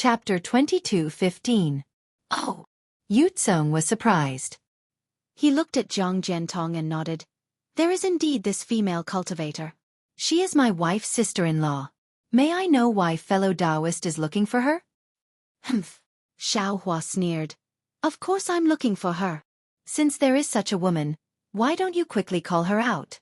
Chapter 22:15. Oh! Yutsong was surprised. He looked at Zhang Jiantong and nodded. There is indeed this female cultivator. She is my wife's sister-in-law. May I know why fellow Taoist is looking for her? Humph! Xiaohua sneered. Of course I'm looking for her. Since there is such a woman, why don't you quickly call her out?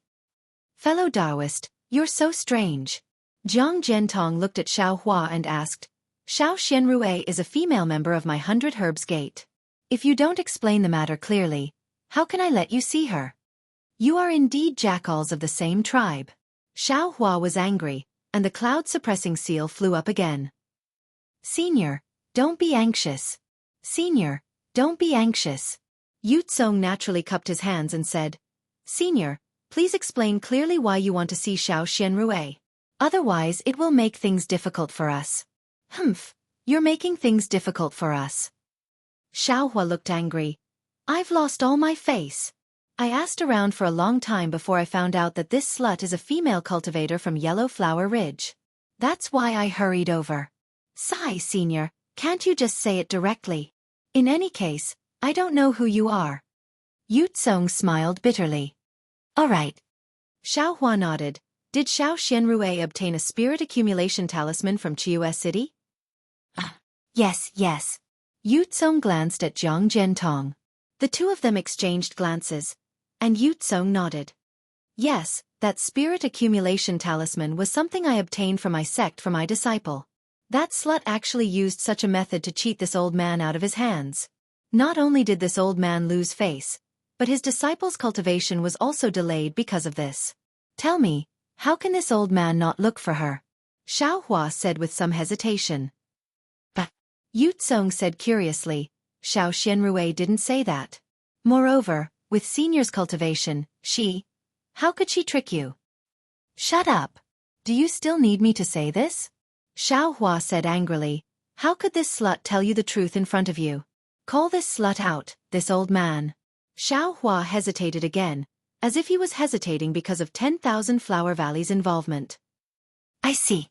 Fellow Taoist, you're so strange. Zhang Jiantong looked at Xiaohua and asked, Xiao Xianrui is a female member of my 100 Herbs Gate. If you don't explain the matter clearly, how can I let you see her? You are indeed jackals of the same tribe. Xiaohua was angry, and the cloud-suppressing seal flew up again. Senior, don't be anxious. Senior, don't be anxious. Yutsong naturally cupped his hands and said, Senior, please explain clearly why you want to see Xiao Xianrui. Otherwise it will make things difficult for us. Humph, you're making things difficult for us. Xiaohua looked angry. I've lost all my face. I asked around for a long time before I found out that this slut is a female cultivator from Yellow Flower Ridge. That's why I hurried over. Sigh, Senior, can't you just say it directly? In any case, I don't know who you are. Yutsong smiled bitterly. All right. Xiaohua nodded. Did Xiao Xianrui obtain a spirit accumulation talisman from Chiu's city? Yes. Yutsong glanced at Zhang Jiantong. The two of them exchanged glances, and Yutsong nodded. Yes, that spirit accumulation talisman was something I obtained from my sect for my disciple. That slut actually used such a method to cheat this old man out of his hands. Not only did this old man lose face, but his disciple's cultivation was also delayed because of this. Tell me, how can this old man not look for her? Xiaohua said with some hesitation. But Yutsong said curiously, Xiao Xianrui didn't say that. Moreover, with Senior's cultivation, how could she trick you? Shut up. Do you still need me to say this? Xiaohua said angrily, how could this slut tell you the truth in front of you? Call this slut out, this old man. Xiaohua hesitated again, as if he was hesitating because of 10,000 Flower Valley's involvement. I see.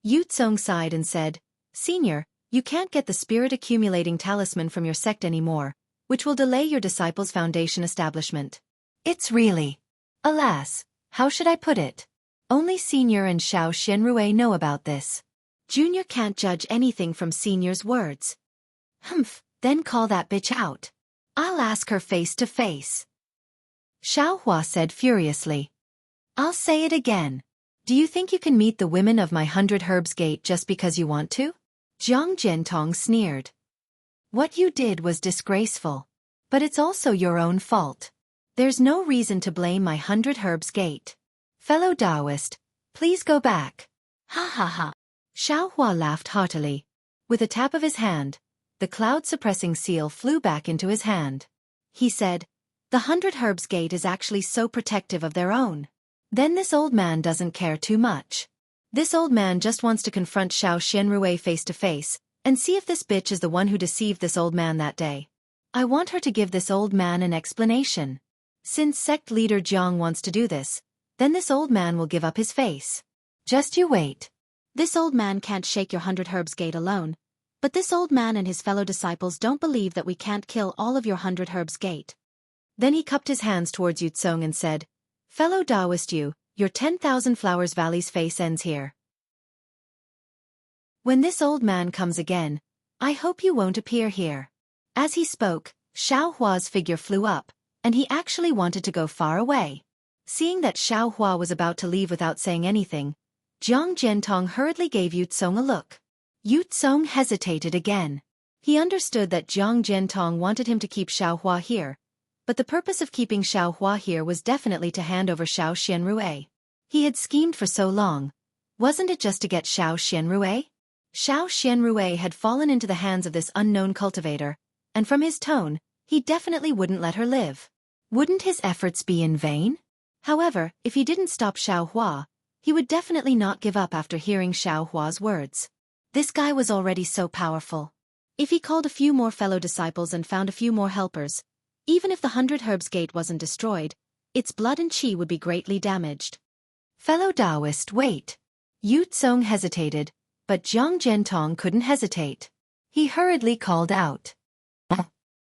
Yutsong sighed and said, Senior, you can't get the spirit accumulating talisman from your sect anymore, which will delay your disciple's foundation establishment. It's really. Alas, how should I put it? Only Senior and Xiao Xianrui know about this. Junior can't judge anything from Senior's words. Humph, then call that bitch out. I'll ask her face to face. Xiaohua said furiously. I'll say it again. Do you think you can meet the women of my 100 Herbs Gate just because you want to? Zhang Jiantong sneered. What you did was disgraceful. But it's also your own fault. There's no reason to blame my 100 Herbs Gate. Fellow Taoist, please go back. Ha ha ha. Xiaohua laughed heartily. With a tap of his hand, the cloud-suppressing seal flew back into his hand. He said, the 100 Herbs Gate is actually so protective of their own. Then this old man doesn't care too much. This old man just wants to confront Xiao Xianrui face to face, and see if this bitch is the one who deceived this old man that day. I want her to give this old man an explanation. Since sect leader Jiang wants to do this, then this old man will give up his face. Just you wait. This old man can't shake your 100 Herbs Gate alone, but this old man and his fellow disciples don't believe that we can't kill all of your 100 Herbs Gate. Then he cupped his hands towards Yutsong and said, Fellow Taoist your 10,000 Flowers Valley's face ends here. When this old man comes again, I hope you won't appear here. As he spoke, Xiaohua's figure flew up, and he actually wanted to go far away. Seeing that Xiaohua was about to leave without saying anything, Zhang Jiantong hurriedly gave Yutsong a look. Yutsong hesitated again. He understood that Zhang Jiantong wanted him to keep Xiaohua here, but the purpose of keeping Xiaohua here was definitely to hand over Xiao Xianrui. He had schemed for so long. Wasn't it just to get Xiao Xianrui? Xiao Xianrui had fallen into the hands of this unknown cultivator, and from his tone, he definitely wouldn't let her live. Wouldn't his efforts be in vain? However, if he didn't stop Xiaohua, he would definitely not give up after hearing Xiaohua's words. This guy was already so powerful. If he called a few more fellow disciples and found a few more helpers, even if the 100 Herbs Gate wasn't destroyed, its blood and qi would be greatly damaged. Fellow Taoist, wait. Yutsong hesitated, but Zhang Jiantong couldn't hesitate. He hurriedly called out.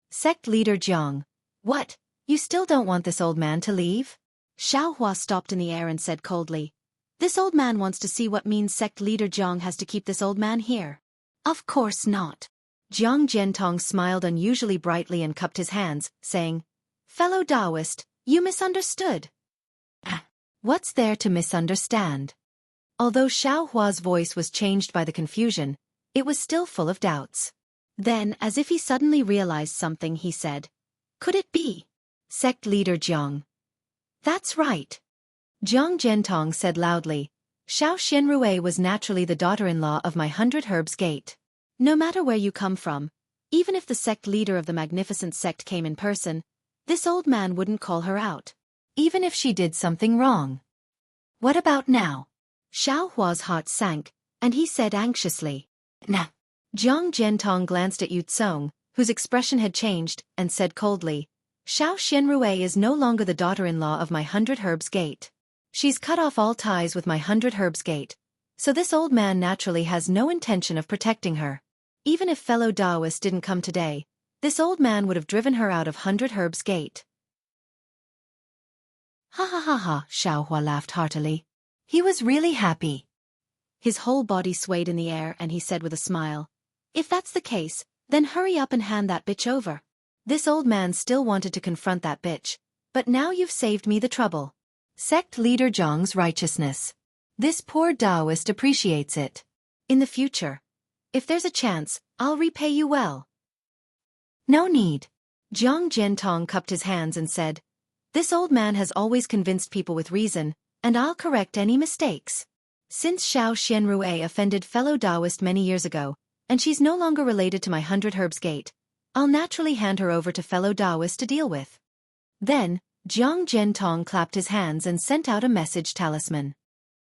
Sect leader Jiang. What? You still don't want this old man to leave? Xiaohua stopped in the air and said coldly. This old man wants to see what means sect leader Jiang has to keep this old man here. Of course not. Jiang Zhentong smiled unusually brightly and cupped his hands, saying, Fellow Taoist, you misunderstood. What's there to misunderstand? Although Xiaohua's voice was changed by the confusion, it was still full of doubts. Then, as if he suddenly realized something, he said, Could it be? Sect leader Jiang. That's right. Jiang Zhentong said loudly, Xiao Xianrui was naturally the daughter-in-law of my 100 Herbs Gate. No matter where you come from, even if the sect leader of the magnificent sect came in person, this old man wouldn't call her out. Even if she did something wrong. What about now? Xiaohua's heart sank, and he said anxiously, Nah. Jiang Zhentong glanced at Yu Tsong, whose expression had changed, and said coldly, Xiao Xianrui is no longer the daughter-in-law of my 100 Herbs Gate. She's cut off all ties with my 100 Herbs Gate, so this old man naturally has no intention of protecting her. Even if fellow Taoist didn't come today, this old man would have driven her out of 100 Herbs Gate. Ha ha ha ha, Xiaohua laughed heartily. He was really happy. His whole body swayed in the air and he said with a smile, If that's the case, then hurry up and hand that bitch over. This old man still wanted to confront that bitch, but now you've saved me the trouble. Sect leader Jiang's righteousness. This poor Taoist appreciates it. In the future, if there's a chance, I'll repay you well. No need. Jiang Zhentong cupped his hands and said, This old man has always convinced people with reason, and I'll correct any mistakes. Since Xiao Xianrui offended fellow Taoist many years ago, and she's no longer related to my 100 Herbs Gate, I'll naturally hand her over to fellow Taoist to deal with. Then, Jiang Zhentong clapped his hands and sent out a message talisman.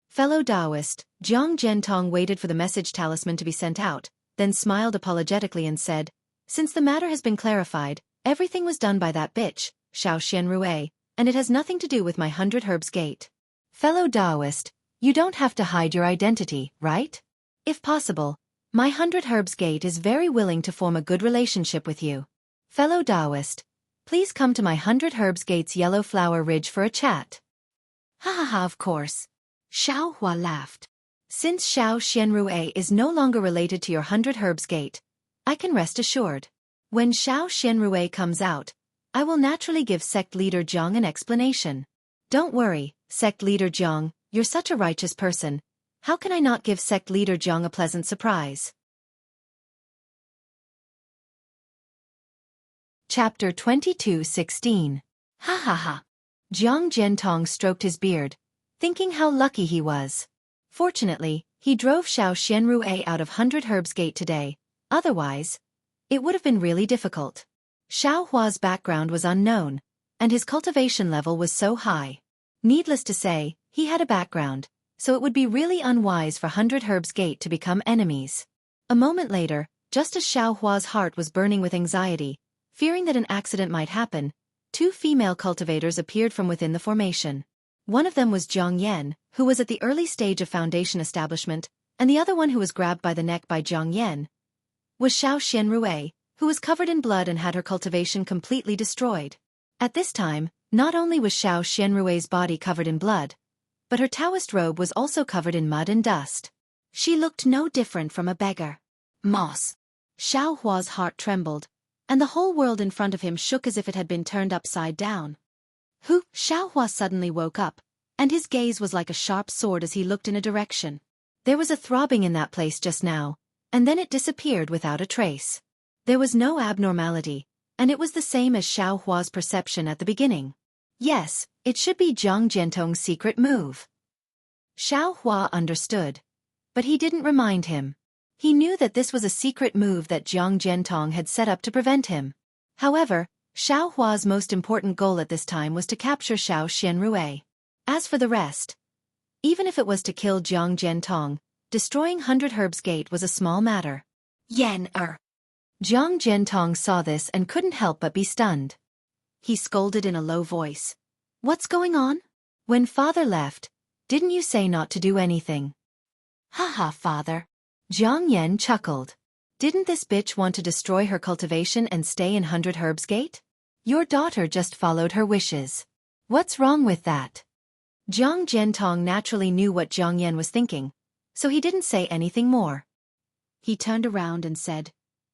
Fellow Taoist, Jiang Zhentong waited for the message talisman to be sent out, then smiled apologetically and said, Since the matter has been clarified, everything was done by that bitch, Xiao Xianrui, and it has nothing to do with my 100 Herbs Gate. Fellow Taoist, you don't have to hide your identity, right? If possible, my 100 Herbs Gate is very willing to form a good relationship with you. Fellow Taoist, please come to my 100 Herbs Gate's Yellow Flower Ridge for a chat. Ha ha ha, of course. Xiaohua laughed. Since Xiao Xianrui is no longer related to your 100 Herbs Gate, I can rest assured. When Xiao Xianrui comes out, I will naturally give sect leader Jiang an explanation. Don't worry, sect leader Jiang, you're such a righteous person. How can I not give sect leader Jiang a pleasant surprise? Chapter 22:16. Ha ha ha. Jiang Zhentong stroked his beard, thinking how lucky he was. Fortunately, he drove Xiao Xianrui out of 100 Herbs Gate today, otherwise, it would have been really difficult. Xiaohua's background was unknown, and his cultivation level was so high. Needless to say, he had a background, so it would be really unwise for 100 Herbs Gate to become enemies. A moment later, just as Xiaohua's heart was burning with anxiety, fearing that an accident might happen, two female cultivators appeared from within the formation. One of them was Jiang Yan, who was at the early stage of foundation establishment, and the other one who was grabbed by the neck by Jiang Yan was Xiao Xianrui, who was covered in blood and had her cultivation completely destroyed. At this time, not only was Xiao Xianrui's body covered in blood, but her Taoist robe was also covered in mud and dust. She looked no different from a beggar. Moss. Xiaohua's heart trembled, and the whole world in front of him shook as if it had been turned upside down. Xiaohua suddenly woke up, and his gaze was like a sharp sword as he looked in a direction. There was a throbbing in that place just now, and then it disappeared without a trace. There was no abnormality, and it was the same as Xiaohua's perception at the beginning. Yes, it should be Jiang Zhentong's secret move. Xiaohua understood, but he didn't remind him. He knew that this was a secret move that Jiang Zhentong had set up to prevent him. However, Xiaohua's most important goal at this time was to capture Xiao Xianrui. As for the rest, even if it was to kill Jiang Zhentong, destroying 100 Herbs Gate was a small matter. Jiang Zhentong saw this and couldn't help but be stunned. He scolded in a low voice. What's going on? When father left, didn't you say not to do anything? Ha ha, father. Jiang Yan chuckled. Didn't this bitch want to destroy her cultivation and stay in 100 Herbs Gate? Your daughter just followed her wishes. What's wrong with that? Jiang Zhentong naturally knew what Jiang Yan was thinking, so he didn't say anything more. He turned around and said,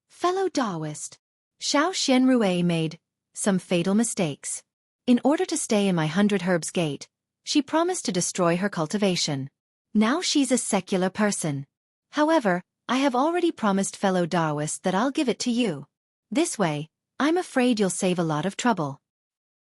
"Fellow Taoist, Xiao Xianrui made some fatal mistakes. In order to stay in my 100 Herbs Gate, she promised to destroy her cultivation. Now she's a secular person. However, I have already promised fellow Taoists that I'll give it to you. This way, I'm afraid you'll save a lot of trouble.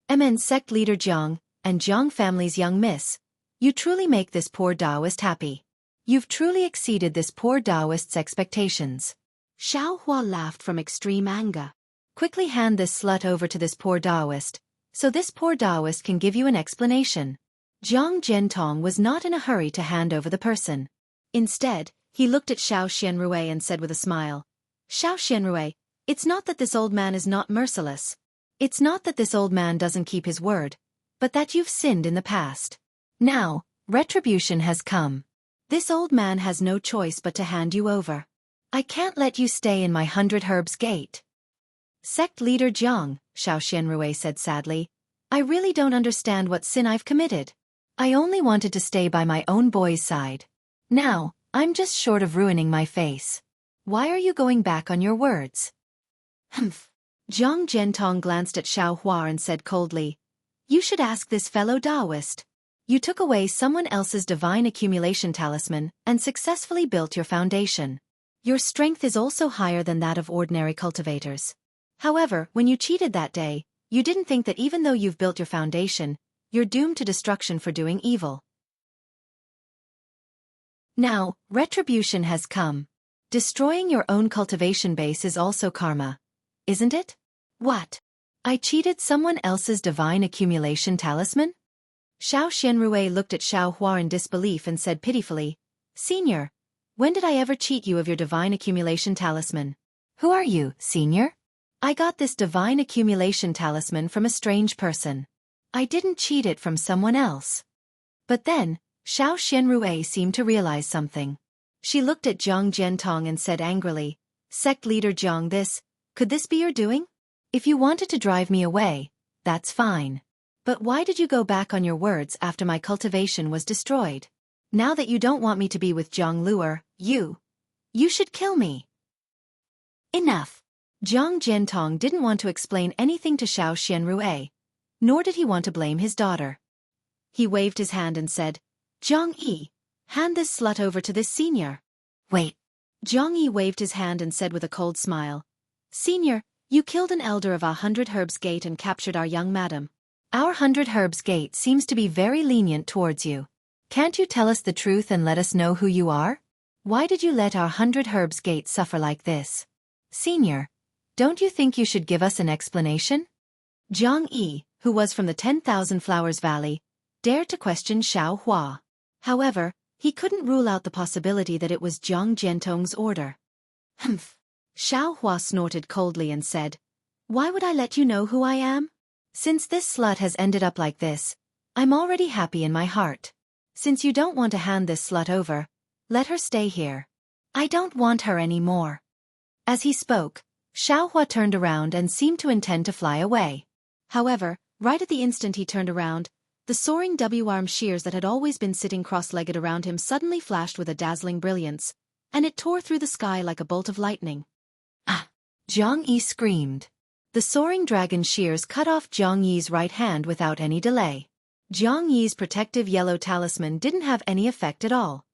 MN sect leader Jiang, and Jiang family's young miss, you truly make this poor Taoist happy. You've truly exceeded this poor Taoist's expectations." Xiao Hua laughed from extreme anger. "Quickly hand this slut over to this poor Taoist, so this poor Taoist can give you an explanation." Jiang Zhentong was not in a hurry to hand over the person. Instead, he looked at Xiao Xianrui and said with a smile, "Xiao Xianrui, it's not that this old man is not merciless. It's not that this old man doesn't keep his word, but that you've sinned in the past. Now, retribution has come. This old man has no choice but to hand you over. I can't let you stay in my 100 Herbs Gate." "Sect leader Jiang," Xiao Xianrui said sadly, "I really don't understand what sin I've committed. I only wanted to stay by my own boy's side. Now, I'm just short of ruining my face. Why are you going back on your words?" "Humph." Jiang Zhentong glanced at Xiao Hua and said coldly, "You should ask this fellow Taoist. You took away someone else's divine accumulation talisman and successfully built your foundation. Your strength is also higher than that of ordinary cultivators. However, when you cheated that day, you didn't think that even though you've built your foundation, you're doomed to destruction for doing evil. Now, retribution has come. Destroying your own cultivation base is also karma, isn't it? What? I cheated someone else's divine accumulation talisman?" Xiao Xianrui looked at Xiao Hua in disbelief and said pitifully, "Senior, when did I ever cheat you of your divine accumulation talisman? Who are you, senior? I got this divine accumulation talisman from a strange person. I didn't cheat it from someone else." But then, Xiao Xianrui seemed to realize something. She looked at Jiang Zhentong and said angrily, "Sect leader Jiang, could this be your doing? If you wanted to drive me away, that's fine. But why did you go back on your words after my cultivation was destroyed? Now that you don't want me to be with Jiang Luer, you should kill me." Enough. Jiang Zhentong didn't want to explain anything to Xiao Xianrui, nor did he want to blame his daughter. He waved his hand and said, "Jiang Yi, hand this slut over to this senior." "Wait." Jiang Yi waved his hand and said with a cold smile, "Senior, you killed an elder of our 100 Herbs Gate and captured our young madam. Our 100 Herbs Gate seems to be very lenient towards you. Can't you tell us the truth and let us know who you are? Why did you let our 100 Herbs Gate suffer like this? Senior, don't you think you should give us an explanation?" Jiang Yi, who was from the 10,000 Flowers Valley, dared to question Xiao Hua. However, he couldn't rule out the possibility that it was Jiang Zhentong's order. "Humph." Xiao Hua snorted coldly and said, "Why would I let you know who I am? Since this slut has ended up like this, I'm already happy in my heart. Since you don't want to hand this slut over, let her stay here. I don't want her anymore." As he spoke, Xiao Hua turned around and seemed to intend to fly away. However, right at the instant he turned around, the soaring W-arm shears that had always been sitting cross-legged around him suddenly flashed with a dazzling brilliance, and it tore through the sky like a bolt of lightning. "Ah!" Jiang Yi screamed. The soaring dragon shears cut off Jiang Yi's right hand without any delay. Jiang Yi's protective yellow talisman didn't have any effect at all.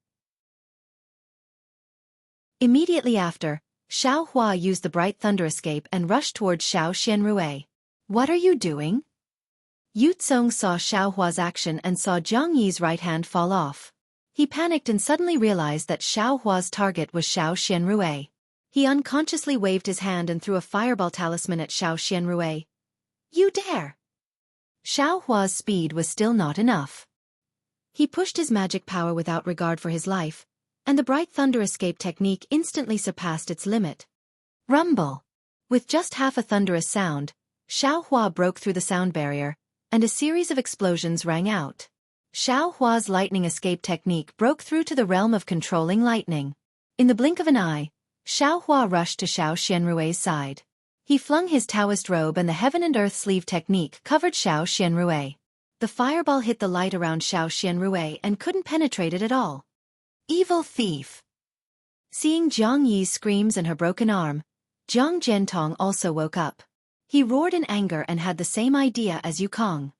Immediately after, Xiao Hua used the bright thunder escape and rushed towards Xiao Xianrui. "What are you doing?" Yu Tsong saw Xiao Hua's action and saw Jiang Yi's right hand fall off. He panicked and suddenly realized that Xiao Hua's target was Xiao Xianrui. He unconsciously waved his hand and threw a fireball talisman at Xiao Xianrui. "You dare!" Xiao Hua's speed was still not enough. He pushed his magic power without regard for his life, and the bright thunder escape technique instantly surpassed its limit. Rumble! With just half a thunderous sound, Xiao Hua broke through the sound barrier, and a series of explosions rang out. Xiao Hua's lightning escape technique broke through to the realm of controlling lightning. In the blink of an eye, Xiaohua rushed to Xiao Xianrui's side. He flung his Taoist robe and the heaven and earth sleeve technique covered Xiao Xianrui. The fireball hit the light around Xiao Xianrui and couldn't penetrate it at all. Evil thief! Seeing Jiang Yi's screams and her broken arm, Jiang Zhentong also woke up. He roared in anger and had the same idea as Yukong.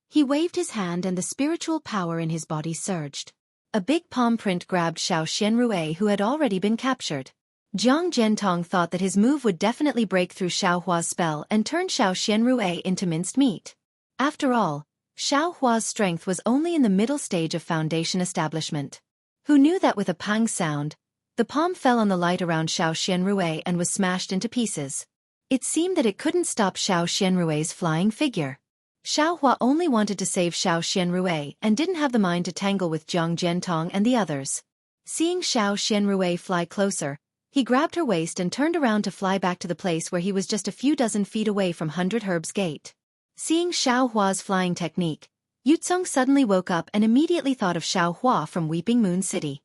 He waved his hand and the spiritual power in his body surged. A big palm print grabbed Xiao Xianrui, who had already been captured. Jiang Zhentong thought that his move would definitely break through Xiaohua's spell and turn Xiao Xianrui into minced meat. After all, Xiaohua's strength was only in the middle stage of foundation establishment. Who knew that with a pang sound, the palm fell on the light around Xiao Xianrui and was smashed into pieces. It seemed that it couldn't stop Xiao Xianrui's flying figure. Xiaohua only wanted to save Xiao Xianrui and didn't have the mind to tangle with Jiang Zhentong and the others. Seeing Xiao Xianrui fly closer, he grabbed her waist and turned around to fly back to the place where he was just a few dozen feet away from 100 Herbs Gate. Seeing Xiaohua's flying technique, Yucong suddenly woke up and immediately thought of Xiaohua from Weeping Moon City.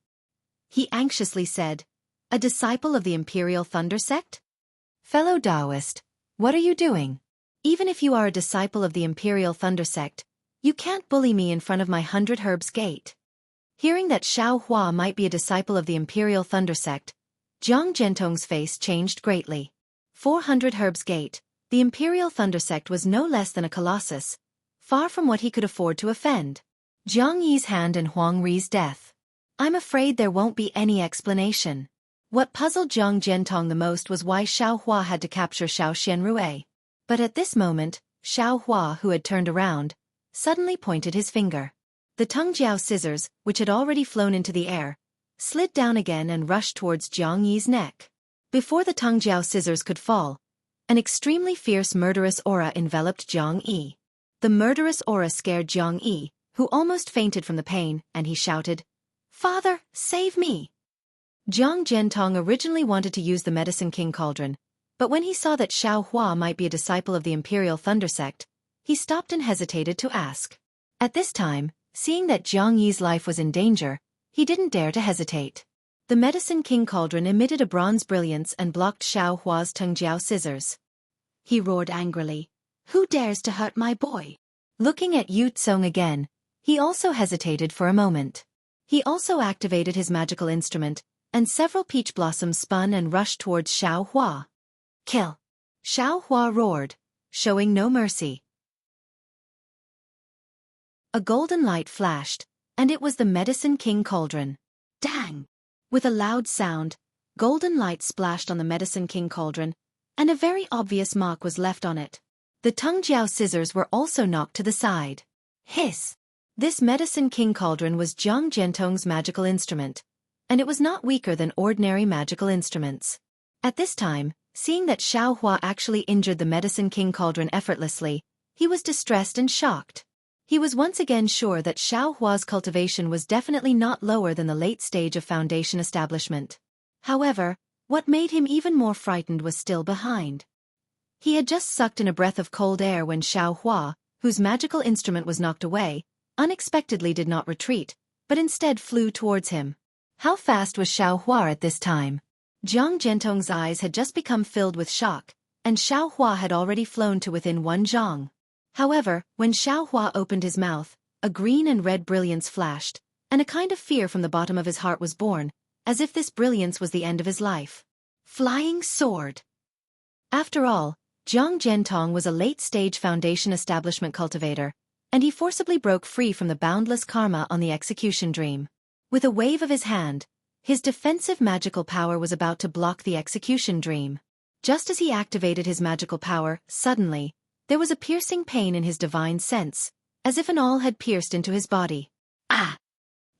He anxiously said, "A disciple of the Imperial Thunder Sect? Fellow Taoist, what are you doing? Even if you are a disciple of the Imperial Thunder Sect, you can't bully me in front of my 100 Herbs Gate." Hearing that Xiaohua might be a disciple of the Imperial Thunder Sect, Jiang Zhentong's face changed greatly. 400 Herbs Gate, the Imperial Thunder Sect was no less than a colossus, far from what he could afford to offend. Jiang Yi's hand and Huang Ri's death. I'm afraid there won't be any explanation. What puzzled Jiang Zhentong the most was why Xiaohua had to capture Xiao Xianrui. But at this moment, Xiaohua, who had turned around, suddenly pointed his finger. The Tungjiao scissors, which had already flown into the air, slid down again and rushed towards Jiang Yi's neck. Before the Tungjiao scissors could fall, an extremely fierce murderous aura enveloped Jiang Yi. The murderous aura scared Jiang Yi, who almost fainted from the pain, and he shouted, "Father, save me!" Jiang Zhentong originally wanted to use the Medicine King Cauldron, but when he saw that Xiaohua might be a disciple of the Imperial Thunder Sect, he stopped and hesitated to ask. At this time, seeing that Jiang Yi's life was in danger, he didn't dare to hesitate. The Medicine King Cauldron emitted a bronze brilliance and blocked Xiaohua's Tungjiao scissors. He roared angrily, "Who dares to hurt my boy?" Looking at Yucong again, he also hesitated for a moment. He also activated his magical instrument, and several peach blossoms spun and rushed towards Xiaohua. "Kill!" Xiaohua roared, showing no mercy. A golden light flashed, and it was the Medicine King Cauldron. Dang! With a loud sound, golden light splashed on the Medicine King Cauldron, and a very obvious mark was left on it. The Tungjiao scissors were also knocked to the side. Hiss! This Medicine King Cauldron was Jiang Zhentong's magical instrument, and it was not weaker than ordinary magical instruments. At this time, seeing that Xiaohua actually injured the Medicine King Cauldron effortlessly, he was distressed and shocked. He was once again sure that Xiaohua's cultivation was definitely not lower than the late stage of foundation establishment. However, what made him even more frightened was still behind. He had just sucked in a breath of cold air when Xiaohua, whose magical instrument was knocked away, unexpectedly did not retreat, but instead flew towards him. How fast was Xiaohua at this time? Jiang Zhentong's eyes had just become filled with shock, and Xiaohua had already flown to within 1 zhang. However, when Xiaohua opened his mouth, a green and red brilliance flashed, and a kind of fear from the bottom of his heart was born, as if this brilliance was the end of his life. Flying sword! After all, Jiang Zhentong was a late-stage foundation establishment cultivator, and he forcibly broke free from the boundless karma on the execution dream. With a wave of his hand, his defensive magical power was about to block the execution dream. Just as he activated his magical power, suddenly, there was a piercing pain in his divine sense, as if an awl had pierced into his body. Ah!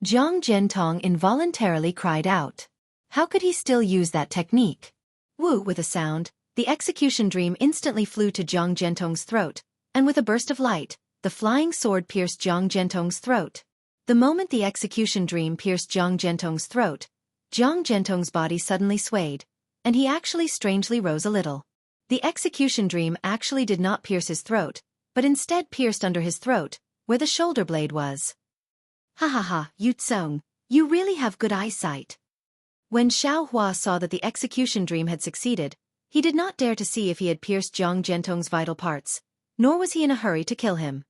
Jiang Zhentong involuntarily cried out. How could he still use that technique? Woo! With a sound, the execution dream instantly flew to Jiang Zhentong's throat, and with a burst of light, the flying sword pierced Jiang Zhentong's throat. The moment the execution dream pierced Jiang Zhentong's throat, Jiang Zhentong's body suddenly swayed, and he actually strangely rose a little. The execution dream actually did not pierce his throat, but instead pierced under his throat, where the shoulder blade was. Ha ha ha, Yucong, you really have good eyesight. When Xiao Hua saw that the execution dream had succeeded, he did not dare to see if he had pierced Jiang Zhentong's vital parts, nor was he in a hurry to kill him.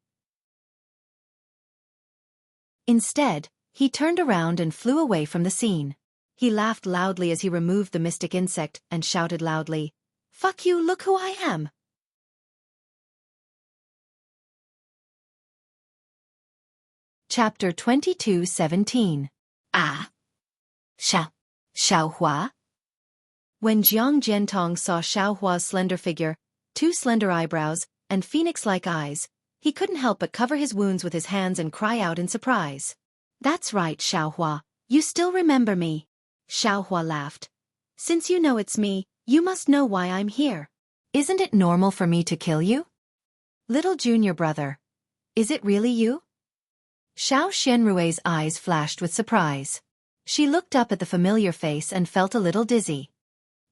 Instead, he turned around and flew away from the scene. He laughed loudly as he removed the mystic insect and shouted loudly, "Fuck you, look who I am!" Chapter 22:17. Xiao Hua? When Jiang Zhentong saw Xiao Hua's slender figure, 2 slender eyebrows, and phoenix-like eyes, he couldn't help but cover his wounds with his hands and cry out in surprise. "That's right, Xiao Hua, you still remember me." Xiao Hua laughed. "Since you know it's me, you must know why I'm here. Isn't it normal for me to kill you? Little junior brother, is it really you?" Xiao Xianrui's eyes flashed with surprise. She looked up at the familiar face and felt a little dizzy.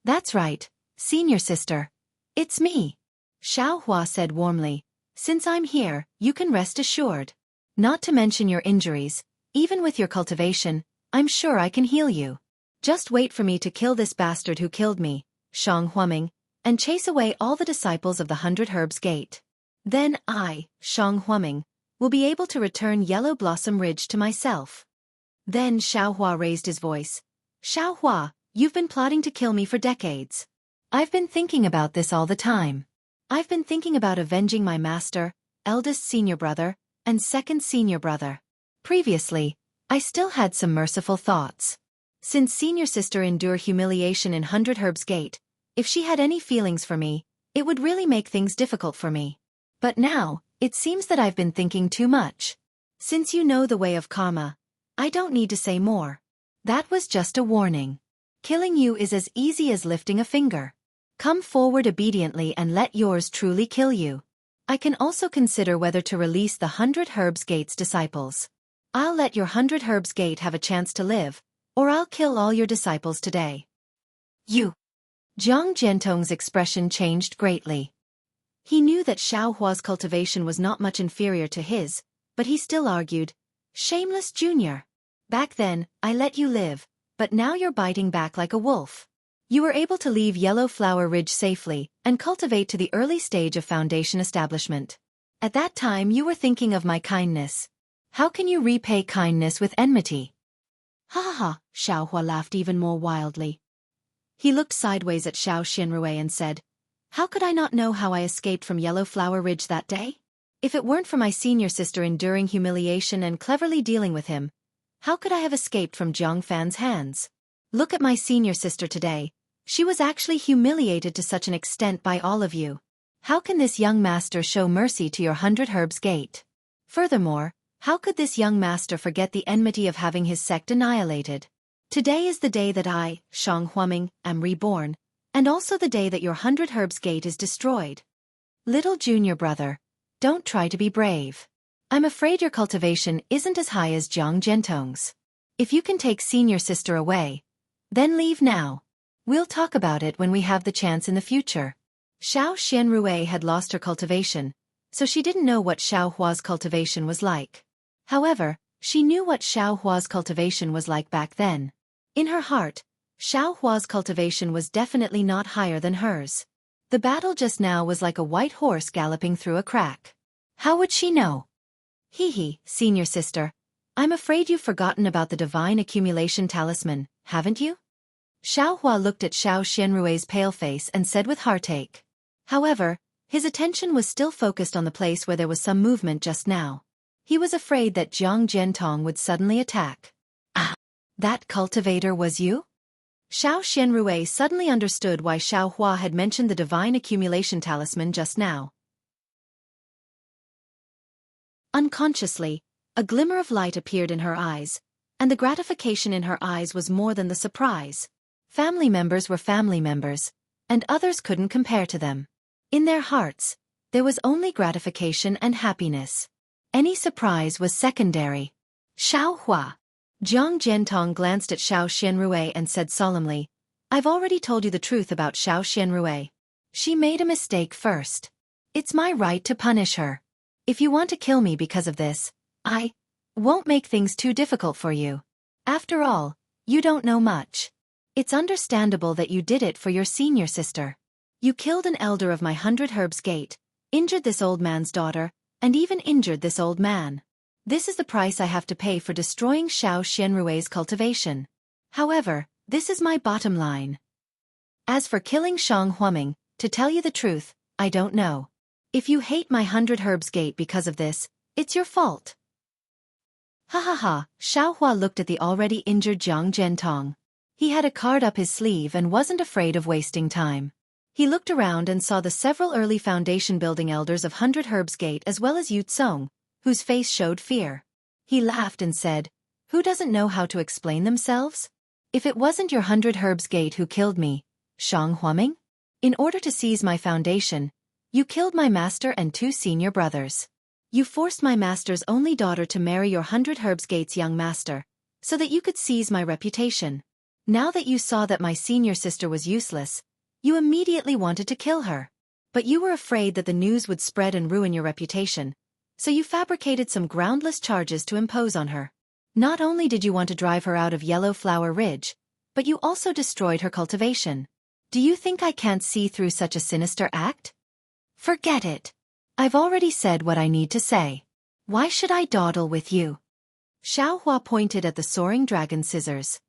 "That's right, senior sister. It's me," Xiao Hua said warmly. "Since I'm here, you can rest assured. Not to mention your injuries, even with your cultivation, I'm sure I can heal you. Just wait for me to kill this bastard who killed me, Shang Huaming, and chase away all the disciples of the 100 Herbs Gate. Then I, Shang Huaming, will be able to return Yellow Blossom Ridge to myself." Then Xiao Hua raised his voice. "Xiao Hua, you've been plotting to kill me for decades. I've been thinking about this all the time. I've been thinking about avenging my master, eldest senior brother, and second senior brother. Previously, I still had some merciful thoughts. Since senior sister endured humiliation in 100 Herbs Gate, if she had any feelings for me, it would really make things difficult for me. But now, it seems that I've been thinking too much. Since you know the way of karma, I don't need to say more. That was just a warning. Killing you is as easy as lifting a finger. Come forward obediently and let yours truly kill you. I can also consider whether to release the 100 Herbs Gate's disciples. I'll let your 100 Herbs Gate have a chance to live, or I'll kill all your disciples today." "You." Jiang Zhentong's expression changed greatly. He knew that Xiao Hua's cultivation was not much inferior to his, but he still argued, "Shameless junior. Back then, I let you live, but now you're biting back like a wolf. You were able to leave Yellow Flower Ridge safely and cultivate to the early stage of foundation establishment. At that time you were thinking of my kindness. How can you repay kindness with enmity?" "Ha ha ha," Xiao Hua laughed even more wildly. He looked sideways at Xiao Xianrui and said, "How could I not know how I escaped from Yellow Flower Ridge that day? If it weren't for my senior sister enduring humiliation and cleverly dealing with him, how could I have escaped from Jiang Fan's hands? Look at my senior sister today. She was actually humiliated to such an extent by all of you. How can this young master show mercy to your 100 Herbs Gate? Furthermore, how could this young master forget the enmity of having his sect annihilated? Today is the day that I, Shang Huaming, am reborn, and also the day that your 100 Herbs Gate is destroyed. Little junior brother, don't try to be brave. I'm afraid your cultivation isn't as high as Jiang Zhentong's. If you can take senior sister away, then leave now. We'll talk about it when we have the chance in the future." Xiao Xianrui had lost her cultivation, so she didn't know what Xiao Hua's cultivation was like. However, she knew what Xiao Hua's cultivation was like back then. In her heart, Xiao Hua's cultivation was definitely not higher than hers. The battle just now was like a white horse galloping through a crack. How would she know? "Hee, senior sister, I'm afraid you've forgotten about the divine accumulation talisman, haven't you?" Xiao Hua looked at Xiao Xianrui's pale face and said with heartache. However, his attention was still focused on the place where there was some movement just now. He was afraid that Jiang Zhentong would suddenly attack. "Ah, that cultivator was you?" Xiao Xianrui suddenly understood why Xiao Hua had mentioned the divine accumulation talisman just now. Unconsciously, a glimmer of light appeared in her eyes, and the gratification in her eyes was more than the surprise. Family members were family members, and others couldn't compare to them. In their hearts, there was only gratification and happiness. Any surprise was secondary. "Xiao Hua." Jiang Zhentong glanced at Xiao Xianrui and said solemnly, "I've already told you the truth about Xiao Xianrui. She made a mistake first. It's my right to punish her. If you want to kill me because of this, I won't make things too difficult for you. After all, you don't know much. It's understandable that you did it for your senior sister. You killed an elder of my 100 Herbs Gate, injured this old man's daughter, and even injured this old man. This is the price I have to pay for destroying Xiao Xianrui's cultivation. However, this is my bottom line. As for killing Shang Huaming, to tell you the truth, I don't know. If you hate my 100 Herbs Gate because of this, it's your fault. Ha ha ha, Xiao Hua looked at the already injured Jiang Zhentong. He had a card up his sleeve and wasn't afraid of wasting time. He looked around and saw the several early foundation building elders of 100 Herbs Gate as well as Yu Tsong, whose face showed fear. He laughed and said, "Who doesn't know how to explain themselves? If it wasn't your 100 Herbs Gate who killed me, Shang Huaming? In order to seize my foundation, you killed my master and 2 senior brothers. You forced my master's only daughter to marry your 100 Herbs Gate's young master, so that you could seize my reputation. Now that you saw that my senior sister was useless, you immediately wanted to kill her. But you were afraid that the news would spread and ruin your reputation, so you fabricated some groundless charges to impose on her. Not only did you want to drive her out of Yellow Flower Ridge, but you also destroyed her cultivation. Do you think I can't see through such a sinister act? Forget it. I've already said what I need to say. Why should I dawdle with you?" Xiao Hua pointed at the soaring dragon scissors.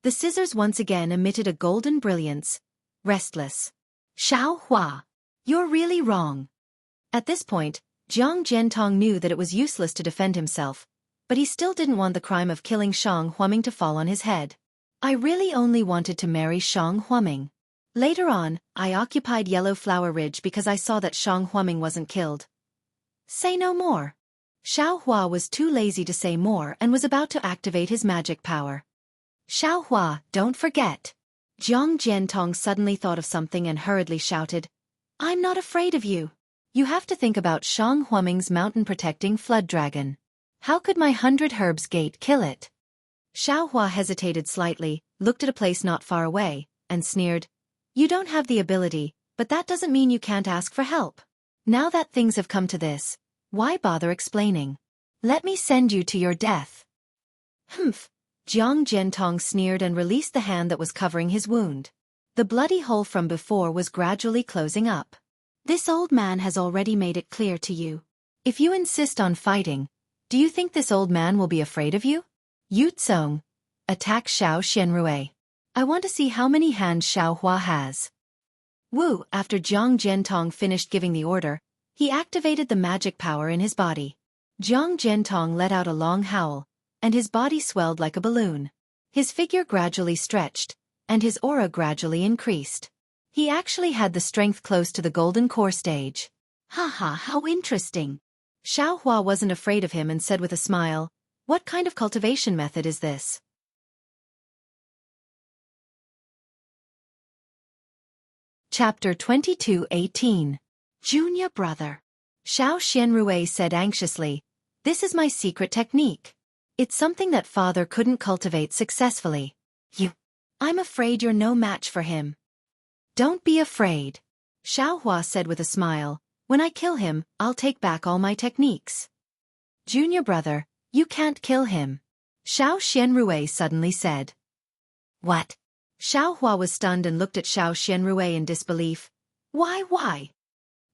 The scissors once again emitted a golden brilliance. Restless. "Xiao Hua, you're really wrong." At this point, Jiang Zhentong knew that it was useless to defend himself, but he still didn't want the crime of killing Shang Huaming to fall on his head. "I really only wanted to marry Shang Huaming. Later on, I occupied Yellow Flower Ridge because I saw that Shang Huaming wasn't killed." Say no more. Xiao Hua was too lazy to say more and was about to activate his magic power. "Xiao Hua, don't forget." Jiang Zhentong suddenly thought of something and hurriedly shouted, "I'm not afraid of you. You have to think about Shang Huaming's mountain-protecting flood dragon. How could my 100 Herbs Gate kill it?" Xiao Hua hesitated slightly, looked at a place not far away, and sneered, "You don't have the ability, but that doesn't mean you can't ask for help. Now that things have come to this, why bother explaining? Let me send you to your death." "Humph." Jiang Zhentong sneered and released the hand that was covering his wound. The bloody hole from before was gradually closing up. "This old man has already made it clear to you. If you insist on fighting, do you think this old man will be afraid of you? Yu Tsong, attack Xiao Xianrui. I want to see how many hands Xiao Hua has." Wu, after Jiang Zhentong finished giving the order, he activated the magic power in his body. Jiang Zhentong let out a long howl, and his body swelled like a balloon. His figure gradually stretched, and his aura gradually increased. He actually had the strength close to the golden core stage. "Haha, how interesting." Xiao Hua wasn't afraid of him and said with a smile, "What kind of cultivation method is this?" Chapter 22:18. Junior brother. Xiao Xianrui said anxiously, "This is my secret technique. It's something that father couldn't cultivate successfully. I'm afraid you're no match for him." "Don't be afraid," Xiao Hua said with a smile. "When I kill him, I'll take back all my techniques." "Junior brother, you can't kill him," Xiao Xianrui suddenly said. "What?" Xiao Hua was stunned and looked at Xiao Xianrui in disbelief. Why?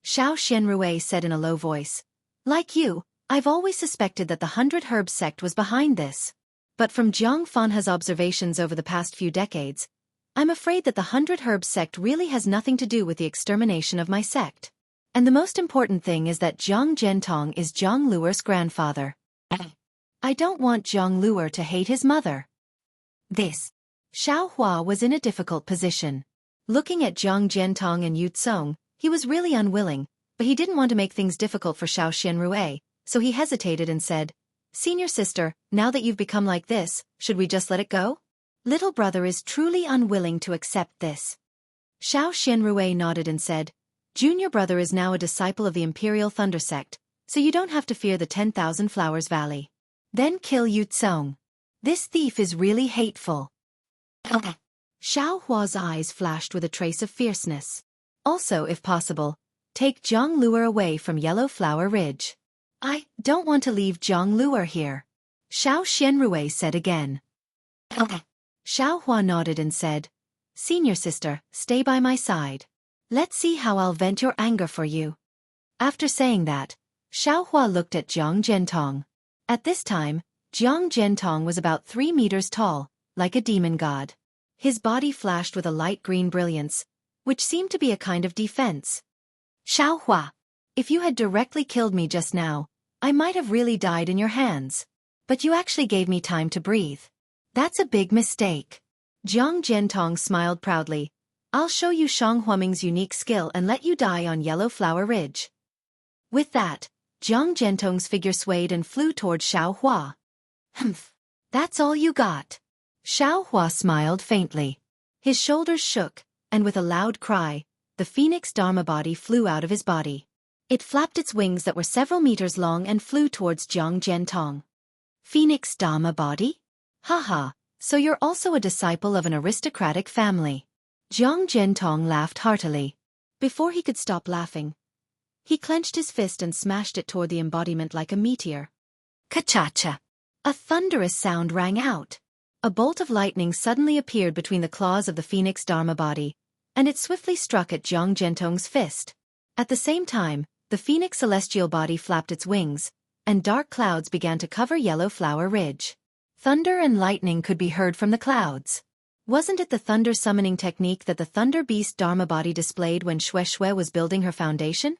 Xiao Xianrui said in a low voice. "Like you, I've always suspected that the 100 Herbs sect was behind this. But from Jiang Fanha's observations over the past few decades, I'm afraid that the 100 Herbs sect really has nothing to do with the extermination of my sect. And the most important thing is that Jiang Zhentong is Jiang Luer's grandfather. I don't want Jiang Luer to hate his mother." Xiao Hua was in a difficult position. Looking at Jiang Zhentong and Yu Tsong, he was really unwilling, but he didn't want to make things difficult for Xiao Xianrui, so he hesitated and said, "Senior sister, now that you've become like this, should we just let it go? Little brother is truly unwilling to accept this." Xiao Xianrui nodded and said, "Junior brother is now a disciple of the Imperial Thunder sect, so you don't have to fear the 10,000 Flowers Valley. Then kill Yu Tsong. This thief is really hateful." Xiao Hua's eyes flashed with a trace of fierceness. "Also, if possible, take Jiang Luer away from Yellow Flower Ridge." "I don't want to leave Jiang Luer here," Xiao Xianrui said again. Xiao Hua nodded and said, "Senior sister, stay by my side. Let's see how I'll vent your anger for you." After saying that, Xiao Hua looked at Jiang Zhentong. At this time, Jiang Zhentong was about 3 meters tall, like a demon god. His body flashed with a light green brilliance, which seemed to be a kind of defense. "Xiao Hua, if you had directly killed me just now, I might have really died in your hands. But you actually gave me time to breathe. That's a big mistake." Jiang Zhentong smiled proudly. "I'll show you Shang Huaming's unique skill and let you die on Yellow Flower Ridge." With that, Jiang Zhentong's figure swayed and flew toward Xiao Hua. "Humph, that's all you got." Xiao Hua smiled faintly. His shoulders shook, and with a loud cry, the phoenix Dharma body flew out of his body. It flapped its wings that were several meters long and flew towards Jiang Zhentong. "Phoenix Dharma body? Haha, so you're also a disciple of an aristocratic family." Jiang Zhentong laughed heartily. Before he could stop laughing, he clenched his fist and smashed it toward the embodiment like a meteor. Ka-cha-cha! A thunderous sound rang out. A bolt of lightning suddenly appeared between the claws of the phoenix Dharma body, and it swiftly struck at Jiang Zhentong's fist. At the same time, the phoenix celestial body flapped its wings, and dark clouds began to cover Yellow Flower Ridge. Thunder and lightning could be heard from the clouds. Wasn't it the thunder summoning technique that the Thunder Beast Dharma body displayed when Xue Xue was building her foundation?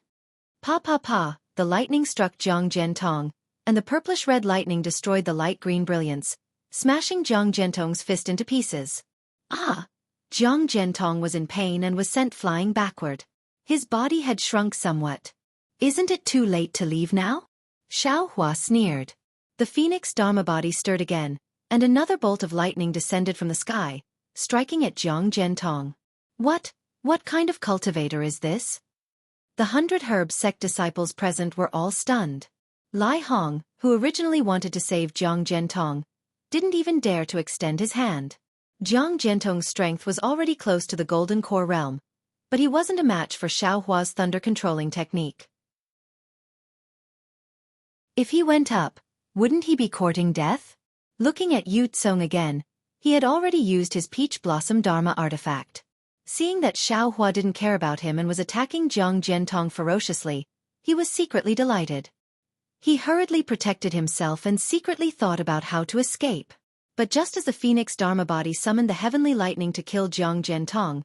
Pa, the lightning struck Jiang Zhentong, and the purplish-red lightning destroyed the light-green brilliance, smashing Jiang Zhentong's fist into pieces. Ah! Jiang Zhentong was in pain and was sent flying backward. His body had shrunk somewhat. "Isn't it too late to leave now?" Xiao Hua sneered. The phoenix Dharma body stirred again, and another bolt of lightning descended from the sky, striking at Jiang Zhentong. What kind of cultivator is this?" The 100 Herb sect disciples present were all stunned. Lai Hong, who originally wanted to save Jiang Zhentong, didn't even dare to extend his hand. Jiang Zhentong's strength was already close to the Golden Core realm, but he wasn't a match for Xiao Hua's thunder-controlling technique. If he went up, wouldn't he be courting death? Looking at Yu Tsong again, he had already used his Peach Blossom Dharma artifact. Seeing that Xiao Hua didn't care about him and was attacking Jiang Zhentong ferociously, he was secretly delighted. He hurriedly protected himself and secretly thought about how to escape. But just as the phoenix Dharma body summoned the heavenly lightning to kill Jiang Zhentong,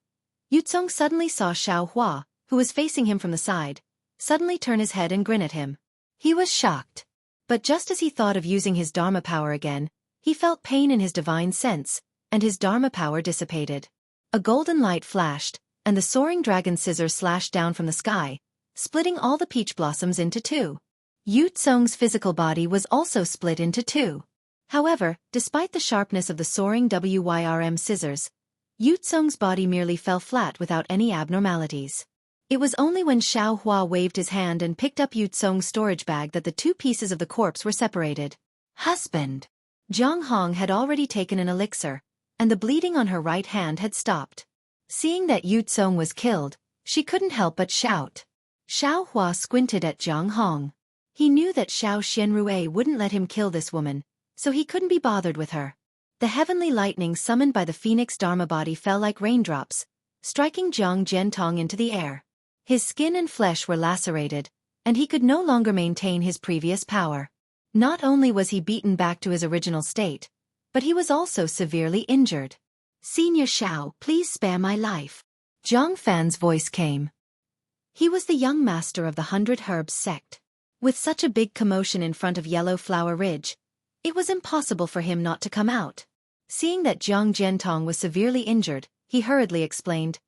Yu Tsong suddenly saw Xiao Hua, who was facing him from the side, suddenly turn his head and grin at him. He was shocked. But just as he thought of using his Dharma power again, he felt pain in his divine sense, and his Dharma power dissipated. A golden light flashed, and the soaring dragon scissors slashed down from the sky, splitting all the peach blossoms into two. Yu Tsong's physical body was also split into two. However, despite the sharpness of the soaring WYRM scissors, Yu Tsong's body merely fell flat without any abnormalities. It was only when Xiao Hua waved his hand and picked up Yu Tsong's storage bag that the two pieces of the corpse were separated. "Husband!" Zhang Hong had already taken an elixir, and the bleeding on her right hand had stopped. Seeing that Yu Tsong was killed, she couldn't help but shout. Xiao Hua squinted at Zhang Hong. He knew that Xiao Xianrui wouldn't let him kill this woman, so he couldn't be bothered with her. The heavenly lightning summoned by the phoenix Dharma body fell like raindrops, striking Jiang Zhentong into the air. His skin and flesh were lacerated, and he could no longer maintain his previous power. Not only was he beaten back to his original state, but he was also severely injured. "Senior Xiao, please spare my life." Zhang Fan's voice came. He was the young master of the 100 Herbs sect. With such a big commotion in front of Yellow Flower Ridge, it was impossible for him not to come out. Seeing that Jiang Zhentong was severely injured, he hurriedly explained,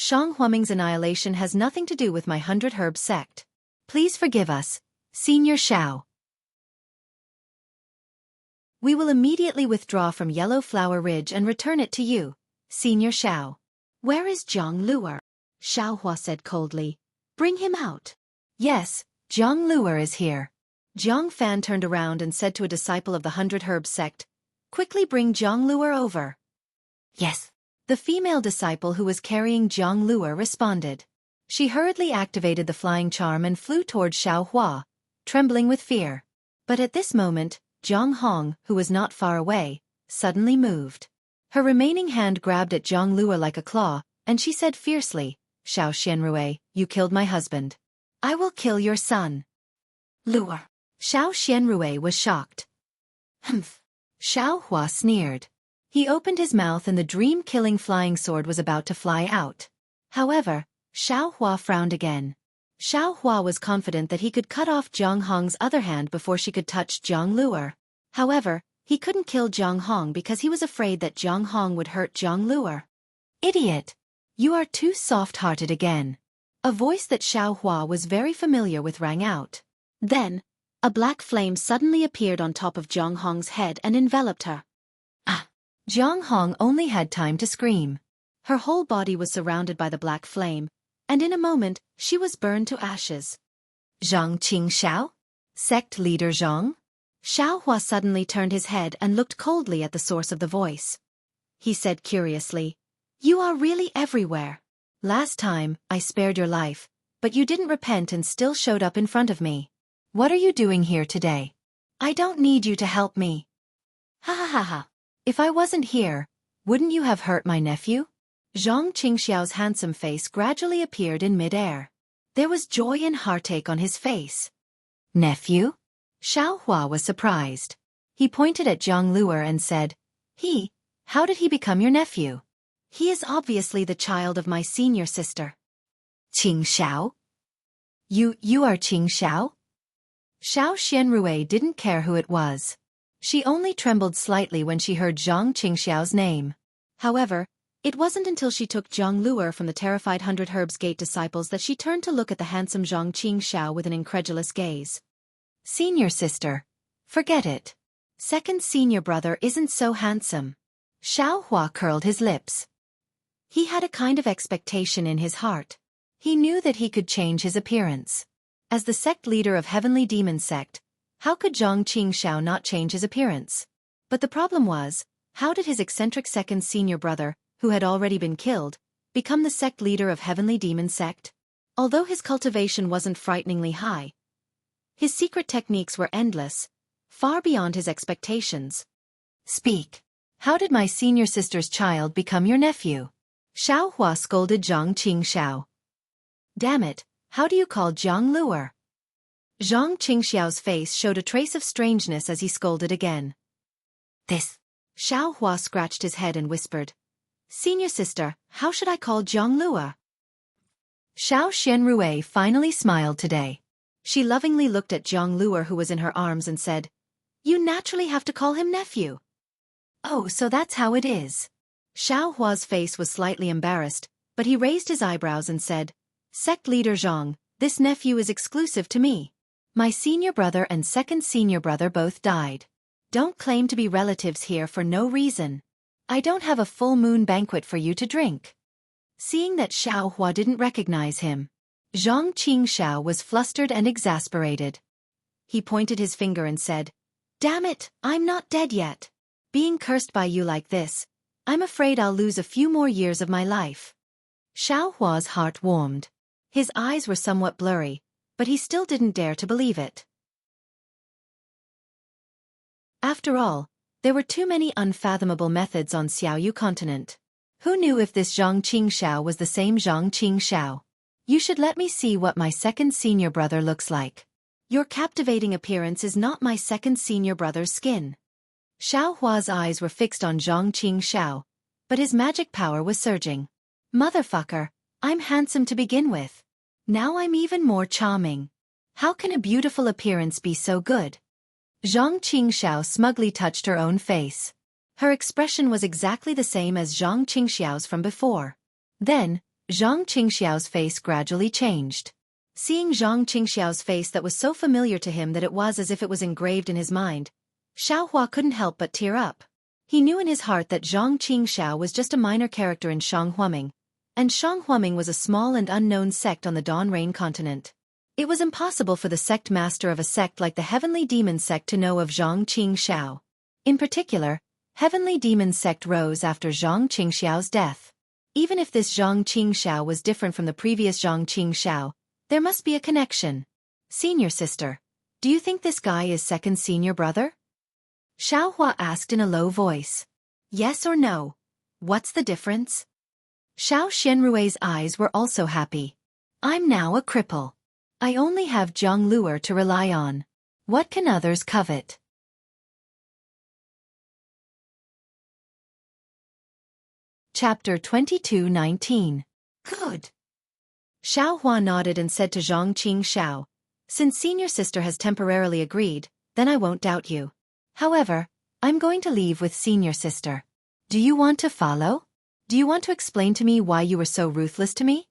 Shang Huaming's annihilation has nothing to do with my 100 Herbs sect. Please forgive us, Senior Xiao. We will immediately withdraw from Yellow Flower Ridge and return it to you, Senior Xiao." "Where is Zhang Luer?" Xiao Hua said coldly. "Bring him out." "Yes, Zhang Luer is here." Zhang Fan turned around and said to a disciple of the 100 Herbs sect, "Quickly bring Zhang Luer over." "Yes." The female disciple who was carrying Zhang Luer responded. She hurriedly activated the flying charm and flew toward Xiao Hua, trembling with fear. But at this moment, Zhang Hong, who was not far away, suddenly moved. Her remaining hand grabbed at Jianghu like a claw, and she said fiercely, "Xiao Xianrui, you killed my husband. I will kill your son." Lure. Xiao Xianrui was shocked. Humph. Xiao Hua sneered. He opened his mouth and the dream-killing flying sword was about to fly out. However, Xiao Hua frowned again. Xiao Hua was confident that he could cut off Jiang Hong's other hand before she could touch Jiang Luer. However, he couldn't kill Jiang Hong because he was afraid that Jiang Hong would hurt Jiang Luer. "Idiot! You are too soft-hearted again." A voice that Xiao Hua was very familiar with rang out. Then, a black flame suddenly appeared on top of Jiang Hong's head and enveloped her. Ah! Jiang Hong only had time to scream. Her whole body was surrounded by the black flame, and in a moment, she was burned to ashes. "Zhang Qingxiao? Sect leader Zhang?" Xiao Hua suddenly turned his head and looked coldly at the source of the voice. He said curiously, "You are really everywhere. Last time, I spared your life, but you didn't repent and still showed up in front of me. What are you doing here today? I don't need you to help me." "Ha ha ha ha. If I wasn't here, wouldn't you have hurt my nephew?" Zhang Qingxiao's handsome face gradually appeared in mid-air. There was joy and heartache on his face. "Nephew?" Xiao Hua was surprised. He pointed at Jiang Luer and said, How did he become your nephew?" "He is obviously the child of my senior sister." "Qingxiao? You are Qingxiao?" Xiao Xianrui didn't care who it was. She only trembled slightly when she heard Zhang Qingxiao's name. However, it wasn't until she took Jiang Luer from the terrified Hundred Herbs Gate disciples that she turned to look at the handsome Zhang Qingxiao with an incredulous gaze. "Senior sister. Forget it. Second senior brother isn't so handsome." Xiao Hua curled his lips. He had a kind of expectation in his heart. He knew that he could change his appearance. As the sect leader of Heavenly Demon Sect, how could Zhang Qingxiao not change his appearance? But the problem was, how did his eccentric second senior brother, who had already been killed, become the sect leader of Heavenly Demon Sect? Although his cultivation wasn't frighteningly high, his secret techniques were endless, far beyond his expectations. "Speak. How did my senior sister's child become your nephew?" Xiao Hua scolded Zhang Qingxiao. "Damn it, how do you call Jiang Luer?" Zhang Qingxiao's face showed a trace of strangeness as he scolded again. "This." Xiao Hua scratched his head and whispered, "Senior sister, how should I call Jiang Luer?" Xiao Xianrui finally smiled today. She lovingly looked at Jiang Luer who was in her arms and said, "You naturally have to call him nephew." "Oh, so that's how it is." Xiao Hua's face was slightly embarrassed, but he raised his eyebrows and said, "Sect leader Zhang, this nephew is exclusive to me. My senior brother and second senior brother both died. Don't claim to be relatives here for no reason. I don't have a full moon banquet for you to drink." Seeing that Xiao Hua didn't recognize him, Zhang Qingxiao was flustered and exasperated. He pointed his finger and said, "Damn it, I'm not dead yet. Being cursed by you like this, I'm afraid I'll lose a few more years of my life." Xiao Hua's heart warmed. His eyes were somewhat blurry, but he still didn't dare to believe it. After all, there were too many unfathomable methods on Xiaoyu continent. Who knew if this Zhang Qingxiao was the same Zhang Qingxiao? "You should let me see what my second senior brother looks like. Your captivating appearance is not my second senior brother's skin." Xiao Hua's eyes were fixed on Zhang Qingxiao, but his magic power was surging. "Motherfucker, I'm handsome to begin with. Now I'm even more charming. How can a beautiful appearance be so good?" Zhang Qingxiao smugly touched her own face. Her expression was exactly the same as Zhang Qingxiao's from before. Then, Zhang Qingxiao's face gradually changed. Seeing Zhang Qingxiao's face that was so familiar to him that it was as if it was engraved in his mind, Xiao Hua couldn't help but tear up. He knew in his heart that Zhang Qingxiao was just a minor character in Shanghuaming, and Shanghuaming was a small and unknown sect on the Dawn Rain continent. It was impossible for the sect master of a sect like the Heavenly Demon Sect to know of Zhang Qingxiao. In particular, Heavenly Demon Sect rose after Zhang Qingxiao's death. Even if this Zhang Qingxiao was different from the previous Zhang Qingxiao, there must be a connection. "Senior sister, do you think this guy is second senior brother?" Xiaohua asked in a low voice. Yes or no? What's the difference? Xiao Xianrui's eyes were also happy. I'm now a cripple. I only have Jianghu to rely on. What can others covet? Chapter 22:19. Good. Xiaohua nodded and said to Zhang Qingxiao, since senior sister has temporarily agreed, then I won't doubt you. However, I'm going to leave with senior sister. Do you want to follow? Do you want to explain to me why you were so ruthless to me?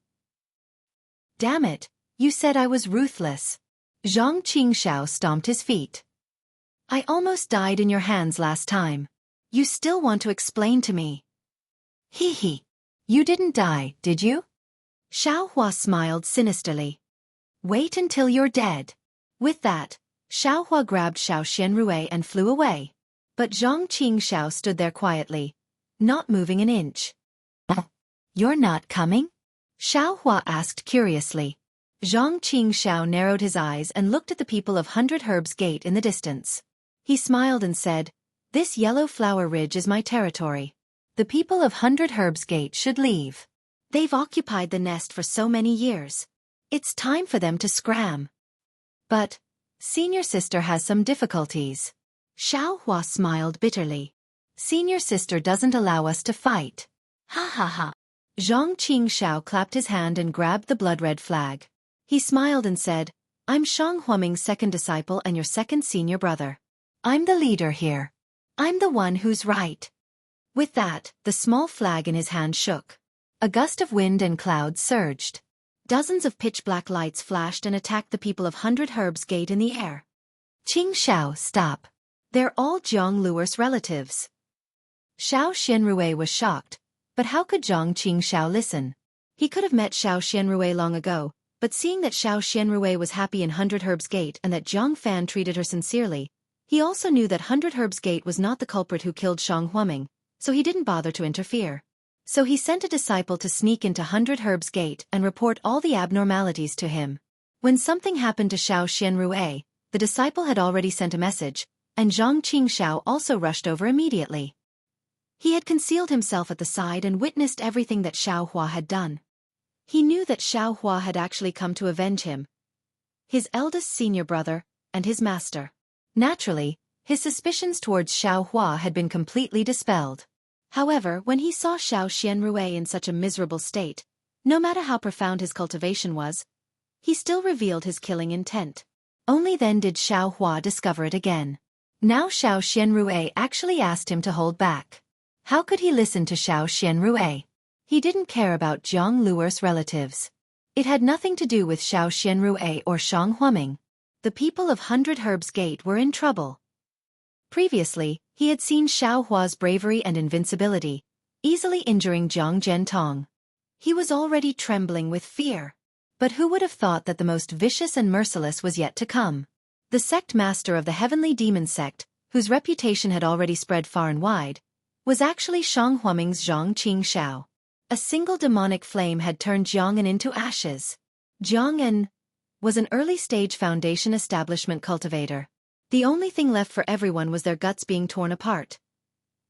Damn it, you said I was ruthless. Zhang Qingxiao stomped his feet. I almost died in your hands last time. You still want to explain to me? Hee hee. You didn't die, did you? Xiaohua smiled sinisterly. Wait until you're dead. With that, Xiaohua grabbed Xiao Xianrui and flew away. But Zhang Qingxiao stood there quietly, not moving an inch. You're not coming? Xiaohua asked curiously. Zhang Qingxiao narrowed his eyes and looked at the people of 100 Herbs Gate in the distance. He smiled and said, This yellow flower ridge is my territory. The people of 100 Herbs Gate should leave. They've occupied the nest for so many years. It's time for them to scram. But senior sister has some difficulties. Xiaohua smiled bitterly. Senior sister doesn't allow us to fight. Ha ha ha. Zhang Qingxiao clapped his hand and grabbed the blood-red flag. He smiled and said, I'm Shang Huaming's second disciple and your second senior brother. I'm the leader here. I'm the one who's right. With that, the small flag in his hand shook. A gust of wind and clouds surged. Dozens of pitch-black lights flashed and attacked the people of 100 Herbs Gate in the air. Qingxiao, stop. They're all Jianghu's relatives. Xiao Xianrui was shocked, but how could Zhang Qingxiao listen? He could have met Xiao Xianrui long ago, but seeing that Xiao Xianrui was happy in 100 Herbs Gate and that Jiang Fan treated her sincerely, he also knew that 100 Herbs Gate was not the culprit who killed Shang Huaming, so he didn't bother to interfere. So he sent a disciple to sneak into 100 Herbs Gate and report all the abnormalities to him. When something happened to Xiao Xianrui, the disciple had already sent a message, and Zhang Qingxiao also rushed over immediately. He had concealed himself at the side and witnessed everything that Xiaohua had done. He knew that Xiaohua had actually come to avenge him, his eldest senior brother, and his master. Naturally, his suspicions towards Xiaohua had been completely dispelled. However, when he saw Xiao Xianrui in such a miserable state, no matter how profound his cultivation was, he still revealed his killing intent. Only then did Xiaohua discover it again. Now Xiao Xianrui actually asked him to hold back. How could he listen to Xiao Xianrui? He didn't care about Jianghu's relatives. It had nothing to do with Xiao Xianrui or Shang Huaming. The people of 100 Herbs Gate were in trouble. Previously, he had seen Xiaohua's bravery and invincibility, easily injuring Jiang Zhentong. He was already trembling with fear. But who would have thought that the most vicious and merciless was yet to come? The sect master of the heavenly demon sect, whose reputation had already spread far and wide, was actually Shang Huaming's Zhang Qingxiao. A single demonic flame had turned Jiang'an into ashes. Jiang'an was an early-stage foundation establishment cultivator. The only thing left for everyone was their guts being torn apart.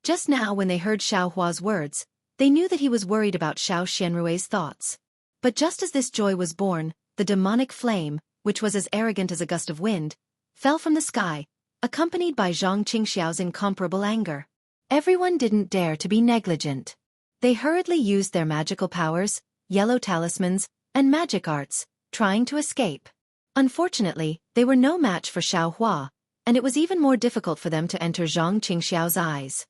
Just now when they heard Xiaohua's words, they knew that he was worried about Xiao Xianrui's thoughts. But just as this joy was born, the demonic flame, which was as arrogant as a gust of wind, fell from the sky, accompanied by Zhang Qingxiao's incomparable anger. Everyone didn't dare to be negligent. They hurriedly used their magical powers, yellow talismans, and magic arts, trying to escape. Unfortunately, they were no match for Xiaohua, and it was even more difficult for them to enter Zhang Qingxiao's eyes.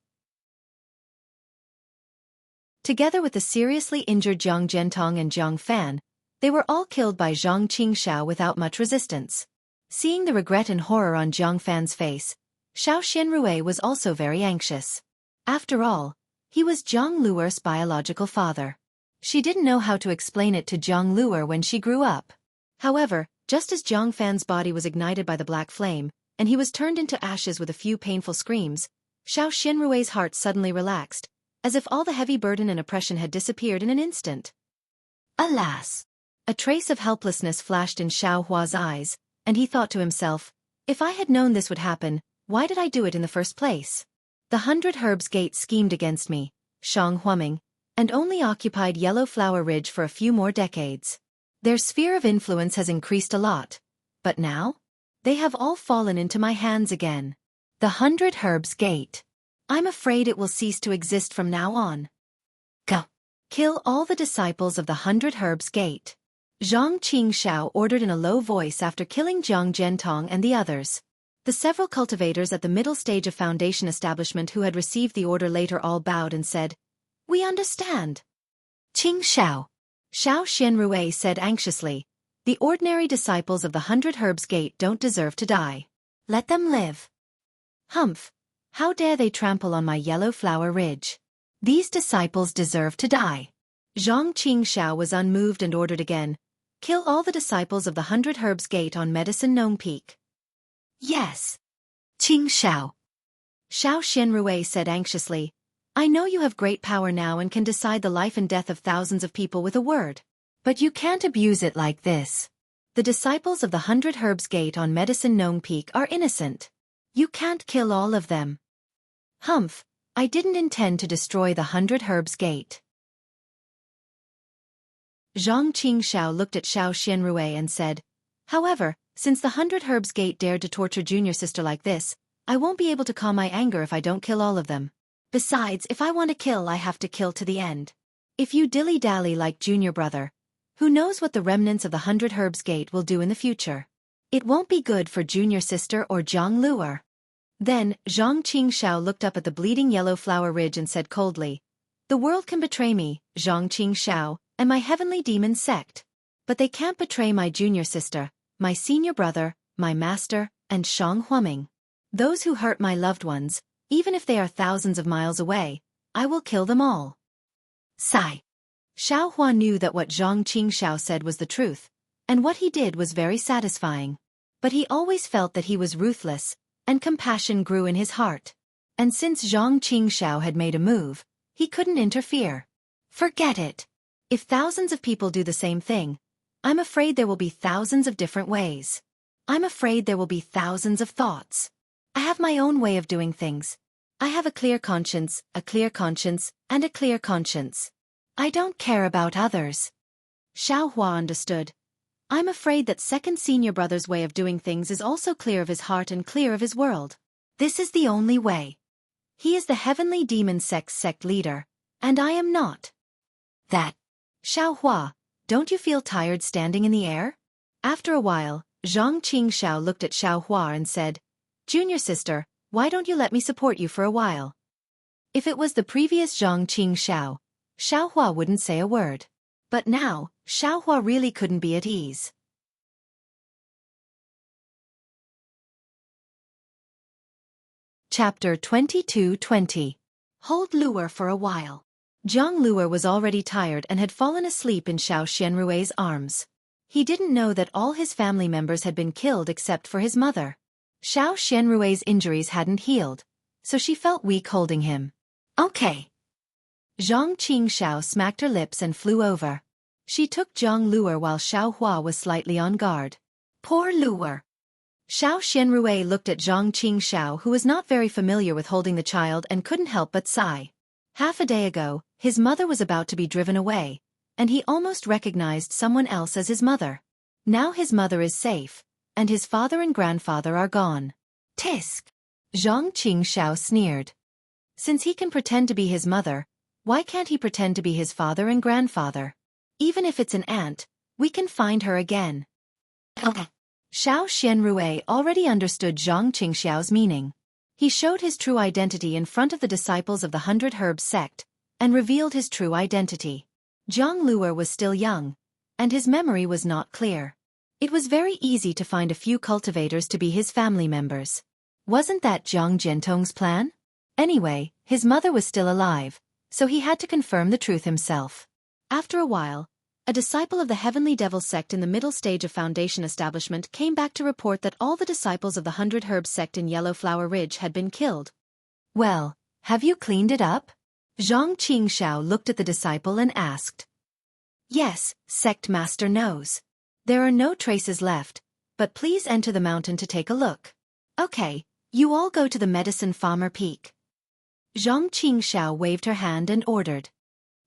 Together with the seriously injured Jiang Zhentong and Jiang Fan, they were all killed by Zhang Qingxiao without much resistance. Seeing the regret and horror on Jiang Fan's face, Xiao Xianrui was also very anxious. After all, he was Jianghu's biological father. She didn't know how to explain it to Jianghu when she grew up. However, just as Jiang Fan's body was ignited by the black flame, and he was turned into ashes with a few painful screams, Xiao Xianrui's heart suddenly relaxed, as if all the heavy burden and oppression had disappeared in an instant. Alas! A trace of helplessness flashed in Xiaohua's eyes, and he thought to himself, if I had known this would happen, Why did I do it in the first place? The 100 Herbs Gate schemed against me, Shang Huaming, and only occupied Yellow Flower Ridge for a few more decades. Their sphere of influence has increased a lot. But now? They have all fallen into my hands again. The 100 Herbs Gate. I'm afraid it will cease to exist from now on. Go. Kill all the disciples of the 100 Herbs Gate. Zhang Qingxiao ordered in a low voice after killing Jiang Zhentong and the others. The several cultivators at the middle stage of Foundation establishment who had received the order later all bowed and said, "We understand." Qingxiao. Xiao Xianrui said anxiously, "The ordinary disciples of the 100 Herbs Gate don't deserve to die. Let them live." Humph! How dare they trample on my Yellow Flower Ridge? These disciples deserve to die. Zhang Qingxiao was unmoved and ordered again, "Kill all the disciples of the 100 Herbs Gate on Medicine Gnome Peak." Yes. Qingxiao. Xiao Xianrui said anxiously, "I know you have great power now and can decide the life and death of thousands of people with a word. But you can't abuse it like this. The disciples of the 100 Herbs Gate on Medicine Gnome Peak are innocent. You can't kill all of them." Humph, I didn't intend to destroy the 100 Herbs Gate. Zhang Qingxiao looked at Xiao Xianrui and said, "However, since the 100 Herbs Gate dared to torture junior sister like this, I won't be able to calm my anger if I don't kill all of them. Besides, if I want to kill, I have to kill to the end. If you dilly-dally like junior brother, who knows what the remnants of the 100 Herbs Gate will do in the future? It won't be good for junior sister or Jiang Luer." Then, Zhang Qingxiao looked up at the bleeding Yellow Flower Ridge and said coldly, "The world can betray me, Zhang Qingxiao, and my heavenly demon sect. But they can't betray my junior sister, my senior brother, my master, and Shang Huaming. Those who hurt my loved ones, even if they are thousands of miles away, I will kill them all." Sigh. Xiao Hua knew that what Zhang Qingxiao said was the truth, and what he did was very satisfying. But he always felt that he was ruthless, and compassion grew in his heart. And since Zhang Qingxiao had made a move, he couldn't interfere. Forget it. If thousands of people do the same thing, I'm afraid there will be thousands of different ways. I'm afraid there will be thousands of thoughts. I have my own way of doing things. I have a clear conscience, and a clear conscience. I don't care about others. Xiao Hua understood. I'm afraid that second senior brother's way of doing things is also clear of his heart and clear of his world. This is the only way. He is the heavenly demon sect leader, and I am not. That. Xiao Hua, don't you feel tired standing in the air? After a while, Zhang Qingxiao looked at Xiao Hua and said, "Junior sister, why don't you let me support you for a while?" If it was the previous Zhang Qingxiao, Xiao Hua wouldn't say a word. But now, Xiao Hua really couldn't be at ease. Chapter 22:20. Hold Luer for a while. Jiang Luer was already tired and had fallen asleep in Xiao Xianrui's arms. He didn't know that all his family members had been killed except for his mother. Xiao Xianrui's injuries hadn't healed, so she felt weak holding him. "Okay." Zhang Qingxiao smacked her lips and flew over. She took Jiang Luer while Xiao Hua was slightly on guard. Poor Luer. Xiao Xianrui looked at Zhang Qingxiao, who was not very familiar with holding the child, and couldn't help but sigh. Half a day ago, his mother was about to be driven away, and he almost recognized someone else as his mother. Now his mother is safe, and his father and grandfather are gone. Tisk! Zhang Qingxiao sneered. Since he can pretend to be his mother, why can't he pretend to be his father and grandfather? Even if it's an aunt, we can find her again. Xiao Xianrui already understood Zhang Qingxiao's meaning. He showed his true identity in front of the disciples of the 100 Herbs sect, and revealed his true identity. Jiang Luer was still young, and his memory was not clear. It was very easy to find a few cultivators to be his family members. Wasn't that Jiang Zhentong's plan? Anyway, his mother was still alive, so he had to confirm the truth himself. After a while, a disciple of the Heavenly Devil sect in the middle stage of Foundation establishment came back to report that all the disciples of the 100 Herbs sect in Yellow Flower Ridge had been killed. "Well, have you cleaned it up?" Zhang Qingxiao looked at the disciple and asked. "Yes, sect master knows. There are no traces left, but please enter the mountain to take a look." "Okay, You all go to the medicine farmer peak. Xianxia waved her hand and ordered.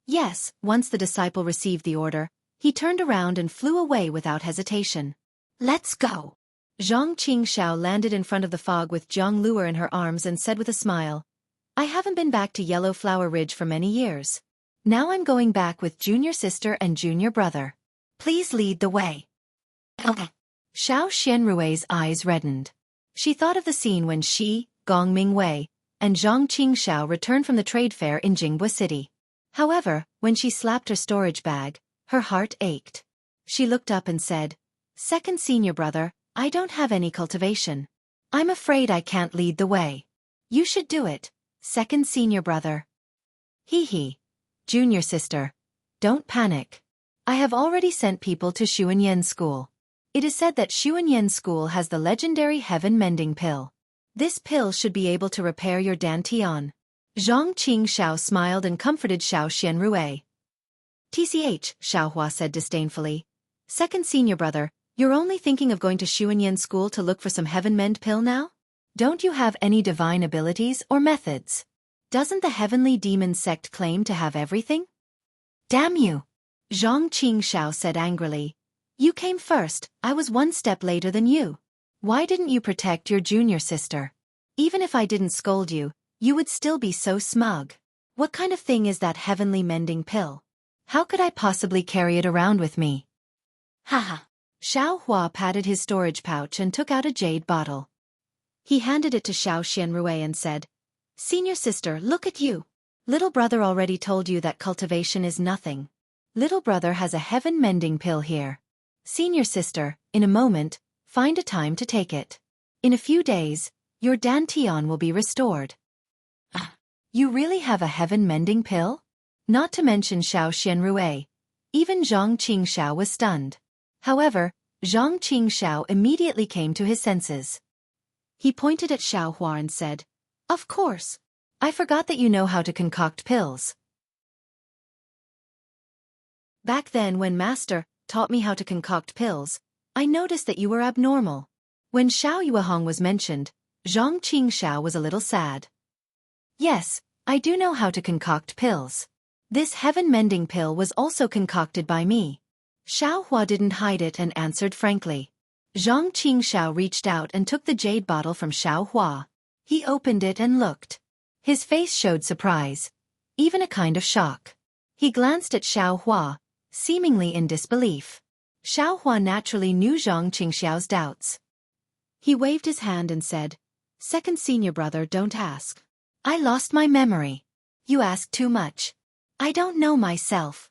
Yes, once the disciple received the order, he turned around and flew away without hesitation. Let's go. Xianxia landed in front of the fog with Jianghu in her arms and said with a smile, I haven't been back to Yellow Flower Ridge for many years. Now I'm going back with junior sister and junior brother. Please lead the way. Okay. Xiao Xianrui's eyes reddened. She thought of the scene when she, Gong Mingwei, and Zhang Qingxiao returned from the trade fair in Jingbu City. However, when she slapped her storage bag, her heart ached. She looked up and said, Second senior brother, I don't have any cultivation. I'm afraid I can't lead the way. You should do it, second senior brother. Hee. Junior sister. Don't panic. I have already sent people to Xuanyan School. It is said that Xuanyan School has the legendary heaven mending pill. This pill should be able to repair your dantian. Zhang Qingxiao smiled and comforted Xiao Xianrui. TCH, Xiaohua said disdainfully. Second senior brother, you're only thinking of going to Xuanyan School to look for some heaven mend pill now? Don't you have any divine abilities or methods? Doesn't the heavenly demon sect claim to have everything? Damn you! Zhang Qingxiao said angrily. You came first, I was one step later than you. Why didn't you protect your junior sister? Even if I didn't scold you, you would still be so smug. What kind of thing is that heavenly mending pill? How could I possibly carry it around with me? Haha. Xiao Hua patted his storage pouch and took out a jade bottle. He handed it to Xiao Xianrui and said, Senior sister, look at you. Little brother already told you that cultivation is nothing. Little brother has a heaven mending pill here. Senior sister, in a moment, find a time to take it. In a few days, your dantian will be restored. You really have a heaven mending pill? Not to mention Xiao Xianrui. Even Zhang Qingxiao was stunned. However, Zhang Qingxiao immediately came to his senses. He pointed at Xiao Hua and said, Of course. I forgot that you know how to concoct pills. Back then when Master taught me how to concoct pills, I noticed that you were abnormal. When Xiao Yuehong was mentioned, Zhang Qingxiao was a little sad. Yes, I do know how to concoct pills. This heaven-mending pill was also concocted by me. Xiao Hua didn't hide it and answered frankly. Zhang Qingxiao reached out and took the jade bottle from Xiao Hua. He opened it and looked. His face showed surprise, even a kind of shock. He glanced at Xiao Hua, seemingly in disbelief. Xiao Hua naturally knew Zhang Qingxiao's doubts. He waved his hand and said, Second senior brother, don't ask. I lost my memory. You ask too much. I don't know myself.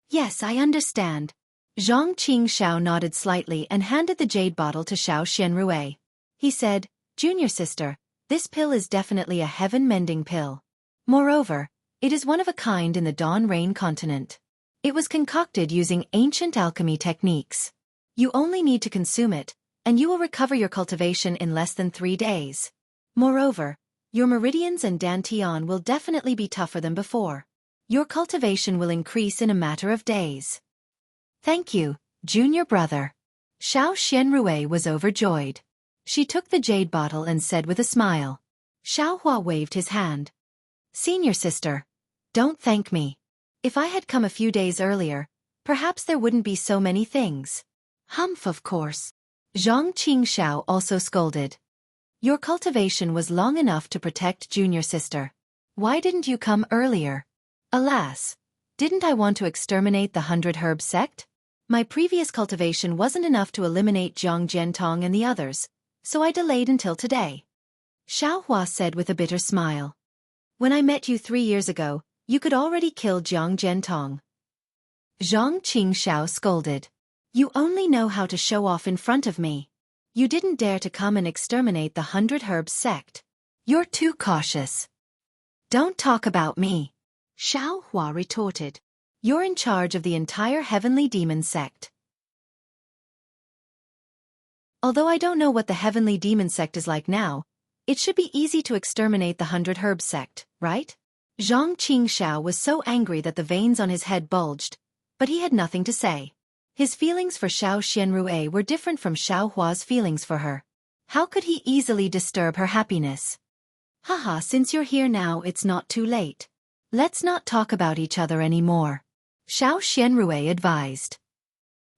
Yes, I understand. Zhang Qingxiao nodded slightly and handed the jade bottle to Xiao Xianrui. He said, Junior sister, this pill is definitely a heaven-mending pill. Moreover, it is one of a kind in the Dawn Rain continent. It was concocted using ancient alchemy techniques. You only need to consume it, and you will recover your cultivation in less than 3 days. Moreover, your meridians and dantian will definitely be tougher than before. Your cultivation will increase in a matter of days. Thank you, junior brother. Xiao Xianrui was overjoyed. She took the jade bottle and said with a smile. Xiao Hua waved his hand. Senior sister, don't thank me. If I had come a few days earlier, perhaps there wouldn't be so many things. Humph, of course. Zhang Qingxiao also scolded. Your cultivation was long enough to protect junior sister. Why didn't you come earlier? Alas, didn't I want to exterminate the 100 Herb sect? My previous cultivation wasn't enough to eliminate Jiang Jiantong and the others, so I delayed until today. Xiao Hua said with a bitter smile. When I met you 3 years ago, you could already kill Jiang Jiantong. Zhang Qingxiao scolded. You only know how to show off in front of me. You didn't dare to come and exterminate the 100 Herb sect. You're too cautious. Don't talk about me. Xiao Hua retorted. You're in charge of the entire Heavenly Demon sect. Although I don't know what the Heavenly Demon sect is like now, it should be easy to exterminate the 100 Herb sect, right? Zhang Qingxiao was so angry that the veins on his head bulged, but he had nothing to say. His feelings for Xiao Xianrui were different from Xiao Hua's feelings for her. How could he easily disturb her happiness? Haha, since you're here now, it's not too late. Let's not talk about each other anymore. Xiao Xianrui advised.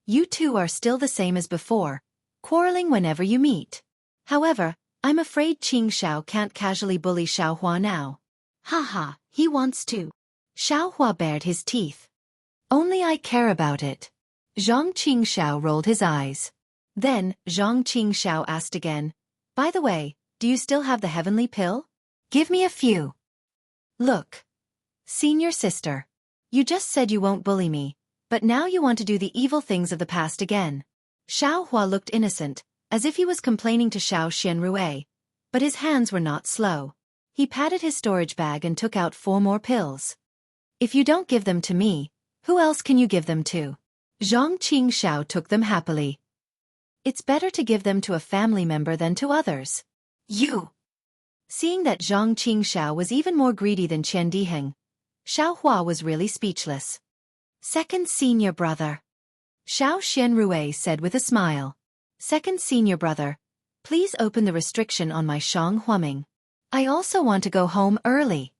You two are still the same as before, quarreling whenever you meet. However, I'm afraid Qing Xiao can't casually bully Xiao Hua now. Haha, he wants to. Xiao Hua bared his teeth. Only I care about it. Zhang Qing Xiao rolled his eyes. Then, Zhang Qing Xiao asked again, by the way, do you still have the heavenly pill? Give me a few. Look. Senior sister. You just said you won't bully me, but now you want to do the evil things of the past again. Xiao Hua looked innocent, as if he was complaining to Xiao Xianrui, but his hands were not slow. He patted his storage bag and took out 4 more pills. If you don't give them to me, who else can you give them to? Zhang Qing Xiao took them happily. It's better to give them to a family member than to others. You! Seeing that Zhang Qing Xiao was even more greedy than Qian Diheng, Xiao Hua was really speechless. Second senior brother. Xiao Xianrui said with a smile. Second senior brother, please open the restriction on my Shang Huaming. I also want to go home early.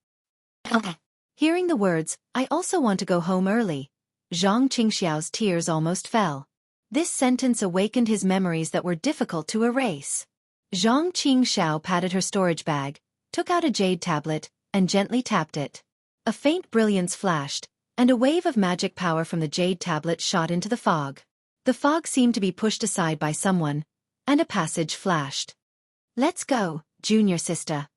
Hearing the words, I also want to go home early, Zhang Qingxiao's tears almost fell. This sentence awakened his memories that were difficult to erase. Zhang Qingxiao patted her storage bag, took out a jade tablet, and gently tapped it. A faint brilliance flashed, and a wave of magic power from the jade tablet shot into the fog. The fog seemed to be pushed aside by someone, and a passage flashed. Let's go, junior sister.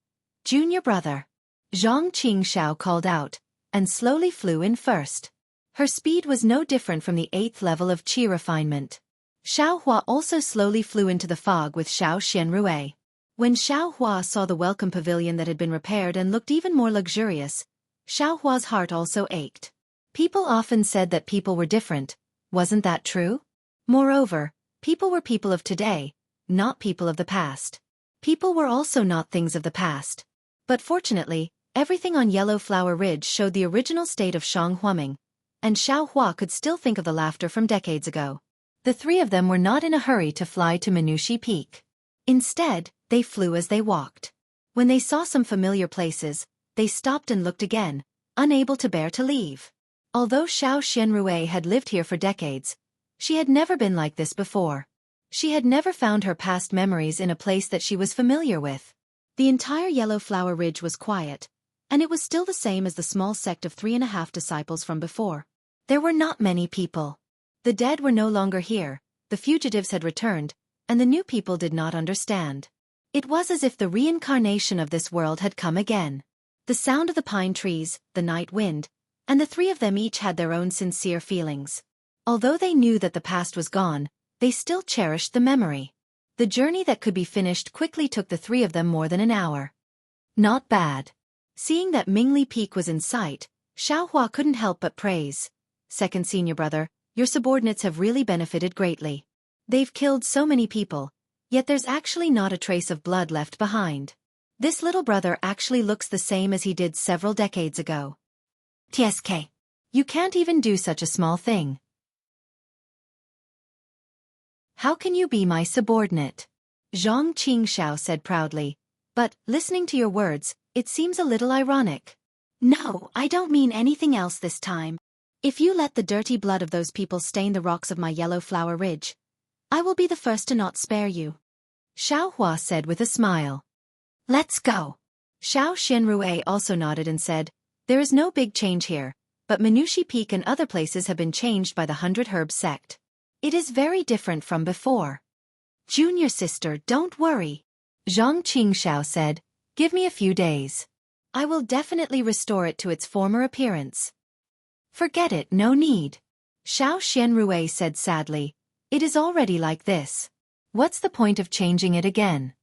Junior brother. Zhang Qingxiao called out, and slowly flew in first. Her speed was no different from the 8th level of Qi refinement. Xiao Hua also slowly flew into the fog with Xiao Xianrui. When Xiao Hua saw the welcome pavilion that had been repaired and looked even more luxurious, Xiao Hua's heart also ached. People often said that people were different. Wasn't that true? Moreover, people were people of today, not people of the past. People were also not things of the past. But fortunately, everything on Yellow Flower Ridge showed the original state of Shang Huaming, and Xiao Hua could still think of the laughter from decades ago. The 3 of them were not in a hurry to fly to Minushi Peak. Instead, they flew as they walked. When they saw some familiar places, they stopped and looked again, unable to bear to leave. Although Xiao Xianrui had lived here for decades, she had never been like this before. She had never found her past memories in a place that she was familiar with. The entire Yellow Flower Ridge was quiet, and it was still the same as the small sect of 3.5 disciples from before. There were not many people. The dead were no longer here, the fugitives had returned, and the new people did not understand. It was as if the reincarnation of this world had come again. The sound of the pine trees, the night wind, and the 3 of them each had their own sincere feelings. Although they knew that the past was gone, they still cherished the memory. The journey that could be finished quickly took the 3 of them more than an hour. Not bad. Seeing that Mingli Peak was in sight, Xiao Hua couldn't help but praise. Second senior brother, your subordinates have really benefited greatly. They've killed so many people, yet there's actually not a trace of blood left behind. This little brother actually looks the same as he did several decades ago. TSK. You can't even do such a small thing. How can you be my subordinate? Zhang Qingxiao said proudly. But, listening to your words, it seems a little ironic. No, I don't mean anything else this time. If you let the dirty blood of those people stain the rocks of my Yellow Flower Ridge, I will be the first to not spare you. Xiao Hua said with a smile. Let's go. Xiao Xianrui also nodded and said, there is no big change here, but Minushi Peak and other places have been changed by the 100 Herb sect. It is very different from before. Junior sister, don't worry. Zhang Qingxiao said, give me a few days. I will definitely restore it to its former appearance. Forget it, no need. Xiao Xianrui said sadly, it is already like this. What's the point of changing it again?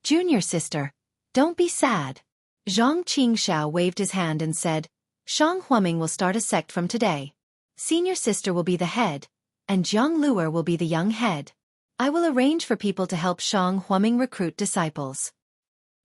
Junior sister, don't be sad. Zhang Qingxiao waved his hand and said, Shang Huaming will start a sect from today. Senior sister will be the head, and Jiang Luer will be the young head. I will arrange for people to help Shang Huaming recruit disciples.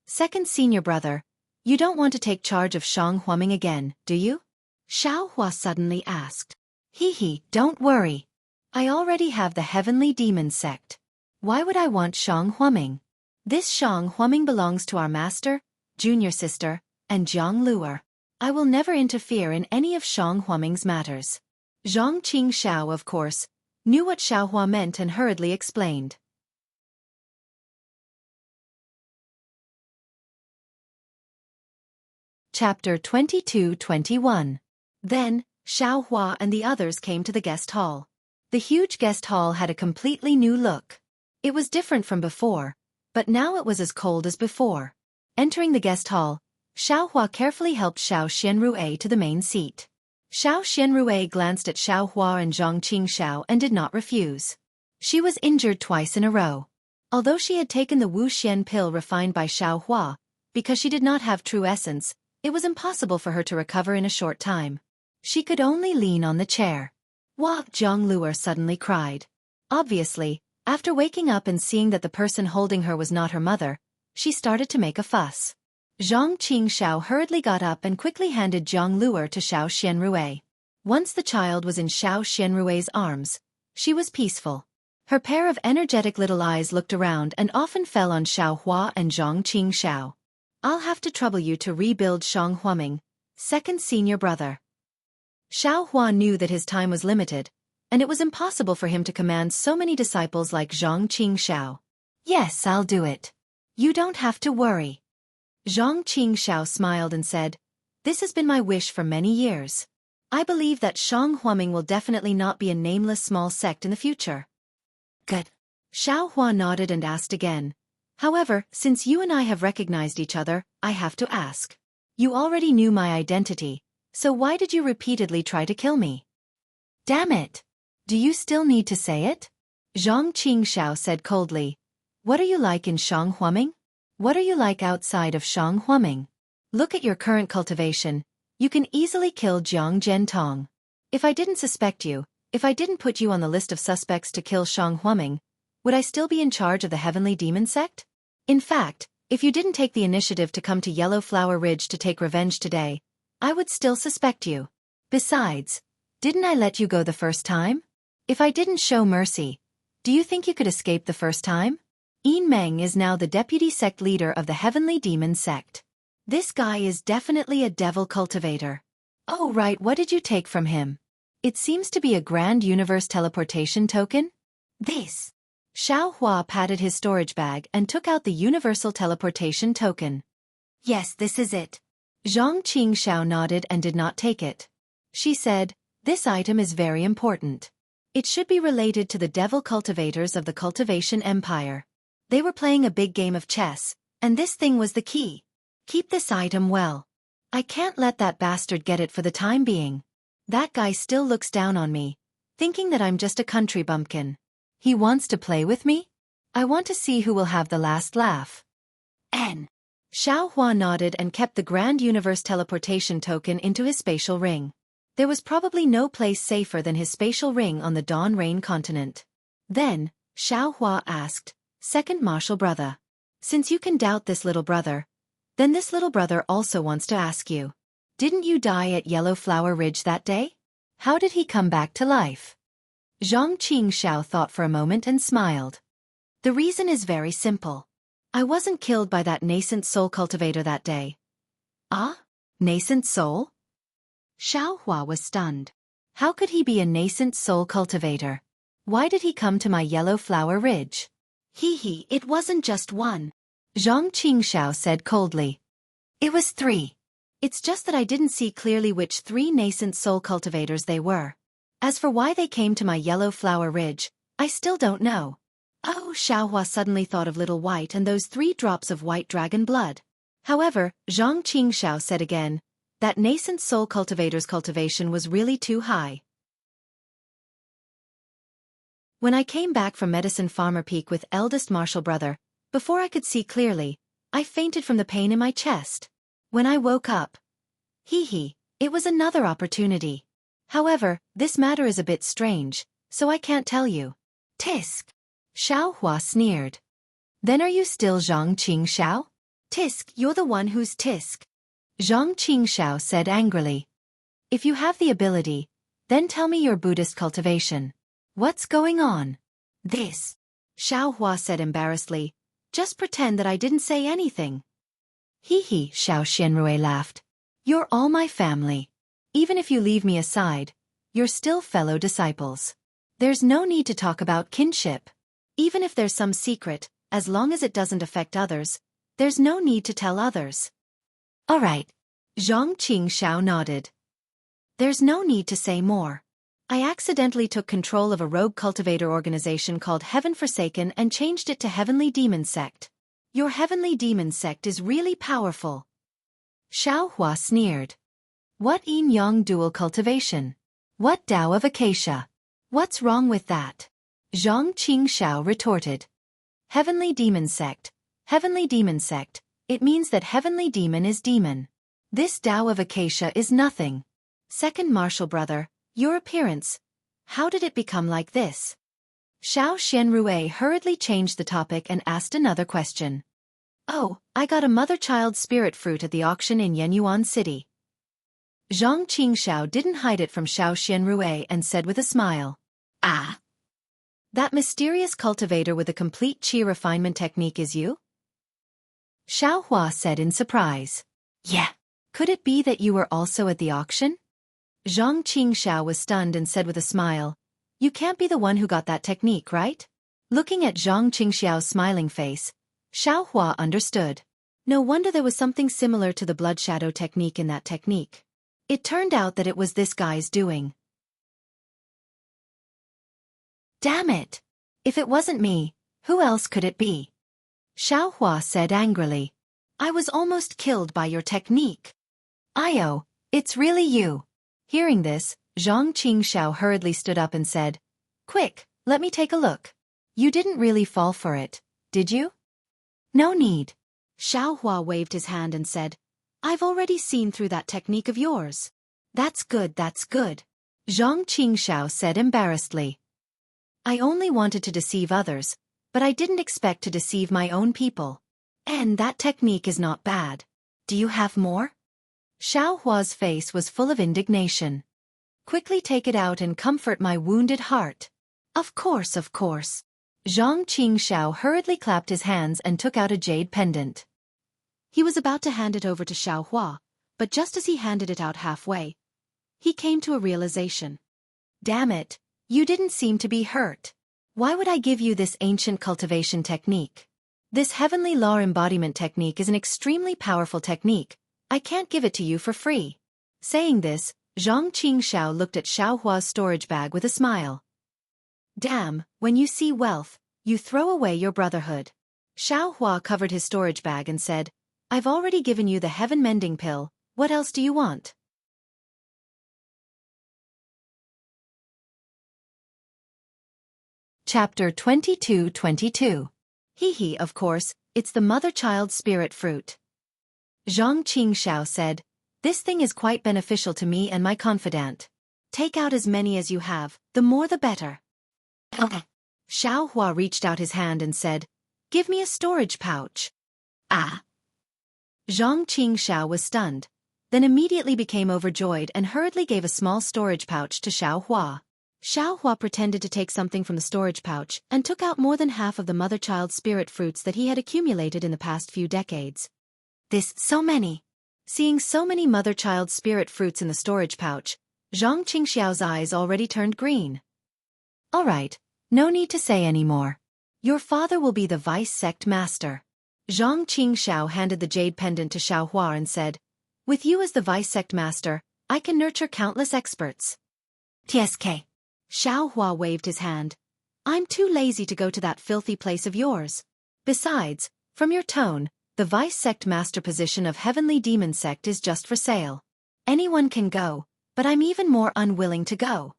Second senior brother, you don't want to take charge of Shang Huaming again, do you? Xiao Hua suddenly asked. Hee, don't worry. I already have the Heavenly Demon sect. Why would I want Shang Huaming? This Shang Huaming belongs to our master, junior sister, and Jiang Luer. I will never interfere in any of Shang Huaming's matters. Zhang Qingxiao, of course, knew what Xiaohua meant and hurriedly explained. Chapter 22-21. Then, Xiaohua and the others came to the guest hall. The huge guest hall had a completely new look. It was different from before, but now it was as cold as before. Entering the guest hall, Xiaohua carefully helped Xiao Xianrui to the main seat. Xiao Xianrui glanced at Xiaohua and Zhang Qingxiao and did not refuse. She was injured twice in a row. Although she had taken the Wuxian pill refined by Xiaohua, because she did not have true essence, it was impossible for her to recover in a short time. She could only lean on the chair. Wah! Jiang Luer suddenly cried. Obviously, after waking up and seeing that the person holding her was not her mother, she started to make a fuss. Zhang Qingxiao hurriedly got up and quickly handed Jiang Luer to Xiao Xianrui. Once the child was in Xiao Xianrui's arms, she was peaceful. Her pair of energetic little eyes looked around and often fell on Xiaohua and Zhang Qingxiao. I'll have to trouble you to rebuild Shang Huaming, second senior brother. Xiaohua knew that his time was limited, and it was impossible for him to command so many disciples like Zhang Qingxiao. Yes, I'll do it. You don't have to worry. Zhang Qingxiao smiled and said, This has been my wish for many years. I believe that Shang Huaming will definitely not be a nameless small sect in the future. Good. Xiaohua nodded and asked again. However, since you and I have recognized each other, I have to ask. You already knew my identity, so why did you repeatedly try to kill me? Damn it! Do you still need to say it? Zhang Qingxiao said coldly. What are you like in Shang Huaming? What are you like outside of Shang Huaming? Look at your current cultivation. You can easily kill Jiang Zhentong. If I didn't suspect you, if I didn't put you on the list of suspects to kill Shang Huaming, would I still be in charge of the Heavenly Demon Sect? In fact, if you didn't take the initiative to come to Yellow Flower Ridge to take revenge today, I would still suspect you. Besides, didn't I let you go the first time? If I didn't show mercy, do you think you could escape the first time? Yin Meng is now the deputy sect leader of the Heavenly Demon Sect. This guy is definitely a devil cultivator. Oh right, what did you take from him? It seems to be a grand universe teleportation token? This. Xiaohua patted his storage bag and took out the universal teleportation token. Yes, this is it. Zhang Qingxiao nodded and did not take it. She said, This item is very important. It should be related to the devil cultivators of the Cultivation Empire. They were playing a big game of chess, and this thing was the key. Keep this item well. I can't let that bastard get it for the time being. That guy still looks down on me, thinking that I'm just a country bumpkin. He wants to play with me? I want to see who will have the last laugh. N. Xiaohua nodded and kept the Grand Universe teleportation token into his spatial ring. There was probably no place safer than his spatial ring on the Dawn Rain continent. Then, Xiaohua asked, Second martial brother. Since you can doubt this little brother, then this little brother also wants to ask you. Didn't you die at Yellow Flower Ridge that day? How did he come back to life? Zhang Qingxiao thought for a moment and smiled. The reason is very simple. I wasn't killed by that nascent soul cultivator that day. Ah? Nascent soul? Xiaohua was stunned. How could he be a nascent soul cultivator? Why did he come to my Yellow Flower Ridge? It wasn't just one. Zhang Qingxiao said coldly. It was 3. It's just that I didn't see clearly which 3 nascent soul cultivators they were. As for why they came to my Yellow Flower Ridge, I still don't know. Oh, Xiaohua suddenly thought of Little White and those 3 drops of white dragon blood. However, Zhang Qingxiao said again, that nascent soul cultivator's cultivation was really too high. When I came back from Medicine Farmer Peak with eldest martial brother, before I could see clearly, I fainted from the pain in my chest. When I woke up, it was another opportunity. However, this matter is a bit strange, so I can't tell you. Tisk. Xiaohua sneered. Then are you still Zhang Qingxiao? Tisk, you're the one who's Tisk. Zhang Qingxiao said angrily. If you have the ability, then tell me your Buddhist cultivation. What's going on? This. Xiaohua said embarrassedly, Just pretend that I didn't say anything. Hee hee, Xiao Xianrui laughed. You're all my family. Even if you leave me aside, you're still fellow disciples. There's no need to talk about kinship. Even if there's some secret, as long as it doesn't affect others, there's no need to tell others. All right. Zhang Qingxiao nodded. There's no need to say more. I accidentally took control of a rogue cultivator organization called Heaven Forsaken and changed it to Heavenly Demon Sect. Your Heavenly Demon Sect is really powerful. Xiao Hua sneered. What yin yang dual cultivation? What Tao of Acacia? What's wrong with that? Zhang Qingxiao retorted. Heavenly Demon Sect. Heavenly Demon Sect. It means that Heavenly Demon is demon. This Tao of Acacia is nothing. Second Martial Brother, your appearance. How did it become like this? Xiao Xianrui hurriedly changed the topic and asked another question. Oh, I got a mother-child spirit fruit at the auction in Yenyuan City. Zhang Qingxiao didn't hide it from Xiao Xianrui and said with a smile. Ah! That mysterious cultivator with a complete qi refinement technique is you? Xiao Hua said in surprise. Yeah. Could it be that you were also at the auction? Zhang Qingxiao was stunned and said with a smile. You can't be the one who got that technique, right? Looking at Zhang Qingxiao's smiling face, Xiao Hua understood. No wonder there was something similar to the blood shadow technique in that technique. It turned out that it was this guy's doing. Damn it! If it wasn't me, who else could it be? Xiao Hua said angrily. I was almost killed by your technique. Io, it's really you. Hearing this, Zhang Qingxiao hurriedly stood up and said, Quick, let me take a look. You didn't really fall for it, did you? No need. Xiao Hua waved his hand and said, I've already seen through that technique of yours. That's good, that's good. Zhang Qingxiao said embarrassedly. I only wanted to deceive others, but I didn't expect to deceive my own people. And that technique is not bad. Do you have more? Xiao Hua's face was full of indignation. Quickly take it out and comfort my wounded heart. Of course, of course. Zhang Qingxiao hurriedly clapped his hands and took out a jade pendant. He was about to hand it over to Xiao Hua, but just as he handed it out halfway, he came to a realization. Damn it, you didn't seem to be hurt. Why would I give you this ancient cultivation technique? This heavenly law embodiment technique is an extremely powerful technique. I can't give it to you for free. Saying this, Zhang Qingxiao looked at Xiao Hua's storage bag with a smile. Damn, when you see wealth, you throw away your brotherhood. Xiao Hua covered his storage bag and said, I've already given you the heaven mending pill, what else do you want? Chapter 22-22. Hee hee, of course, it's the mother-child spirit fruit. Zhang Qingxiao said, This thing is quite beneficial to me and my confidant. Take out as many as you have, the more the better. Okay. Xiao Hua reached out his hand and said, Give me a storage pouch. Ah. Zhang Qingxiao was stunned, then immediately became overjoyed and hurriedly gave a small storage pouch to Xiao Hua. Xiao Hua pretended to take something from the storage pouch and took out more than half of the mother-child spirit fruits that he had accumulated in the past few decades. So many. Seeing so many mother-child spirit fruits in the storage pouch, Zhang Qingxiao's eyes already turned green. All right, no need to say any more. Your father will be the vice sect master. Zhang Qingxiao handed the jade pendant to Xiao Hua and said, With you as the vice sect master, I can nurture countless experts. TSK. Xiao Hua waved his hand. I'm too lazy to go to that filthy place of yours. Besides, from your tone, the vice sect master position of Heavenly Demon Sect is just for sale. Anyone can go, but I'm even more unwilling to go.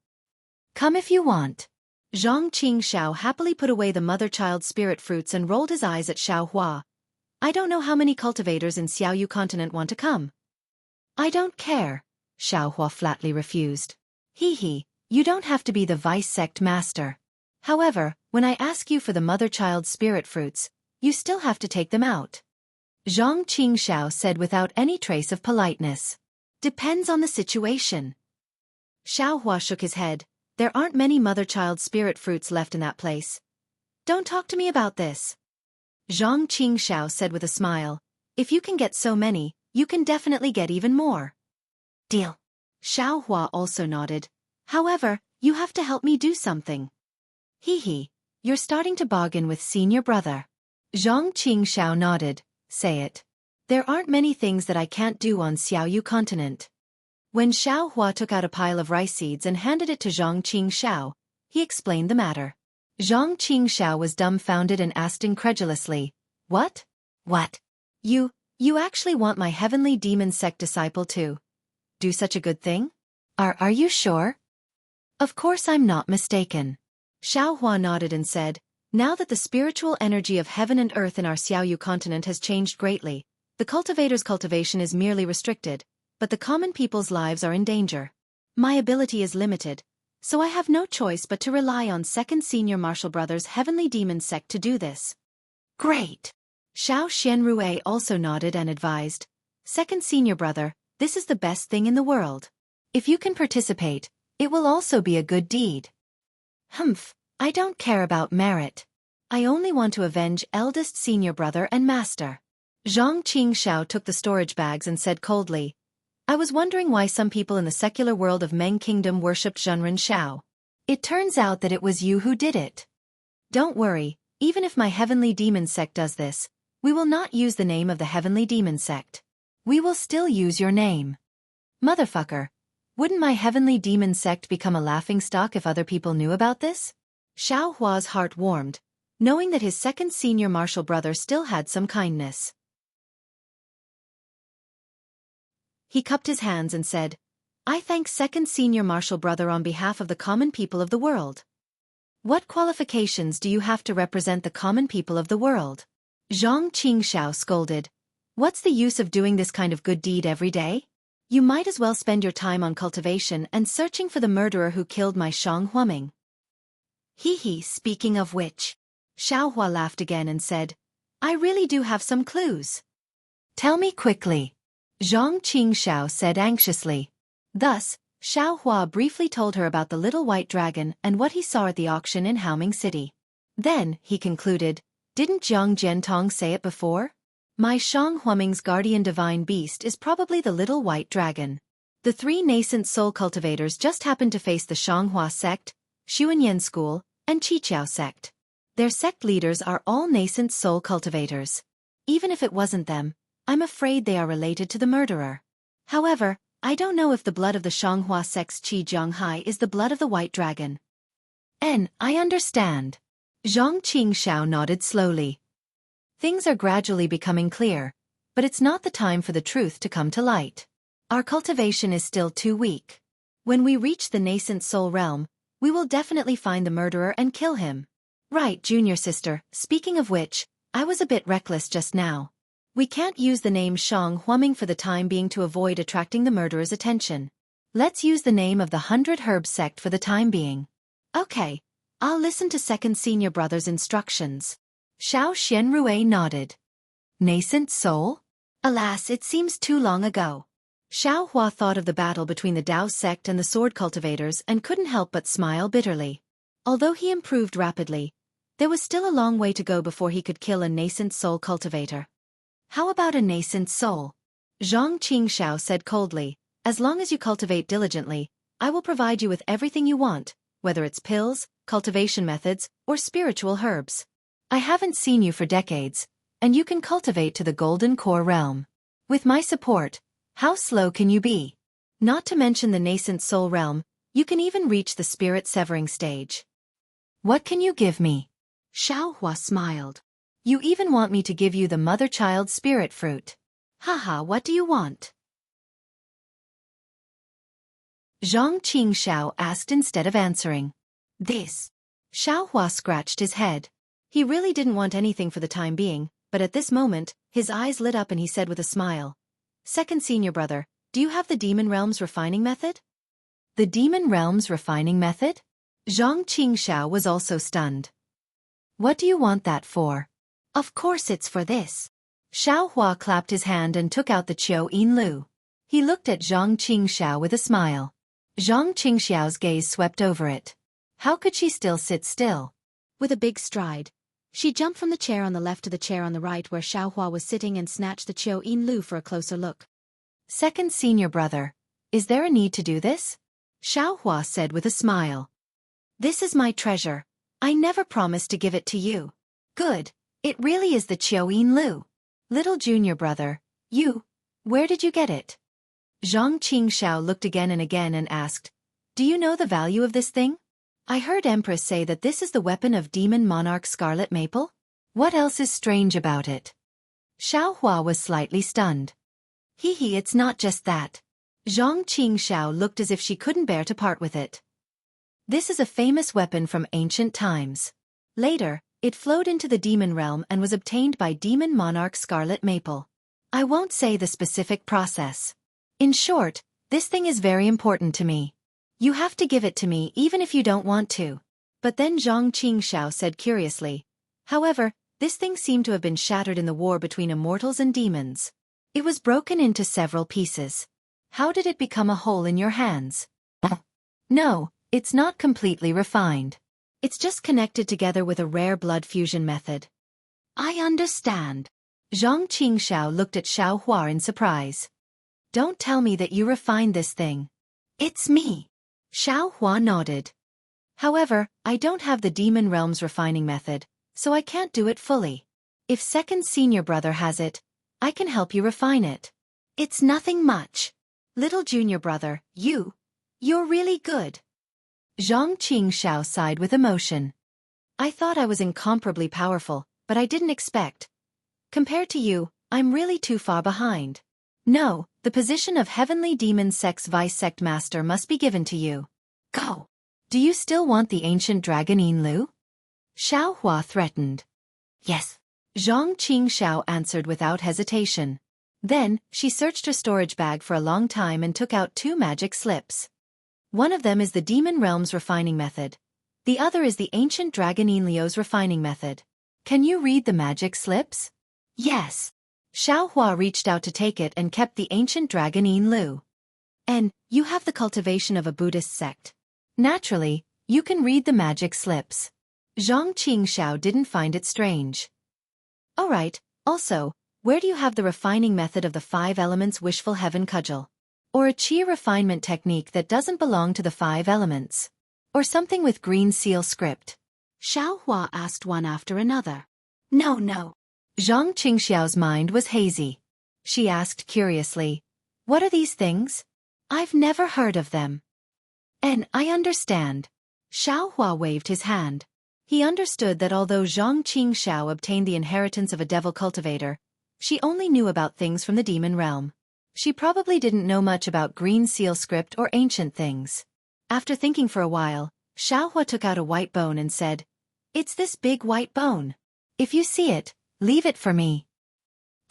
Come if you want. Zhang Qingxiao happily put away the mother-child spirit fruits and rolled his eyes at Xiao Hua. I don't know how many cultivators in Xiaoyu continent want to come. I don't care, Xiao Hua flatly refused. Hee hee, you don't have to be the vice sect master. However, when I ask you for the mother-child spirit fruits, you still have to take them out. Zhang Qingxiao said without any trace of politeness. Depends on the situation. Xiao Hua shook his head. There aren't many mother-child spirit fruits left in that place. Don't talk to me about this. Xianxia said with a smile. If you can get so many, you can definitely get even more. Deal. Xiaohua also nodded. However, you have to help me do something. Hee, you're starting to bargain with senior brother. Xiao nodded. Say it. There aren't many things that I can't do on Xiaoyu continent. When Xiaohua took out a pile of rice seeds and handed it to Xiao, he explained the matter. Xiao was dumbfounded and asked incredulously, What? What? You actually want my heavenly demon sect disciple to do such a good thing? Are you sure? Of course I'm not mistaken. Xiaohua nodded and said, Now that the spiritual energy of heaven and earth in our Xiaoyu continent has changed greatly, the cultivator's cultivation is merely restricted, but the common people's lives are in danger. My ability is limited, so I have no choice but to rely on second senior martial brother's heavenly demon sect to do this. Great! Xiao Xianrue also nodded and advised, Second senior brother, this is the best thing in the world. If you can participate, it will also be a good deed. Humph, I don't care about merit. I only want to avenge eldest senior brother and master. Zhang Qingxiao took the storage bags and said coldly, I was wondering why some people in the secular world of Meng Kingdom worshipped Zhenren Xiao. It turns out that it was you who did it. Don't worry, even if my heavenly demon sect does this, we will not use the name of the heavenly demon sect. We will still use your name. Motherfucker, wouldn't my heavenly demon sect become a laughingstock if other people knew about this? Xiao Hua's heart warmed, knowing that his second senior martial brother still had some kindness. He cupped his hands and said, I thank second senior martial brother on behalf of the common people of the world. What qualifications do you have to represent the common people of the world? Zhang Qingxiao scolded. What's the use of doing this kind of good deed every day? You might as well spend your time on cultivation and searching for the murderer who killed my Shang Huaming. Speaking of which. Xiaohua laughed again and said, I really do have some clues. Tell me quickly. Zhang Qingxiao said anxiously. Thus, Xiaohua briefly told her about the little white dragon and what he saw at the auction in Haoming City. Then, he concluded, didn't Jiang Jiantong say it before? My Shang Huaming's guardian divine beast is probably the little white dragon. The three nascent soul cultivators just happened to face the Shanghua sect, Xuanyan school, and Qiqiao sect. Their sect leaders are all nascent soul cultivators. Even if it wasn't them, I'm afraid they are related to the murderer. However, I don't know if the blood of the Shanghua sect's Qi Jianghai is the blood of the white dragon. I understand. Zhang Qingxiao nodded slowly. Things are gradually becoming clear, but it's not the time for the truth to come to light. Our cultivation is still too weak. When we reach the nascent soul realm, we will definitely find the murderer and kill him. Right, junior sister, speaking of which, I was a bit reckless just now. We can't use the name Shang Huaming for the time being to avoid attracting the murderer's attention. Let's use the name of the 100 Herbs sect for the time being. Okay, I'll listen to second senior brother's instructions. Xiao Xianrue nodded. Nascent soul? Alas, it seems too long ago. Xiao Hua thought of the battle between the Dao sect and the sword cultivators and couldn't help but smile bitterly. Although he improved rapidly, there was still a long way to go before he could kill a nascent soul cultivator. How about a nascent soul? Zhang Qingxiao said coldly, as long as you cultivate diligently, I will provide you with everything you want, whether it's pills, cultivation methods, or spiritual herbs. I haven't seen you for decades, and you can cultivate to the golden core realm. With my support, how slow can you be? Not to mention the nascent soul realm, you can even reach the spirit severing stage. What can you give me? Xiao Hua smiled. You even want me to give you the mother-child spirit fruit. Haha, what do you want? Zhang Qingxiao asked instead of answering. This. Xiao Hua scratched his head. He really didn't want anything for the time being, but at this moment, his eyes lit up and he said with a smile. Second senior brother, do you have the Demon Realms refining method? The Demon Realms refining method? Zhang Qingxiao was also stunned. What do you want that for? Of course it's for this. Xiao Hua clapped his hand and took out the Qiu Yin Lu. He looked at Zhang Qingxiao with a smile. Zhang Qingxiao's gaze swept over it. How could she still sit still? With a big stride, She jumped from the chair on the left to the chair on the right where Xiaohua was sitting and snatched the Qiu Yin Lu for a closer look. Second senior brother, is there a need to do this? Xiaohua said with a smile. This is my treasure. I never promised to give it to you. Good. It really is the Qiu Yin Lu. Little junior brother, where did you get it? Zhang Qingxiao looked again and asked, do you know the value of this thing? I heard Empress say that this is the weapon of Demon Monarch Scarlet Maple. What else is strange about it? Xiaohua was slightly stunned. It's not just that. Zhang Qingxiao looked as if she couldn't bear to part with it. This is a famous weapon from ancient times. Later, it flowed into the demon realm and was obtained by Demon Monarch Scarlet Maple. I won't say the specific process. In short, this thing is very important to me. You have to give it to me even if you don't want to. But then Zhang Qingxiao said curiously. However, this thing seemed to have been shattered in the war between immortals and demons. It was broken into several pieces. How did it become a hole in your hands? No, it's not completely refined. It's just connected together with a rare blood fusion method. I understand. Zhang Qingxiao looked at Xiaohua in surprise. Don't tell me that you refined this thing. It's me. Xiaohua nodded. However, I don't have the demon realm's refining method, so I can't do it fully. If second senior brother has it, I can help you refine it. It's nothing much. Little junior brother, you're really good. Zhang Qingxiao sighed with emotion. I thought I was incomparably powerful, but I didn't expect. Compared to you, I'm really too far behind. No, the position of Heavenly Demon Sect's Vice Sect Master must be given to you. Go. Do you still want the ancient dragon Yin Lu? Xiaohua threatened. Yes. Zhang Qingxiao answered without hesitation. Then, she searched her storage bag for a long time and took out 2 magic slips. One of them is the demon realm's refining method. The other is the ancient dragon Yin Lu's refining method. Can you read the magic slips? Yes. Xiaohua reached out to take it and kept the ancient dragon Yin Lu. And, you have the cultivation of a Buddhist sect. Naturally, you can read the magic slips. Zhang Qingxiao didn't find it strange. Alright, also, where do you have the refining method of the 5 elements wishful heaven cudgel? Or a qi refinement technique that doesn't belong to the 5 elements? Or something with green seal script? Xiaohua asked one after another. No. Zhang Qingxiao's mind was hazy. She asked curiously, what are these things? I've never heard of them. And I understand. Xiaohua waved his hand. He understood that although Zhang Qingxiao obtained the inheritance of a devil cultivator, she only knew about things from the demon realm. She probably didn't know much about green seal script or ancient things. After thinking for a while, Xiaohua took out a white bone and said, it's this big white bone. If you see it, leave it for me.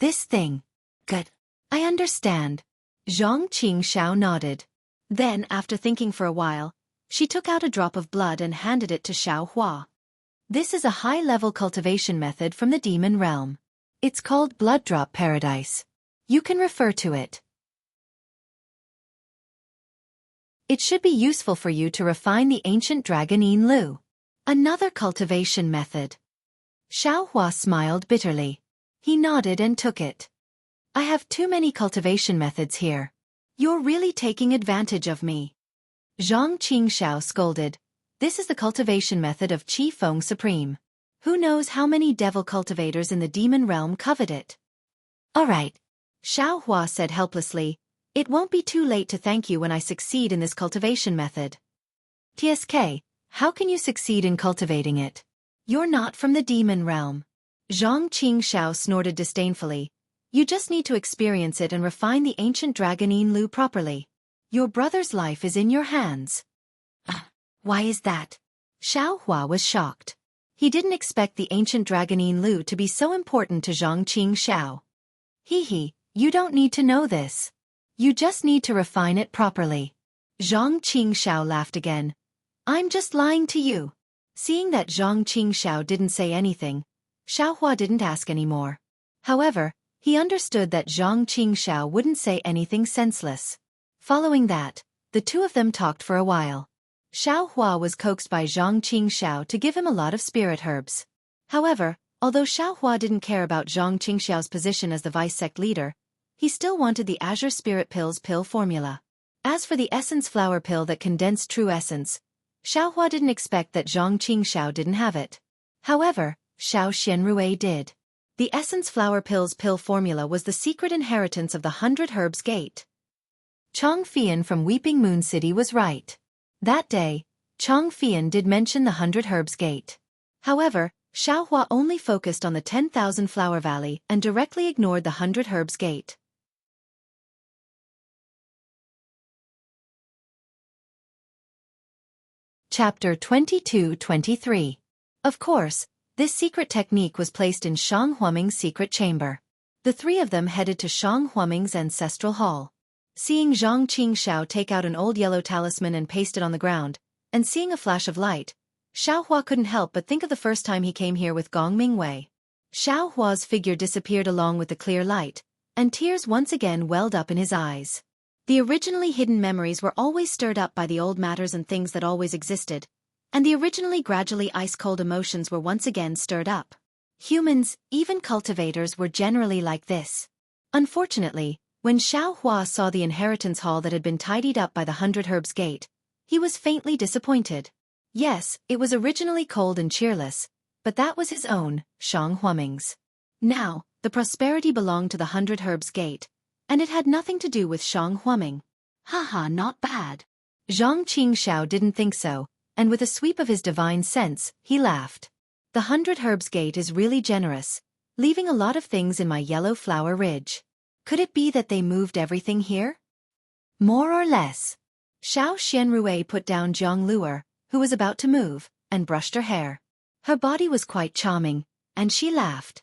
This thing. Good. I understand. Zhang Qingxiao nodded. Then, after thinking for a while, she took out a drop of blood and handed it to Xiaohua. This is a high-level cultivation method from the demon realm. It's called Blood Drop Paradise. You can refer to it. It should be useful for you to refine the ancient dragon Yin Lu. Another cultivation method. Xiaohua smiled bitterly. He nodded and took it. I have too many cultivation methods here. You're really taking advantage of me. Zhang Qingxiao scolded. This is the cultivation method of Qi Feng Supreme. Who knows how many devil cultivators in the demon realm covet it? Alright. Xiaohua said helplessly. It won't be too late to thank you when I succeed in this cultivation method. TSK, how can you succeed in cultivating it? You're not from the demon realm. Zhang Qingxiao snorted disdainfully. You just need to experience it and refine the ancient dragon Yin Lu properly. Your brother's life is in your hands. Why is that? Xiaohua was shocked. He didn't expect the ancient dragon Yin Lu to be so important to Zhang Qingxiao. You don't need to know this. You just need to refine it properly. Zhang Qingxiao laughed again. I'm just lying to you. Seeing that Zhang Qingxiao didn't say anything, Xiaohua didn't ask anymore. However, he understood that Zhang Qingxiao wouldn't say anything senseless. Following that, the two of them talked for a while. Xiaohua was coaxed by Zhang Qingxiao to give him a lot of spirit herbs. However, although Xiaohua didn't care about Zhang Qingxiao's position as the vice sect leader, he still wanted the Azure Spirit Pill's pill formula. As for the Essence Flower Pill that condensed true essence, Xiaohua didn't expect that Zhang Qingxiao didn't have it. However, Xiao Xianrui did. The Essence Flower Pill's pill formula was the secret inheritance of the 100 Herbs Gate. Chong Fian from Weeping Moon City was right. That day, Chong Fian did mention the 100 Herbs Gate. However, Xiaohua only focused on the 10,000 Flower Valley and directly ignored the 100 Herbs Gate. Chapter 22-23. Of course, this secret technique was placed in Shang Huaming's secret chamber. The three of them headed to Shang Huaming's ancestral hall. Seeing Zhang Qingxiao take out an old yellow talisman and paste it on the ground, and seeing a flash of light, Xiaohua couldn't help but think of the first time he came here with Gong Mingwei. Xiaohua's figure disappeared along with the clear light, and tears once again welled up in his eyes. The originally hidden memories were always stirred up by the old matters and things that always existed, and the originally gradually ice-cold emotions were once again stirred up. Humans, even cultivators, were generally like this. Unfortunately, when Xiaohua saw the inheritance hall that had been tidied up by the 100 Herbs Gate, he was faintly disappointed. Yes, it was originally cold and cheerless, but that was his own, Shang Huaming's. Now, the prosperity belonged to the 100 Herbs Gate, and it had nothing to do with Shang Huaming. Haha, not bad. Zhang Qingxiao didn't think so, and with a sweep of his divine sense, he laughed. The 100 Herbs Gate is really generous, leaving a lot of things in my yellow flower ridge. Could it be that they moved everything here? More or less. Xiao Xianrui put down Jiang Luer, who was about to move, and brushed her hair. Her body was quite charming, and she laughed.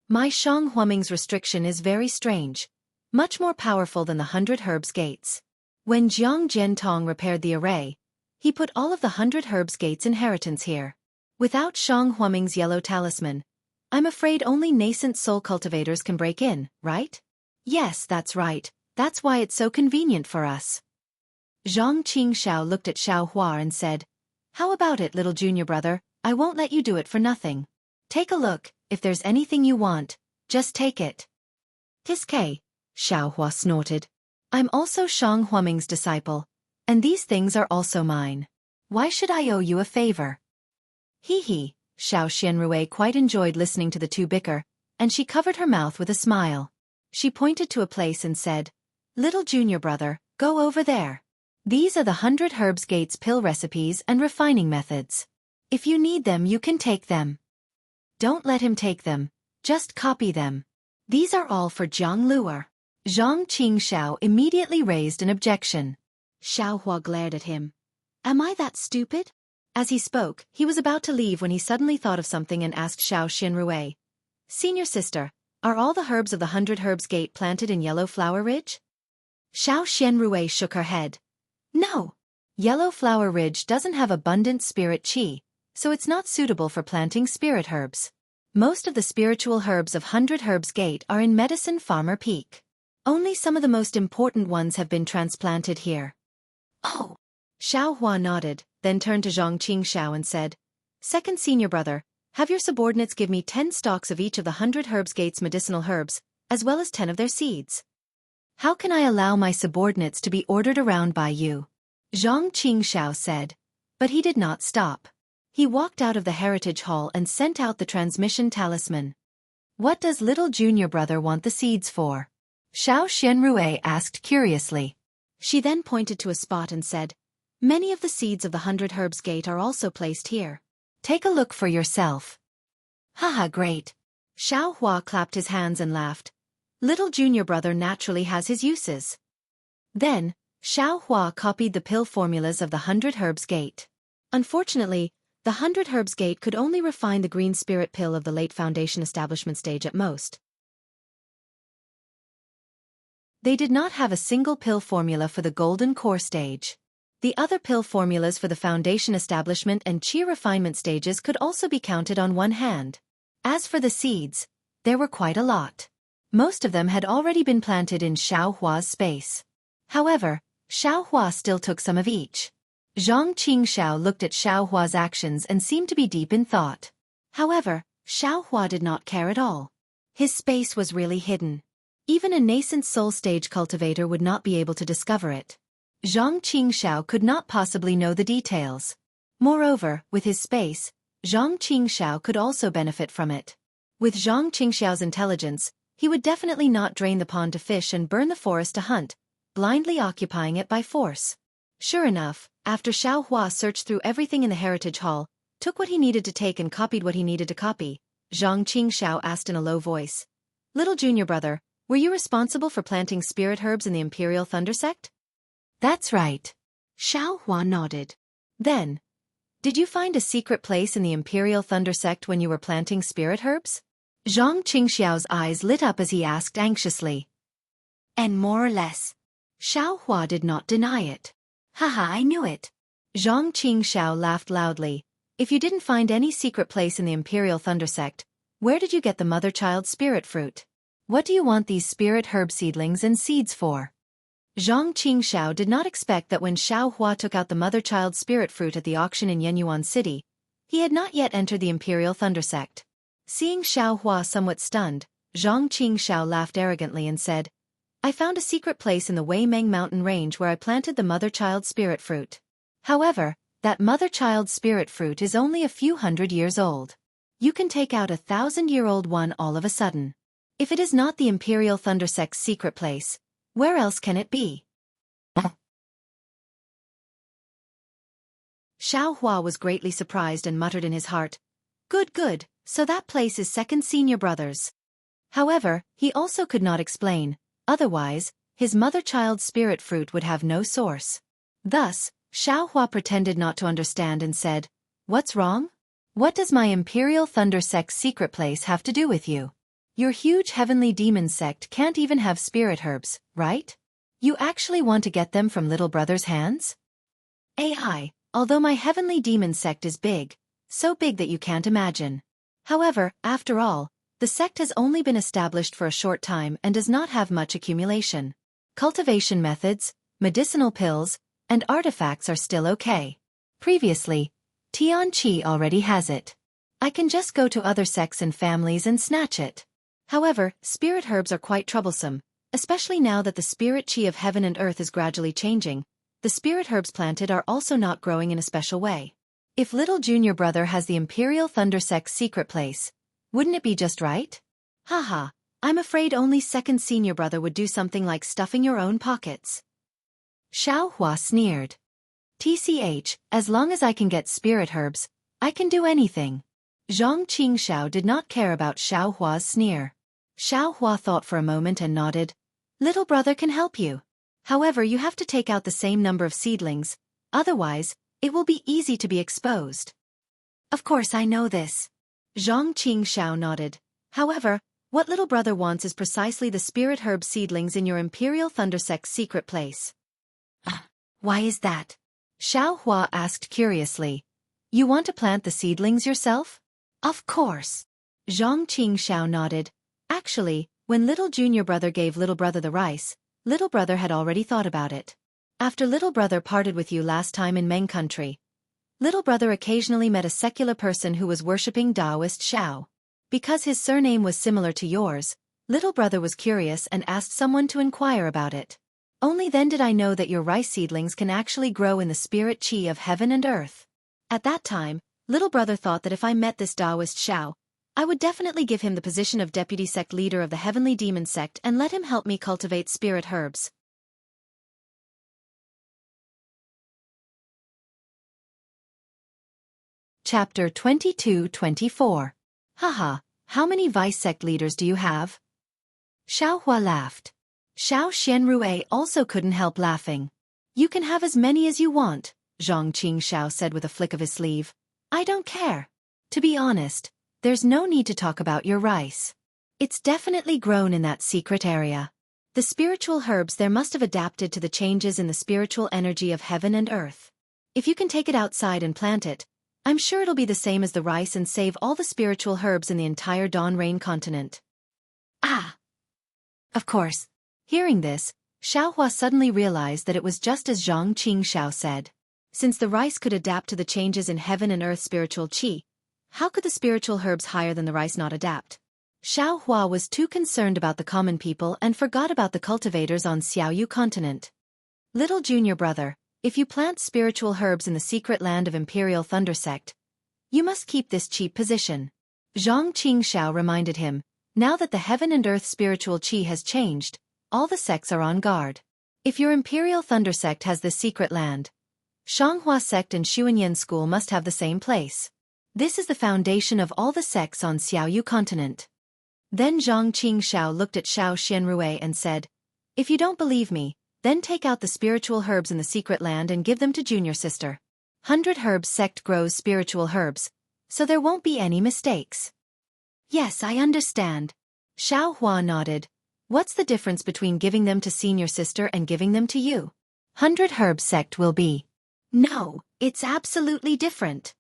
My Shang Huaming's restriction is very strange, much more powerful than the 100 Herbs Gates. When Jiang Zhentong repaired the array, he put all of the 100 Herbs Gates' inheritance here. Without Shang Huaming's yellow talisman, I'm afraid only nascent soul cultivators can break in, right? Yes, that's right, that's why it's so convenient for us. Zhang Qingxiao looked at Xiaohua and said, "How about it, little junior brother? I won't let you do it for nothing. Take a look, if there's anything you want, just take it." "Kiske," Xiaohua snorted. "I'm also Shang Huaming's disciple, and these things are also mine. Why should I owe you a favor?" Hee, Xiao Xianrui quite enjoyed listening to the two bicker, and she covered her mouth with a smile. She pointed to a place and said, "Little junior brother, go over there. These are the 100 Herbs Gates pill recipes and refining methods. If you need them, you can take them. Don't let him take them, just copy them. These are all for Jiang Luer." Zhang Qingxiao immediately raised an objection. Xiaohua glared at him. "Am I that stupid?" As he spoke, he was about to leave when he suddenly thought of something and asked Xiao Xianrui, "Senior sister, are all the herbs of the 100 Herbs Gate planted in Yellow Flower Ridge?" Xiao Xianrui shook her head. "No. Yellow Flower Ridge doesn't have abundant spirit qi, so it's not suitable for planting spirit herbs. Most of the spiritual herbs of 100 Herbs Gate are in Medicine Farmer Peak. Only some of the most important ones have been transplanted here." "Oh." Xiaohua nodded, then turned to Zhang Qingxiao and said, "Second senior brother, have your subordinates give me 10 stalks of each of the 100 Herbs Gate's medicinal herbs, as well as 10 of their seeds." "How can I allow my subordinates to be ordered around by you?" Zhang Qingxiao said. But he did not stop. He walked out of the Heritage Hall and sent out the transmission talisman. "What does little junior brother want the seeds for?" Xiao Xianrui asked curiously. She then pointed to a spot and said, "Many of the seeds of the 100 Herbs Gate are also placed here. Take a look for yourself." "Haha, great." Xiaohua clapped his hands and laughed. Little junior brother naturally has his uses. Then, Xiaohua copied the pill formulas of the 100 Herbs Gate. Unfortunately, the 100 Herbs Gate could only refine the green spirit pill of the late Foundation establishment stage at most. They did not have a single pill formula for the golden core stage. The other pill formulas for the Foundation establishment and Qi refinement stages could also be counted on one hand. As for the seeds, there were quite a lot. Most of them had already been planted in Xiaohua's space. However, Xiaohua still took some of each. Zhang Qingxiao looked at Xiaohua's actions and seemed to be deep in thought. However, Xiaohua did not care at all. His space was really hidden. Even a nascent soul stage cultivator would not be able to discover it. Zhang Qingxiao could not possibly know the details. Moreover, with his space, Zhang Qingxiao could also benefit from it. With Zhang Qingxiao's intelligence, he would definitely not drain the pond to fish and burn the forest to hunt, blindly occupying it by force. Sure enough, after Xiaohua searched through everything in the heritage hall, took what he needed to take and copied what he needed to copy, Zhang Qingxiao asked in a low voice. Little junior brother, were you responsible for planting spirit herbs in the Imperial Thunder Sect? That's right. Xiaohua nodded. Then, did you find a secret place in the Imperial Thunder Sect when you were planting spirit herbs? Zhang Qingxiao's eyes lit up as he asked anxiously. And more or less. Xiaohua did not deny it. Haha, I knew it. Zhang Qingxiao laughed loudly. If you didn't find any secret place in the Imperial Thunder Sect, where did you get the mother-child spirit fruit? What do you want these spirit herb seedlings and seeds for? Zhang Qingxiao did not expect that when Xiaohua took out the mother-child spirit fruit at the auction in Yenyuan City, he had not yet entered the Imperial Thunder Sect. Seeing Xiaohua somewhat stunned, Zhang Qingxiao laughed arrogantly and said, I found a secret place in the Weimeng mountain range where I planted the mother-child spirit fruit. However, that mother-child spirit fruit is only a few hundred years old. You can take out 1,000-year-old one all of a sudden. If it is not the Imperial Thunder Sect's secret place, where else can it be? Xiaohua was greatly surprised and muttered in his heart, Good, good, so that place is second senior brother's. However, he also could not explain, otherwise, his mother-child spirit fruit would have no source. Thus, Xiaohua pretended not to understand and said, What's wrong? What does my Imperial Thunder Sect's secret place have to do with you? Your huge heavenly demon sect can't even have spirit herbs, right? You actually want to get them from little brother's hands? AI, although my heavenly demon sect is big, so big that you can't imagine. However, after all, the sect has only been established for a short time and does not have much accumulation. Cultivation methods, medicinal pills, and artifacts are still okay. Previously, Tianqi already has it. I can just go to other sects and families and snatch it. However, spirit herbs are quite troublesome, especially now that the spirit chi of heaven and earth is gradually changing. The spirit herbs planted are also not growing in a special way. If little junior brother has the Imperial Thunder Sect's secret place, wouldn't it be just right? Haha, I'm afraid only second senior brother would do something like stuffing your own pockets. Xiaohua sneered. TCH, as long as I can get spirit herbs, I can do anything. Zhang Qingxiao did not care about Xiaohua's sneer. Xiaohua thought for a moment and nodded. Little brother can help you. However, you have to take out the same number of seedlings, otherwise, it will be easy to be exposed. Of course I know this. Zhang Qingxiao nodded. However, what little brother wants is precisely the spirit herb seedlings in your Imperial Thunder Sect's secret place. Why is that? Xiaohua asked curiously. You want to plant the seedlings yourself? Of course. Zhang Qingxiao nodded. Actually, when little junior brother gave little brother the rice, little brother had already thought about it. After little brother parted with you last time in Meng country, little brother occasionally met a secular person who was worshipping Taoist Shao. Because his surname was similar to yours, little brother was curious and asked someone to inquire about it. Only then did I know that your rice seedlings can actually grow in the spirit chi of heaven and earth. At that time, little brother thought that if I met this Taoist Shao, I would definitely give him the position of deputy sect leader of the heavenly demon sect and let him help me cultivate spirit herbs. Chapter 22-24. Haha, how many vice sect leaders do you have? Xiaohua laughed. Xiao Xianrue also couldn't help laughing. You can have as many as you want, Zhang Qingxiao said with a flick of his sleeve. I don't care. To be honest, there's no need to talk about your rice. It's definitely grown in that secret area. The spiritual herbs there must have adapted to the changes in the spiritual energy of heaven and earth. If you can take it outside and plant it, I'm sure it'll be the same as the rice and save all the spiritual herbs in the entire Dawn Rain continent. Ah! Of course. Hearing this, Xiaohua suddenly realized that it was just as Zhang Qingxiao said. Since the rice could adapt to the changes in heaven and earth spiritual qi, How could the spiritual herbs higher than the rice not adapt? Xiao Hua was too concerned about the common people and forgot about the cultivators on Xiaoyu continent. Little junior brother, if you plant spiritual herbs in the secret land of Imperial Thunder Sect, you must keep this cheap position. Zhang Qingxiao reminded him, now that the heaven and earth spiritual qi has changed, all the sects are on guard. If your Imperial Thunder Sect has this secret land, Xianghua Sect and Xuanyan School must have the same place. This is the foundation of all the sects on Xiaoyu continent. Then Zhang Qingxiao looked at Xiao Xianrui and said, if you don't believe me, then take out the spiritual herbs in the secret land and give them to junior sister. 100 Herbs Sect grows spiritual herbs, so there won't be any mistakes. Yes, I understand. Xiao Hua nodded. What's the difference between giving them to senior sister and giving them to you? 100 Herbs Sect will be. No, it's absolutely different.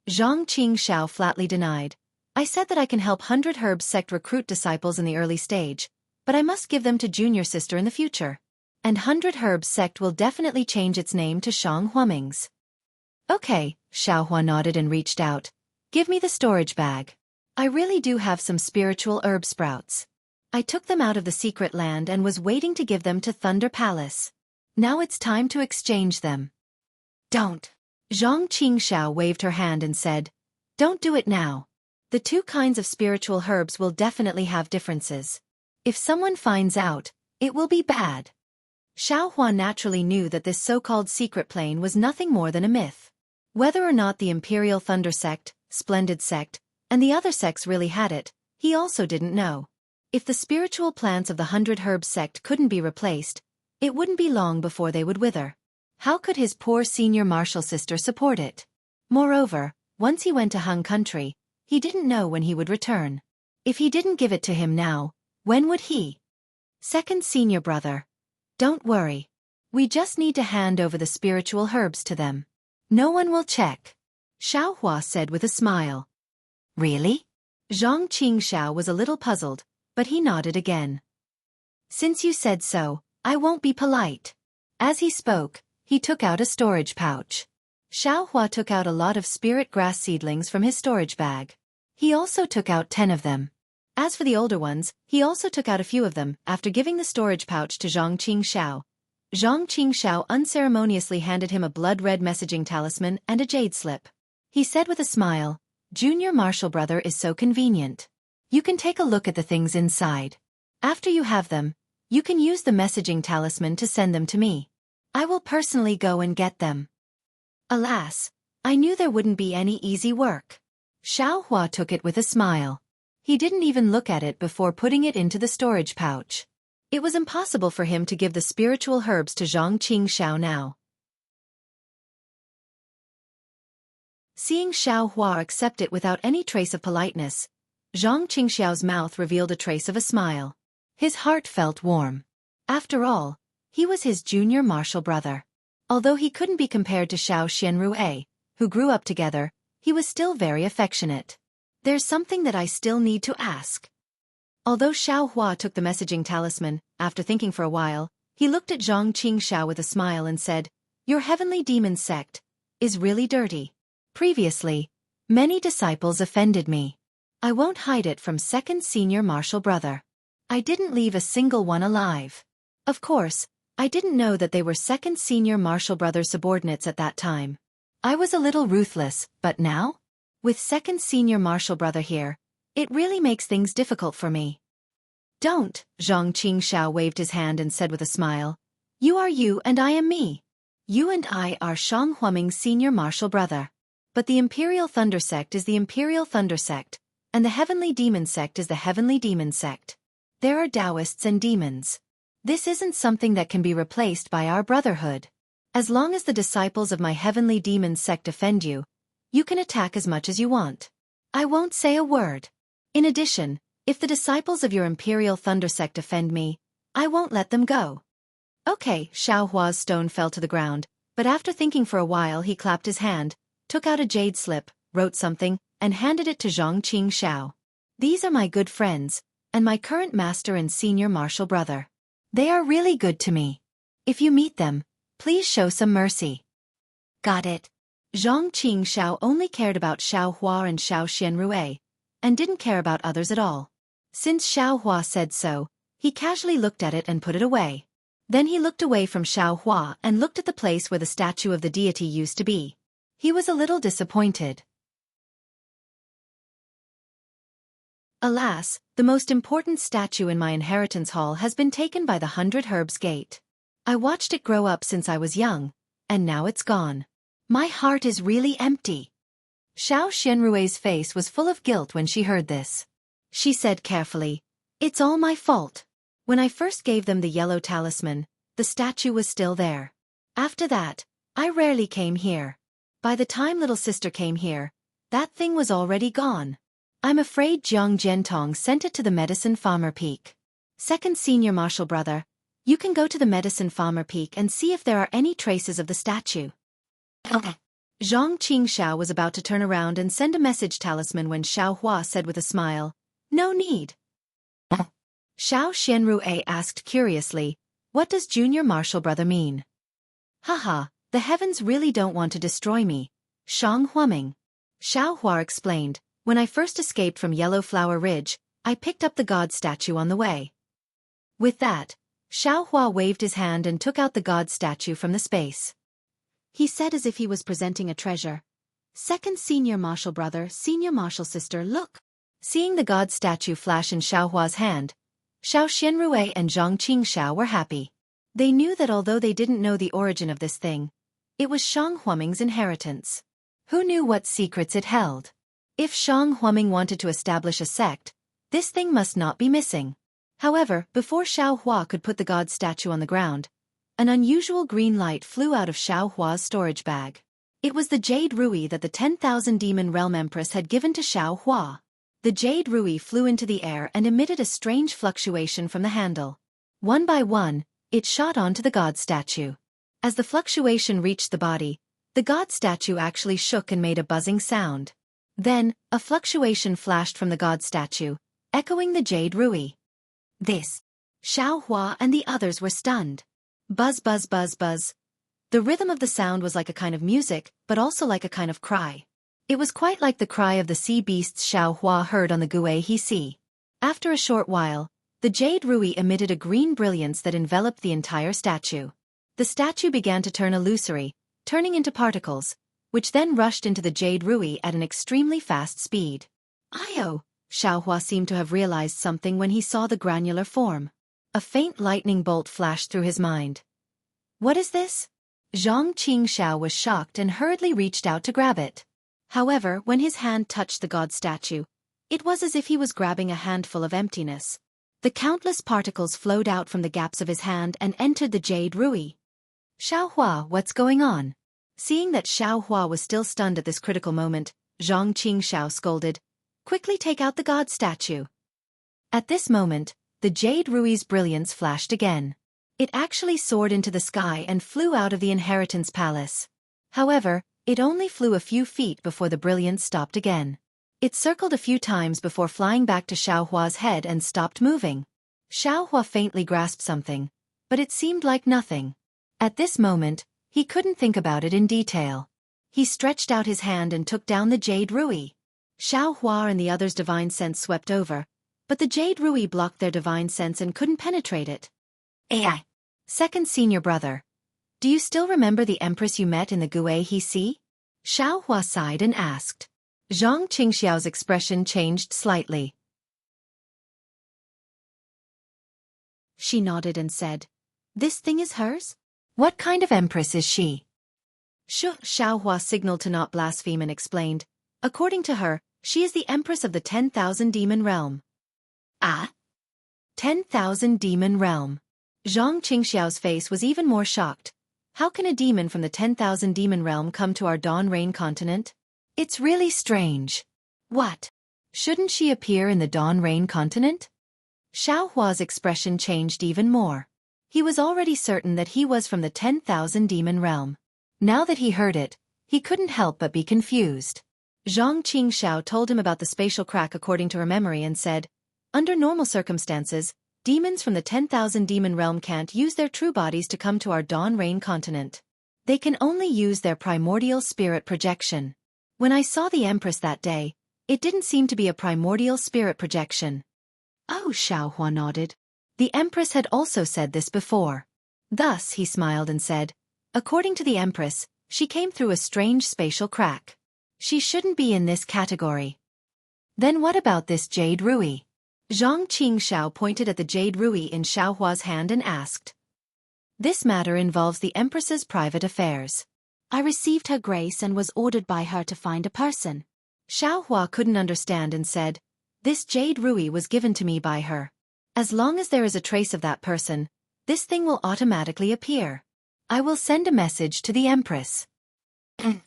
Zhang Qingxiao flatly denied. I said that I can help 100 Herbs Sect recruit disciples in the early stage, but I must give them to junior sister in the future. And 100 Herbs Sect will definitely change its name to Shang Huaming's. Okay, Xiao Hua nodded and reached out. Give me the storage bag. I really do have some spiritual herb sprouts. I took them out of the secret land and was waiting to give them to Thunder Palace. Now it's time to exchange them. Don't. Zhang Qingxiao waved her hand and said, don't do it now. The two kinds of spiritual herbs will definitely have differences. If someone finds out, it will be bad. Xiao Hua naturally knew that this so-called secret plane was nothing more than a myth. Whether or not the Imperial Thunder Sect, Splendid Sect, and the other sects really had it, he also didn't know. If the spiritual plants of the 100 Herbs Sect couldn't be replaced, it wouldn't be long before they would wither. How could his poor senior martial sister support it? Moreover, once he went to Hung country, he didn't know when he would return. If he didn't give it to him now, when would he? Second senior brother. Don't worry. We just need to hand over the spiritual herbs to them. No one will check. Xiao Hua said with a smile. Really? Zhang Qingxiao was a little puzzled, but he nodded again. Since you said so, I won't be polite. As he spoke, he took out a storage pouch. Xiao Hua took out a lot of spirit grass seedlings from his storage bag. He also took out 10 of them. As for the older ones, he also took out a few of them. After giving the storage pouch to Zhang Qingxiao, Zhang Qingxiao unceremoniously handed him a blood-red messaging talisman and a jade slip. He said with a smile, Junior Martial Brother is so convenient. You can take a look at the things inside. After you have them, you can use the messaging talisman to send them to me. I will personally go and get them. Alas, I knew there wouldn't be any easy work. Xiao Hua took it with a smile. He didn't even look at it before putting it into the storage pouch. It was impossible for him to give the spiritual herbs to Zhang Qingxiao now. Seeing Xiao Hua accept it without any trace of politeness, Zhang Qingxiao's mouth revealed a trace of a smile. His heart felt warm. After all, he was his junior martial brother. Although he couldn't be compared to Xiao Xianrui, who grew up together, he was still very affectionate. There's something that I still need to ask. Although Xiao Hua took the messaging talisman, after thinking for a while, he looked at Zhang Qingxiao with a smile and said, Your heavenly demon sect is really dirty. Previously, many disciples offended me. I won't hide it from second senior martial brother. I didn't leave a single one alive. Of course, I didn't know that they were second senior martial brother subordinates at that time. I was a little ruthless, but now? With second senior martial brother here, it really makes things difficult for me. Don't, Zhang Qingxiao waved his hand and said with a smile. You are you and I am me. You and I are Shang Huaming's senior martial brother. But the Imperial Thunder Sect is the Imperial Thunder Sect, and the Heavenly Demon Sect is the Heavenly Demon Sect. There are Taoists and demons. This isn't something that can be replaced by our brotherhood. As long as the disciples of my Heavenly Demon Sect offend you, you can attack as much as you want. I won't say a word. In addition, if the disciples of your Imperial Thunder Sect offend me, I won't let them go. Okay, Xiao Hua's stone fell to the ground, but after thinking for a while he clapped his hand, took out a jade slip, wrote something, and handed it to Zhang Qingxiao. These are my good friends, and my current master and senior martial brother. They are really good to me. If you meet them, please show some mercy. Got it. Zhang Qingxiao only cared about Xiao Hua and Xiao Xianrui, and didn't care about others at all. Since Xiao Hua said so, he casually looked at it and put it away. Then he looked away from Xiao Hua and looked at the place where the statue of the deity used to be. He was a little disappointed. Alas, the most important statue in my inheritance hall has been taken by the 100 Herbs Gate. I watched it grow up since I was young, and now it's gone. My heart is really empty. Xiao Xianrui's face was full of guilt when she heard this. She said carefully, "It's all my fault. When I first gave them the yellow talisman, the statue was still there. After that, I rarely came here. By the time little sister came here, that thing was already gone. I'm afraid Jiang Zhentong sent it to the Medicine Farmer Peak. Second senior marshal brother, you can go to the Medicine Farmer Peak and see if there are any traces of the statue." Zhang Qingxiao was about to turn around and send a message talisman when Xiao Hua said with a smile, "No need." Xiao Xianrui asked curiously, "What does junior marshal brother mean?" "Haha, the heavens really don't want to destroy me, Shang Huaming." Xiao Hua explained, "When I first escaped from Yellow Flower Ridge, I picked up the god statue on the way." With that, Xiao Hua waved his hand and took out the god statue from the space. He said as if he was presenting a treasure, "Second senior marshal brother, senior marshal sister, look." Seeing the god statue flash in Xiao Hua's hand, Xiao Xianrui and Zhang Qingxiao were happy. They knew that although they didn't know the origin of this thing, it was Shang Huaming's inheritance. Who knew what secrets it held? If Shang Huaming wanted to establish a sect, this thing must not be missing. However, before Xiao Hua could put the god statue on the ground, an unusual green light flew out of Xiao Hua's storage bag. It was the Jade Rui that the 10,000 Demon Realm Empress had given to Xiao Hua. The Jade Rui flew into the air and emitted a strange fluctuation from the handle. One by one, it shot onto the god statue. As the fluctuation reached the body, the god statue actually shook and made a buzzing sound. Then, a fluctuation flashed from the god statue, echoing the Jade Rui. This. Xiao Hua and the others were stunned. Buzz buzz buzz buzz. The rhythm of the sound was like a kind of music, but also like a kind of cry. It was quite like the cry of the sea beasts Xiao Hua heard on the Guihe Sea. After a short while, the Jade Rui emitted a green brilliance that enveloped the entire statue. The statue began to turn illusory, turning into particles, which then rushed into the Jade Rui at an extremely fast speed. "Io!" Xiao Hua seemed to have realized something when he saw the granular form. A faint lightning bolt flashed through his mind. "What is this?" Zhang Qingxiao was shocked and hurriedly reached out to grab it. However, when his hand touched the god statue, it was as if he was grabbing a handful of emptiness. The countless particles flowed out from the gaps of his hand and entered the Jade Rui. "Xiao Hua, what's going on?" Seeing that Xiao Hua was still stunned at this critical moment, Zhang Qingxiao scolded, "Quickly take out the god statue." At this moment, the Jade Rui's brilliance flashed again. It actually soared into the sky and flew out of the inheritance palace. However, it only flew a few feet before the brilliance stopped again. It circled a few times before flying back to Xiao Hua's head and stopped moving. Xiao Hua faintly grasped something, but it seemed like nothing. At this moment, he couldn't think about it in detail. He stretched out his hand and took down the Jade Rui. Xiao Hua and the others' divine sense swept over, but the Jade Rui blocked their divine sense and couldn't penetrate it. "AI. Second senior brother. Do you still remember the empress you met in the Guihe Sea?" Xiao Hua sighed and asked. Zhang Qingxiao's expression changed slightly. She nodded and said, "This thing is hers? What kind of empress is she?" Xiao Hua signaled to not blaspheme and explained, "According to her, she is the empress of the 10,000 Demon Realm." "Ah? 10,000 Demon Realm?" Zhang Qingxiao's face was even more shocked. "How can a demon from the 10,000 Demon Realm come to our Dawn Rain continent? It's really strange. What? Shouldn't she appear in the Dawn Rain continent?" Xiao Hua's expression changed even more. He was already certain that he was from the 10,000 Demon Realm. Now that he heard it, he couldn't help but be confused. Zhang Qingxiao told him about the spatial crack according to her memory and said, "Under normal circumstances, demons from the 10,000 Demon Realm can't use their true bodies to come to our Dawn Rain continent. They can only use their primordial spirit projection. When I saw the Empress that day, it didn't seem to be a primordial spirit projection. Oh, Xiaohua nodded. The Empress had also said this before. Thus, he smiled and said, according to the Empress, she came through a strange spatial crack. She shouldn't be in this category. Then what about this jade ruby? Zhang Qingxiao pointed at the jade ruby in Xiaohua's hand and asked. This matter involves the Empress's private affairs. I received her grace and was ordered by her to find a person. Xiaohua couldn't understand and said, this jade ruby was given to me by her. As long as there is a trace of that person, this thing will automatically appear. I will send a message to the Empress. Zhang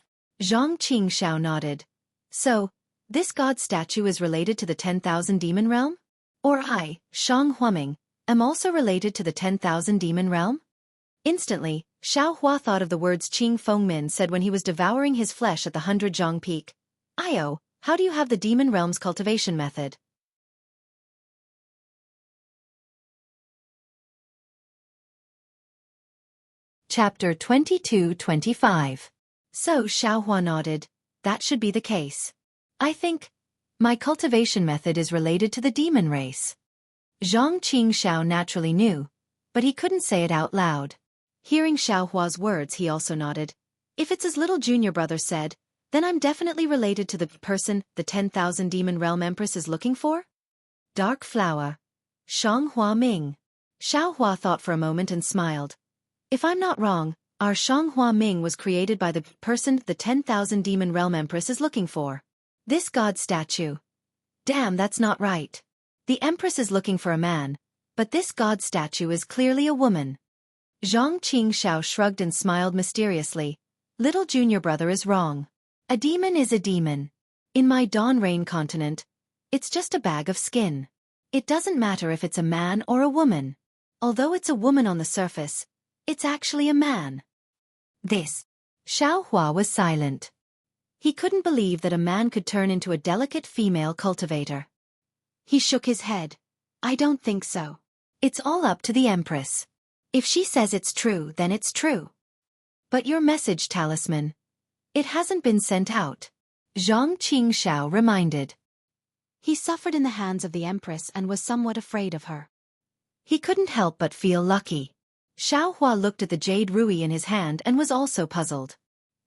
Qingxiao nodded. So, this god statue is related to the 10,000 demon realm? Or I, Shang Huaming, am also related to the 10,000 demon realm? Instantly, Xiaohua thought of the words Qing Fengmin said when he was devouring his flesh at the 100 Zhang Peak. Io, how do you have the demon realm's cultivation method? Chapter 22-25. So Xiaohua nodded. That should be the case. I think my cultivation method is related to the demon race. Zhang Qingxiao naturally knew, but he couldn't say it out loud. Hearing Xiaohua's words, he also nodded. If it's as little junior brother said, then I'm definitely related to the person the 10,000 demon realm empress is looking for? Dark flower. Shang Hua Ming. Xiaohua thought for a moment and smiled. If I'm not wrong, our Shang Hua Ming was created by the person the 10,000 demon realm empress is looking for. This god statue. Damn, that's not right. The empress is looking for a man, but this god statue is clearly a woman. Zhang Qingxiao shrugged and smiled mysteriously. Little junior brother is wrong. A demon is a demon. In my Dawn Rain continent, it's just a bag of skin. It doesn't matter if it's a man or a woman. Although it's a woman on the surface, it's actually a man. This. Xiaohua was silent. He couldn't believe that a man could turn into a delicate female cultivator. He shook his head. I don't think so. It's all up to the Empress. If she says it's true, then it's true. But your message talisman. It hasn't been sent out. Zhang Qingxiao reminded. He suffered in the hands of the Empress and was somewhat afraid of her. He couldn't help but feel lucky. Xiaohua looked at the jade ruby in his hand and was also puzzled.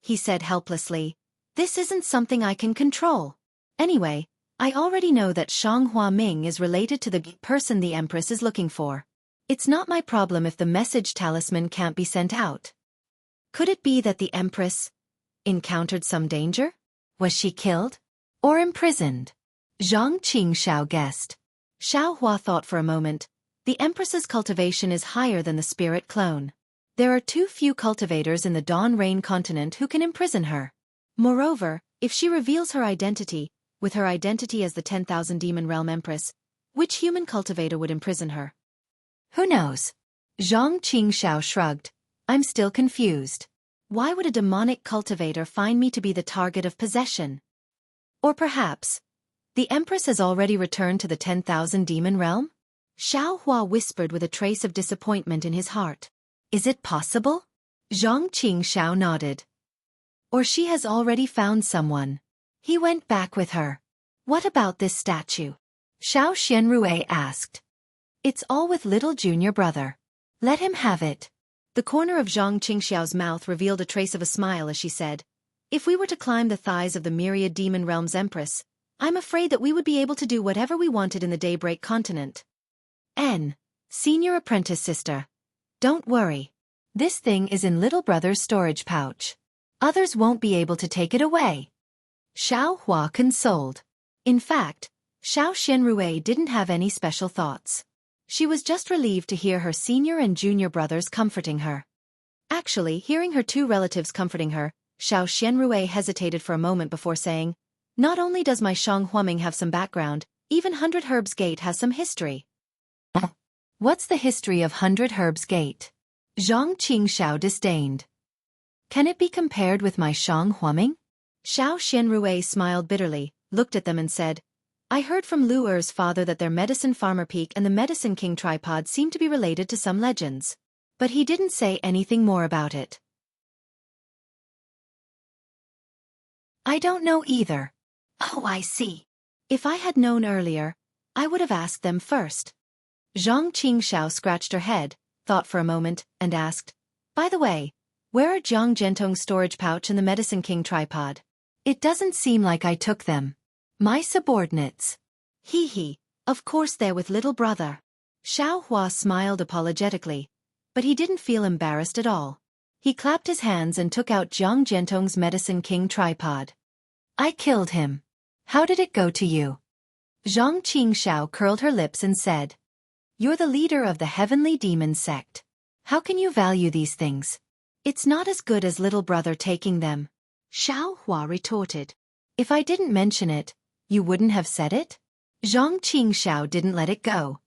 He said helplessly, this isn't something I can control. Anyway, I already know that Shang Hua Ming is related to the person the Empress is looking for. It's not my problem if the message talisman can't be sent out. Could it be that the Empress encountered some danger? Was she killed? Or imprisoned? Zhang Qingxiao guessed. Xiaohua thought for a moment. The Empress's cultivation is higher than the spirit clone. There are too few cultivators in the Dawn Rain continent who can imprison her. Moreover, if she reveals her identity, with her identity as the 10,000 demon realm empress, which human cultivator would imprison her? Who knows? Zhang Qingxiao shrugged. I'm still confused. Why would a demonic cultivator find me to be the target of possession? Or perhaps, the Empress has already returned to the 10,000 demon realm? Xiaohua whispered with a trace of disappointment in his heart. Is it possible? Zhang Qingxiao nodded. Or she has already found someone. He went back with her. What about this statue? Xiao Xianrui asked. It's all with little junior brother. Let him have it. The corner of Zhang Qingxiao's mouth revealed a trace of a smile as she said, if we were to climb the thighs of the myriad demon realm's empress, I'm afraid that we would be able to do whatever we wanted in the Daybreak continent. Senior apprentice sister. Don't worry. This thing is in little brother's storage pouch. Others won't be able to take it away. Xiaohua consoled. In fact, Xiao Xianrui didn't have any special thoughts. She was just relieved to hear her senior and junior brothers comforting her. Actually, hearing her two relatives comforting her, Xiao Xianrui hesitated for a moment before saying, not only does my Shang Huaming have some background, even 100 Herbs Gate has some history. What's the history of 100 Herbs Gate? Zhang Qingxiao disdained. Can it be compared with my Shang Huaming? Xiao Xianrui smiled bitterly, looked at them and said, I heard from Lu Er's father that their Medicine Farmer Peak and the Medicine King tripod seem to be related to some legends. But he didn't say anything more about it. I don't know either. Oh, I see. If I had known earlier, I would have asked them first. Xianxia scratched her head, thought for a moment, and asked, by the way, where are Jiang Gentong's storage pouch and the Medicine King tripod? It doesn't seem like I took them. My subordinates. Hee hee, of course they're with little brother. Xiaohua smiled apologetically, but he didn't feel embarrassed at all. He clapped his hands and took out Jiang Gentong's Medicine King tripod. I killed him. How did it go to you? Zhang Qingxiao curled her lips and said, you're the leader of the heavenly demon sect. How can you value these things? It's not as good as little brother taking them. Xiaohua retorted. If I didn't mention it, you wouldn't have said it? Zhang Qingxiao didn't let it go.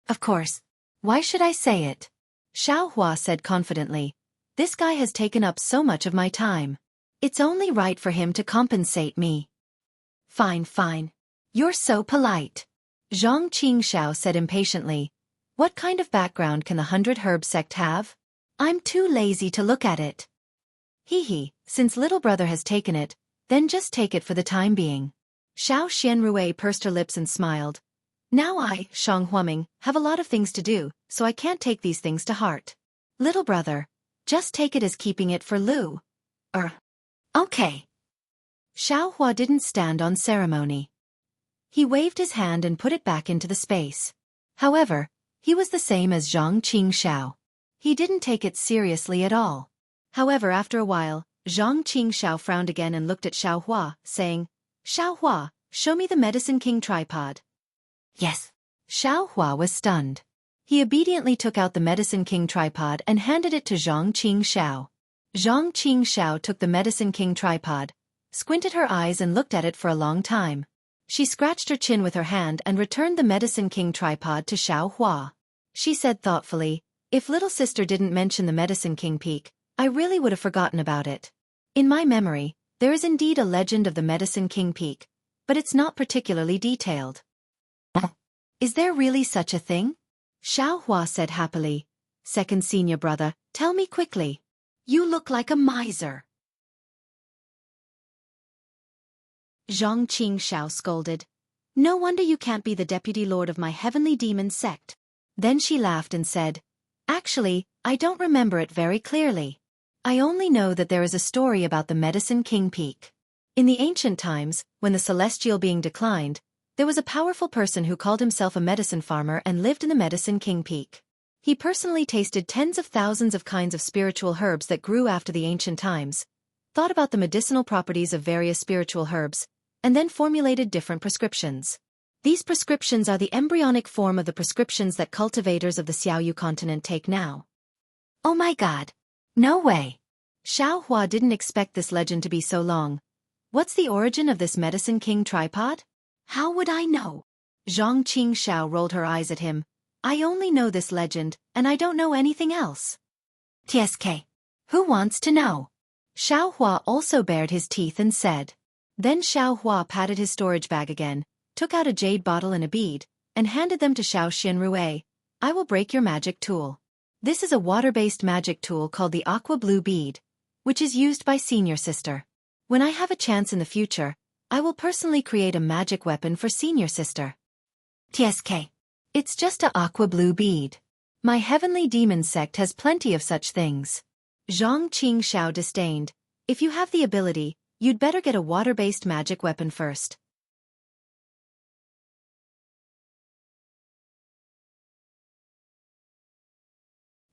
Of course. Why should I say it? Xiaohua said confidently. This guy has taken up so much of my time. It's only right for him to compensate me. Fine, fine. You're so polite. Zhang Qingxiao said impatiently. What kind of background can the 100 Herb sect have? I'm too lazy to look at it. Hee hee, since little brother has taken it, then just take it for the time being. Xiao Xianrui pursed her lips and smiled. Now I, Shang Huaming, have a lot of things to do, so I can't take these things to heart. Little brother, just take it as keeping it for Lu. Okay. Xiaohua didn't stand on ceremony. He waved his hand and put it back into the space. However, he was the same as Zhang Qingxiao. He didn't take it seriously at all. However, after a while, Zhang Qingxiao frowned again and looked at Xiaohua, saying, Xiaohua, show me the Medicine King tripod. Yes. Xiaohua was stunned. He obediently took out the Medicine King tripod and handed it to Zhang Qingxiao. Zhang Qingxiao took the Medicine King tripod, squinted her eyes and looked at it for a long time. She scratched her chin with her hand and returned the Medicine King tripod to Xiaohua. She said thoughtfully, if little sister didn't mention the Medicine King peak, I really would have forgotten about it. In my memory, there is indeed a legend of the Medicine King peak, but it's not particularly detailed. Is there really such a thing? Xiaohua said happily. Second senior brother, tell me quickly. You look like a miser. Zhang Qingxiao scolded. No wonder you can't be the deputy lord of my heavenly demon sect. Then she laughed and said, actually, I don't remember it very clearly. I only know that there is a story about the Medicine King peak. In the ancient times, when the celestial being declined, there was a powerful person who called himself a medicine farmer and lived in the Medicine King peak. He personally tasted tens of thousands of kinds of spiritual herbs that grew after the ancient times, thought about the medicinal properties of various spiritual herbs, and then formulated different prescriptions. These prescriptions are the embryonic form of the prescriptions that cultivators of the Xiaoyu continent take now. Oh my god. No way. Xiaohua didn't expect this legend to be so long. What's the origin of this Medicine King tripod? How would I know? Zhang Qingxiao rolled her eyes at him. I only know this legend, and I don't know anything else. TSK. Who wants to know? Xiaohua also bared his teeth and said. Then Xiaohua patted his storage bag again, took out a jade bottle and a bead, and handed them to Xiao Xianrui. I will break your magic tool. This is a water-based magic tool called the Aqua Blue Bead, which is used by Senior Sister. When I have a chance in the future, I will personally create a magic weapon for Senior Sister. TSK. It's just a Aqua Blue Bead. My heavenly demon sect has plenty of such things. Zhang Qingxiao disdained. If you have the ability, you'd better get a water-based magic weapon first.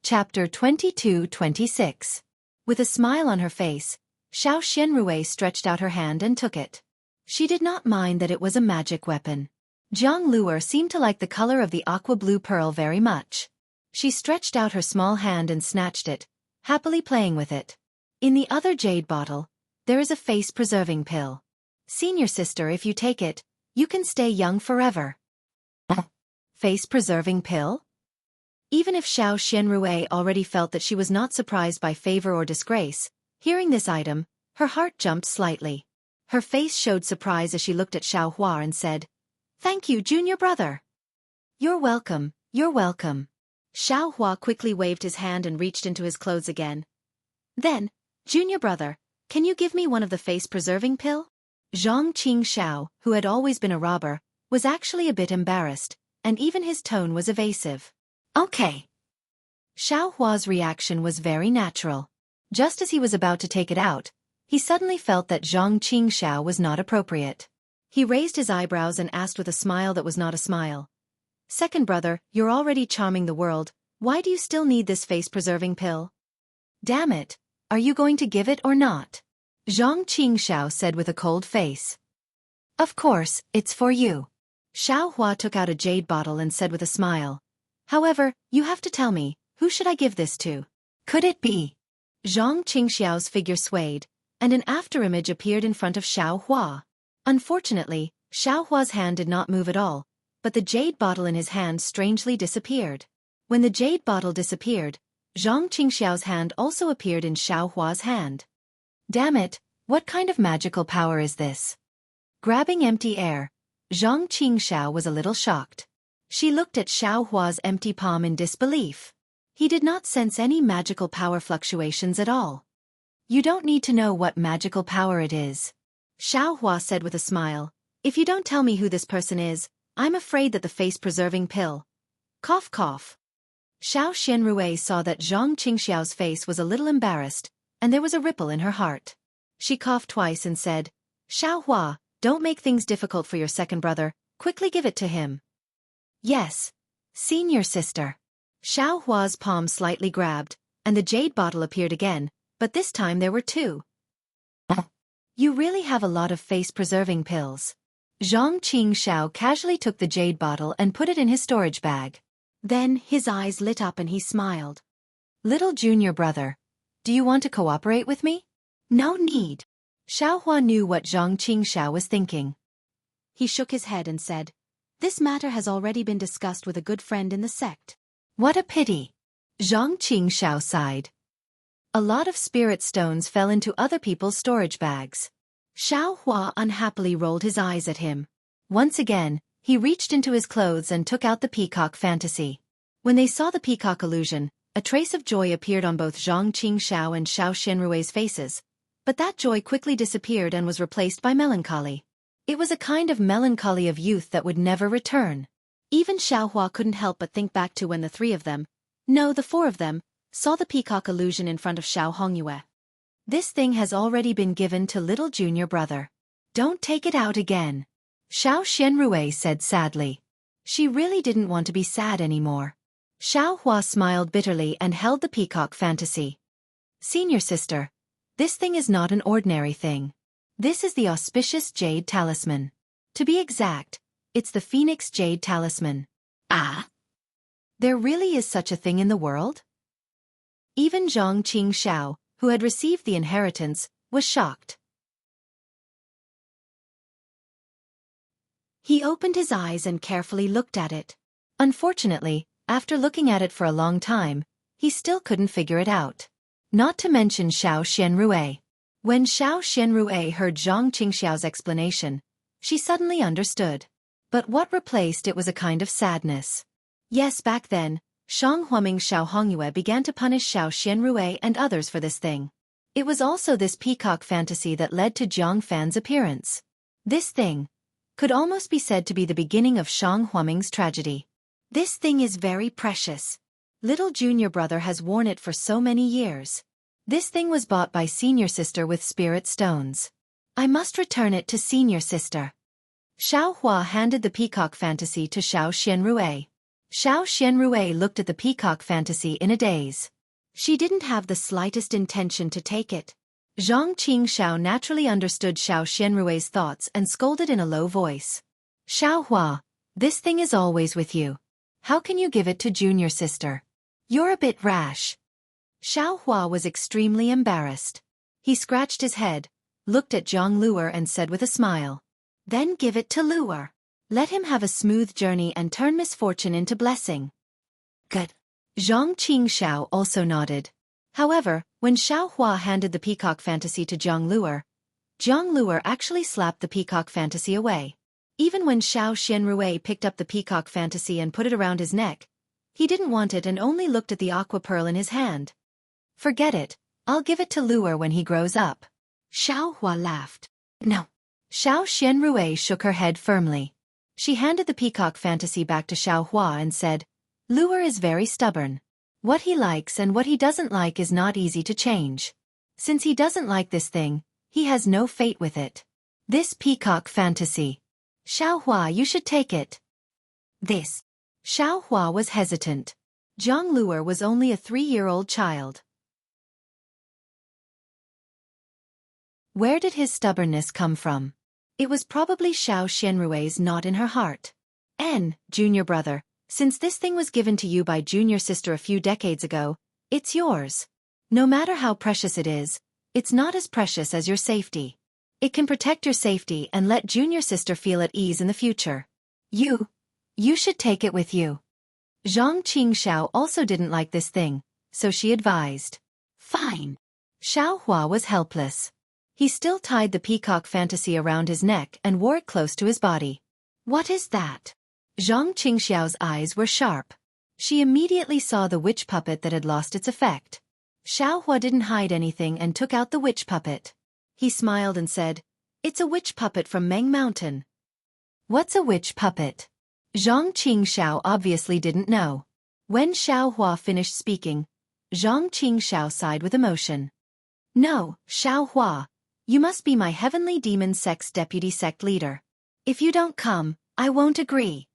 Chapter 22-26. With a smile on her face, Xiao Xianrui stretched out her hand and took it. She did not mind that it was a magic weapon. Jiang Luer seemed to like the color of the aqua blue pearl very much. She stretched out her small hand and snatched it, happily playing with it. In the other jade bottle, there is a face-preserving pill. Senior Sister, if you take it, you can stay young forever. Face-preserving pill? Even if Xiao Xianrui already felt that she was not surprised by favor or disgrace, hearing this item, her heart jumped slightly. Her face showed surprise as she looked at Xiaohua and said, Thank you, junior brother. You're welcome, you're welcome. Xiaohua quickly waved his hand and reached into his clothes again. Then, junior brother, Can you give me one of the face-preserving pill? Xianxia, who had always been a robber, was actually a bit embarrassed, and even his tone was evasive. Okay. Xiaohua's reaction was very natural. Just as he was about to take it out, he suddenly felt that Xianxia was not appropriate. He raised his eyebrows and asked with a smile that was not a smile. Second brother, you're already charming the world, why do you still need this face-preserving pill? Damn it, are you going to give it or not? Xianxia said with a cold face. Of course, it's for you. Xiaohua took out a jade bottle and said with a smile. However, you have to tell me, who should I give this to? Could it be? Xiaoxiao's figure swayed, and an afterimage appeared in front of Xiaohua. Unfortunately, Xiaohua's hand did not move at all, but the jade bottle in his hand strangely disappeared. When the jade bottle disappeared, Xiaoxiao's hand also appeared in Xiaohua's hand. Damn it, what kind of magical power is this? Grabbing empty air, Xianxia was a little shocked. She looked at Xiaohua's empty palm in disbelief. He did not sense any magical power fluctuations at all. You don't need to know what magical power it is. Xiaohua said with a smile. If you don't tell me who this person is, I'm afraid that the face-preserving pill. Cough cough. Xiao Xianrui saw that Xiaoxiao's face was a little embarrassed, and there was a ripple in her heart. She coughed twice and said, Xiaohua, don't make things difficult for your second brother, quickly give it to him. Yes. Senior sister. Xiaohua's palm slightly grabbed, and the jade bottle appeared again, but this time there were two. You really have a lot of face-preserving pills. Xiao casually took the jade bottle and put it in his storage bag. Then his eyes lit up and he smiled. Little junior brother, do you want to cooperate with me? No need. Xiaohua knew what Xiao was thinking. He shook his head and said, This matter has already been discussed with a good friend in the sect. What a pity. Xiao sighed. A lot of spirit stones fell into other people's storage bags. Xiaohua unhappily rolled his eyes at him. Once again, he reached into his clothes and took out the peacock fantasy. When they saw the peacock illusion, a trace of joy appeared on both Xiao and Xiao Xianrui's faces, but that joy quickly disappeared and was replaced by melancholy. It was a kind of melancholy of youth that would never return. Even Xiaohua couldn't help but think back to when the three of them, no, the four of them, saw the peacock illusion in front of Xiao Hongyue. This thing has already been given to little junior brother. Don't take it out again. Xiao Xianrui said sadly. She really didn't want to be sad anymore. Xiaohua smiled bitterly and held the peacock fantasy. Senior sister, this thing is not an ordinary thing. This is the auspicious jade talisman. To be exact, it's the Phoenix Jade Talisman. Ah! There really is such a thing in the world? Even Xiao, who had received the inheritance, was shocked. He opened his eyes and carefully looked at it. Unfortunately, after looking at it for a long time, he still couldn't figure it out. Not to mention Xiao Xianrui. When Xiao Xianrui heard Xiao's explanation, she suddenly understood. But what replaced it was a kind of sadness. Yes, back then, Xiao Hongyue began to punish Xiao Xianrui and others for this thing. It was also this peacock fantasy that led to Jiang Fan's appearance. This thing could almost be said to be the beginning of Shang Huaming's tragedy. This thing is very precious. Little junior brother has worn it for so many years. This thing was bought by senior sister with spirit stones. I must return it to senior sister. Xiaohua handed the peacock fantasy to Xiao Xianrui. Xiao Xianrui looked at the peacock fantasy in a daze. She didn't have the slightest intention to take it. Xiao naturally understood Xiao Xianrui's thoughts and scolded in a low voice. Xiaohua, this thing is always with you. How can you give it to junior sister? You're a bit rash. Xiaohua was extremely embarrassed. He scratched his head, looked at Zhang Luer and said with a smile. Then give it to Luer. Let him have a smooth journey and turn misfortune into blessing. Good. Xiao also nodded. However, when Xiaohua handed the peacock fantasy to Zhang Luer actually slapped the peacock fantasy away. Even when Xiao Xianrui picked up the peacock fantasy and put it around his neck, he didn't want it and only looked at the aqua pearl in his hand. Forget it, I'll give it to Luer when he grows up. Xiaohua laughed. No. Xiao Xianrui shook her head firmly. She handed the peacock fantasy back to Xiaohua and said, Lure is very stubborn. What he likes and what he doesn't like is not easy to change. Since he doesn't like this thing, he has no fate with it. This peacock fantasy. Xiaohua, you should take it. This. Xiaohua was hesitant. Zhang Luer was only a 3-year-old child. Where did his stubbornness come from? It was probably Xiao Xianrui's not in her heart. Junior brother, since this thing was given to you by junior sister a few decades ago, it's yours. No matter how precious it is, it's not as precious as your safety. It can protect your safety and let junior sister feel at ease in the future. You should take it with you. Zhang Qingxiao also didn't like this thing, so she advised. Fine. Xiaohua was helpless. He still tied the peacock fantasy around his neck and wore it close to his body. What is that? Zhang Qingxiao's eyes were sharp. She immediately saw the witch puppet that had lost its effect. Xiaohua didn't hide anything and took out the witch puppet. He smiled and said, It's a witch puppet from Meng Mountain. What's a witch puppet? Zhang Qingxiao obviously didn't know. When Xiaohua finished speaking, Zhang Qingxiao sighed with emotion. No, Xiaohua, you must be my heavenly demon sect's deputy sect leader. If you don't come, I won't agree.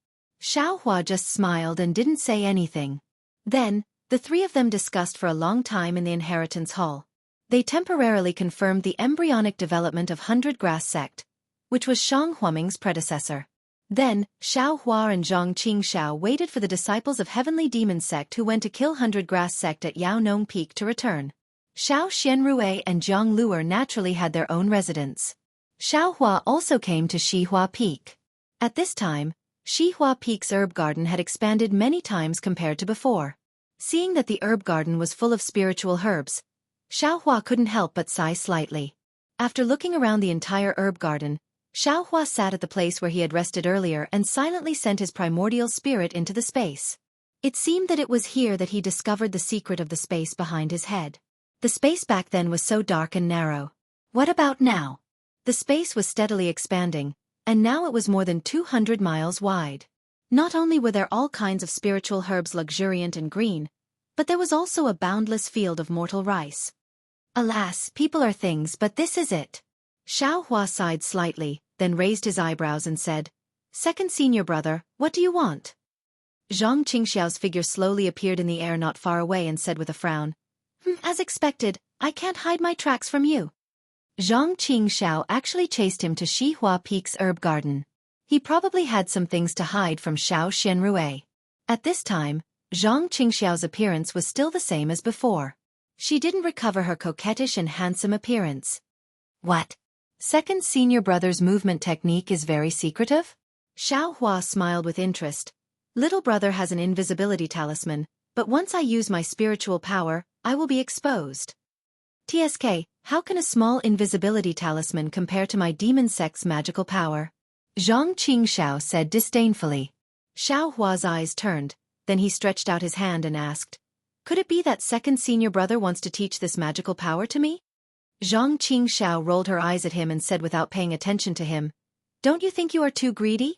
Xiaohua just smiled and didn't say anything. Then, the three of them discussed for a long time in the inheritance hall. They temporarily confirmed the embryonic development of Hundred Grass Sect, which was Shang Huaming's predecessor. Then, Xiaohua and Zhang Qingxiao waited for the disciples of Heavenly Demon Sect who went to kill Hundred Grass Sect at Yaonong Peak to return. Xiao Xianrui and Jiang Luer naturally had their own residence. Xiaohua also came to Xihua Peak. At this time, Xihua Peak's herb garden had expanded many times compared to before. Seeing that the herb garden was full of spiritual herbs, Xiaohua couldn't help but sigh slightly. After looking around the entire herb garden, Xiaohua sat at the place where he had rested earlier and silently sent his primordial spirit into the space. It seemed that it was here that he discovered the secret of the space behind his head. The space back then was so dark and narrow. What about now? The space was steadily expanding, and now it was more than 200 miles wide. Not only were there all kinds of spiritual herbs luxuriant and green, but there was also a boundless field of mortal rice. Alas, people are things, but this is it. Xiaohua sighed slightly, then raised his eyebrows and said, Second senior brother, what do you want? Zhang Qingxiao's figure slowly appeared in the air not far away and said with a frown, As expected, I can't hide my tracks from you. Zhang Qingxiao actually chased him to Xihua Peak's herb garden. He probably had some things to hide from Xiao Xianrui. At this time, Zhang Qingxiao's appearance was still the same as before. She didn't recover her coquettish and handsome appearance. What? Second senior brother's movement technique is very secretive? Xiaohua smiled with interest. Little brother has an invisibility talisman, but once I use my spiritual power, I will be exposed. TSK, how can a small invisibility talisman compare to my demon sect's magical power? Zhang Qingxiao said disdainfully. Xiaohua's eyes turned, then he stretched out his hand and asked, Could it be that second senior brother wants to teach this magical power to me? Zhang Qingxiao rolled her eyes at him and said without paying attention to him, Don't you think you are too greedy?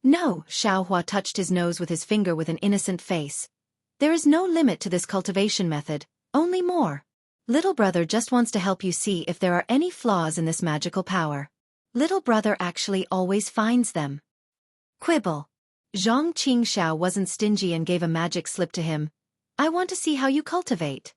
No, Xiaohua touched his nose with his finger with an innocent face. There is no limit to this cultivation method, only more. Little brother just wants to help you see if there are any flaws in this magical power. Little brother actually always finds them. Quibble. Zhang Qingxiao wasn't stingy and gave a magic slip to him. I want to see how you cultivate.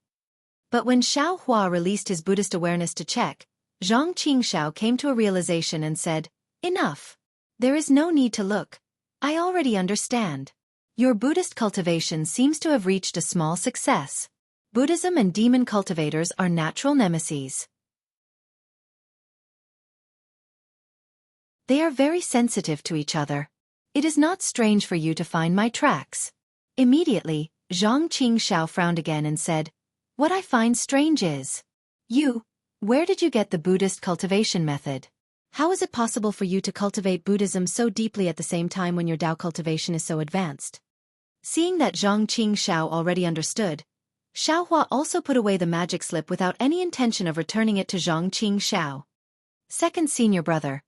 But when Xiaohua released his Buddhist awareness to check, Zhang Qingxiao came to a realization and said, Enough. There is no need to look. I already understand. Your Buddhist cultivation seems to have reached a small success. Buddhism and demon cultivators are natural nemeses. They are very sensitive to each other. It is not strange for you to find my tracks. Immediately, Zhang Qingxiao frowned again and said, What I find strange is, where did you get the Buddhist cultivation method? How is it possible for you to cultivate Buddhism so deeply at the same time when your Tao cultivation is so advanced? Seeing that Zhang Qingxiao already understood, Xiaohua also put away the magic slip without any intention of returning it to Zhang Qingxiao. Second senior brother,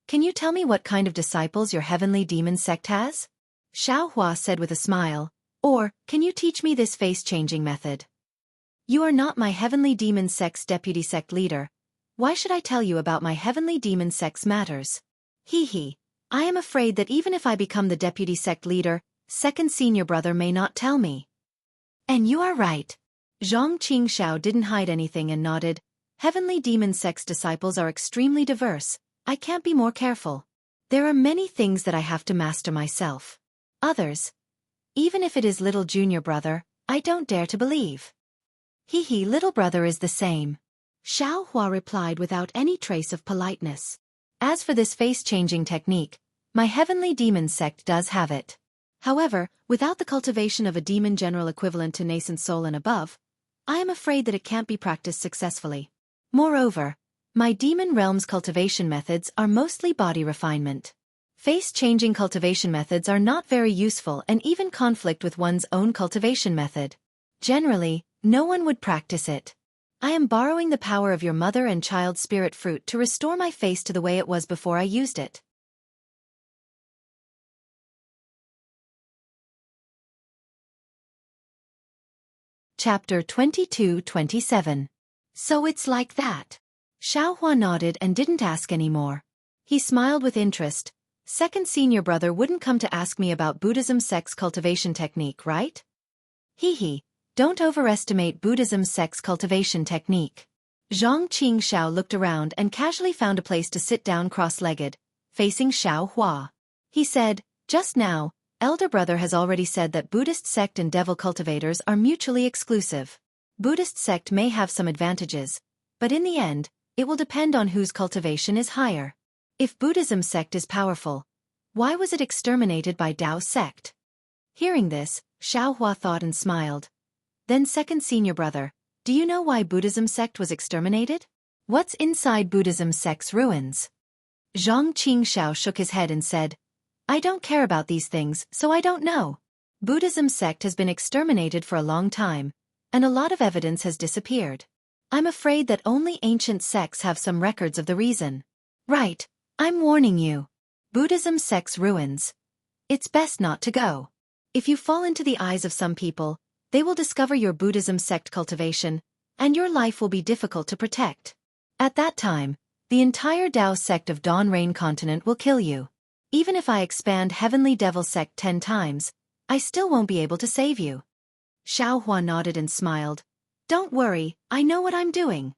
can you tell me what kind of disciples your heavenly demon sect has? Xiaohua said with a smile, or, can you teach me this face-changing method? You are not my heavenly demon sect's deputy sect leader. Why should I tell you about my heavenly demon sect's matters? Hee. I am afraid that even if I become the deputy sect leader, second senior brother may not tell me. And you are right. Zhang Qingxiao didn't hide anything and nodded. Heavenly demon sect's disciples are extremely diverse. I can't be more careful. There are many things that I have to master myself. Others, even if it is little junior brother, I don't dare to believe. Hee, little brother is the same. Xiaohua replied without any trace of politeness. As for this face-changing technique, my heavenly demon sect does have it. However, without the cultivation of a demon general equivalent to nascent soul and above, I am afraid that it can't be practiced successfully. Moreover, my demon realm's cultivation methods are mostly body refinement. Face-changing cultivation methods are not very useful and even conflict with one's own cultivation method. Generally, no one would practice it. I am borrowing the power of your mother and child spirit fruit to restore my face to the way it was before I used it. Chapter 22-27. So it's like that. Xiaohua nodded and didn't ask any more. He smiled with interest. Second senior brother wouldn't come to ask me about Buddhism sect's cultivation technique, right? Hee. Don't overestimate Buddhism sect's cultivation technique. Zhang Qingxiao looked around and casually found a place to sit down cross-legged, facing Xiaohua. He said, just now, elder brother has already said that Buddhist sect and devil cultivators are mutually exclusive. Buddhist sect may have some advantages, but in the end, it will depend on whose cultivation is higher. If Buddhism sect is powerful, why was it exterminated by Dao sect? Hearing this, Xiaohua thought and smiled. Then second senior brother, do you know why Buddhism sect was exterminated? What's inside Buddhism sect's ruins? Zhang Qingxiao shook his head and said, I don't care about these things, so I don't know. Buddhism sect has been exterminated for a long time, and a lot of evidence has disappeared. I'm afraid that only ancient sects have some records of the reason. Right, I'm warning you. Buddhism sect's ruins. It's best not to go. If you fall into the eyes of some people, they will discover your Buddhism sect cultivation, and your life will be difficult to protect. At that time, the entire Dao sect of Dawn Rain continent will kill you. Even if I expand Heavenly Devil sect 10 times, I still won't be able to save you. Xiaohua nodded and smiled. Don't worry, I know what I'm doing.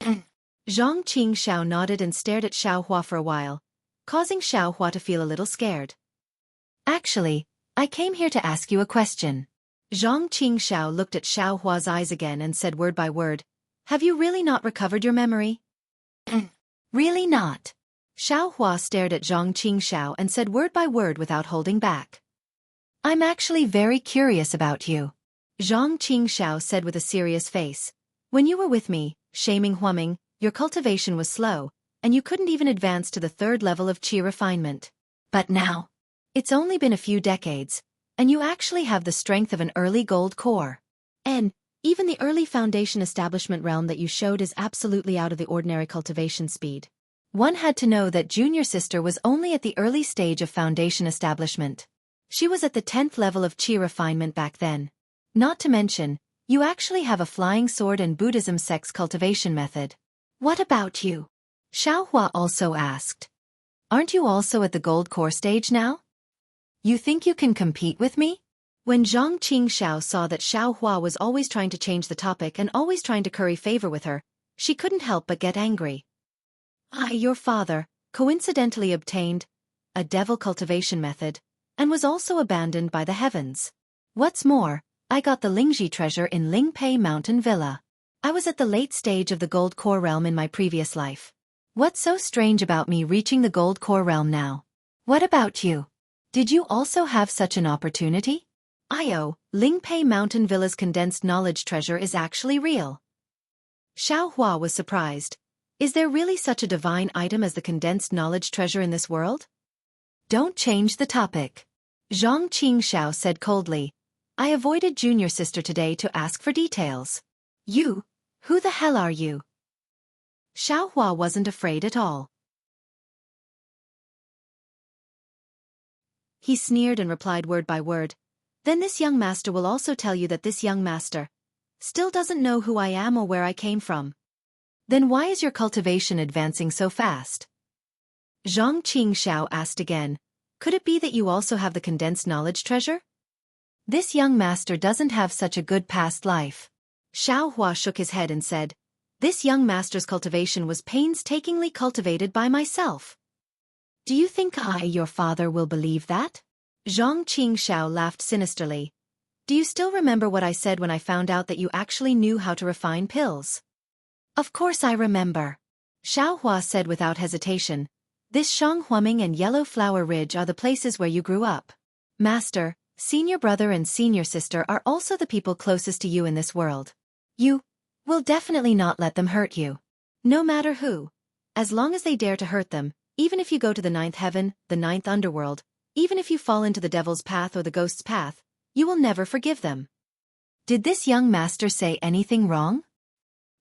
Zhang Qingxiao nodded and stared at Xiaohua for a while, causing Xiaohua to feel a little scared. Actually, I came here to ask you a question. Zhang Qingxiao looked at Xiaohua's eyes again and said word by word, have you really not recovered your memory? Really not. Xiaohua stared at Zhang Qingxiao and said word by word without holding back. I'm actually very curious about you. Zhang Qingxiao said with a serious face. When you were with me, Shaming Huaming, your cultivation was slow, and you couldn't even advance to the 3rd level of qi refinement. But now, it's only been a few decades, and you actually have the strength of an early gold core. And, even the early foundation establishment realm that you showed is absolutely out of the ordinary cultivation speed. One had to know that junior sister was only at the early stage of foundation establishment. She was at the 10th level of qi refinement back then. Not to mention, you actually have a flying sword and Buddhism sect's cultivation method. What about you? Xiaohua also asked. Aren't you also at the gold core stage now? You think you can compete with me? When Zhang Qingxiao saw that Xiaohua was always trying to change the topic and always trying to curry favor with her, she couldn't help but get angry. Your father, coincidentally obtained a devil cultivation method, and was also abandoned by the heavens. What's more, I got the Lingji treasure in Lingpei Mountain Villa. I was at the late stage of the gold core realm in my previous life. What's so strange about me reaching the gold core realm now? What about you? Did you also have such an opportunity? Lingpei Mountain Villa's condensed knowledge treasure is actually real. Xiaohua was surprised. Is there really such a divine item as the condensed knowledge treasure in this world? Don't change the topic. Zhang Qingxiao said coldly. I avoided junior sister today to ask for details. You? Who the hell are you? Xiaohua wasn't afraid at all. He sneered and replied word by word. Then this young master will also tell you that this young master still doesn't know who I am or where I came from. Then why is your cultivation advancing so fast? Xianxia asked again. Could it be that you also have the condensed knowledge treasure? This young master doesn't have such a good past life. Xiaohua shook his head and said, this young master's cultivation was painstakingly cultivated by myself. Do you think I, your father, will believe that? Xianxia laughed sinisterly. Do you still remember what I said when I found out that you actually knew how to refine pills? Of course I remember. Xiaohua said without hesitation. This Shanghuaming and Yellow Flower Ridge are the places where you grew up. Master, senior brother and senior sister are also the people closest to you in this world. You will definitely not let them hurt you. No matter who. As long as they dare to hurt them, even if you go to the 9th heaven, the 9th underworld, even if you fall into the devil's path or the ghost's path, you will never forgive them. Did this young master say anything wrong?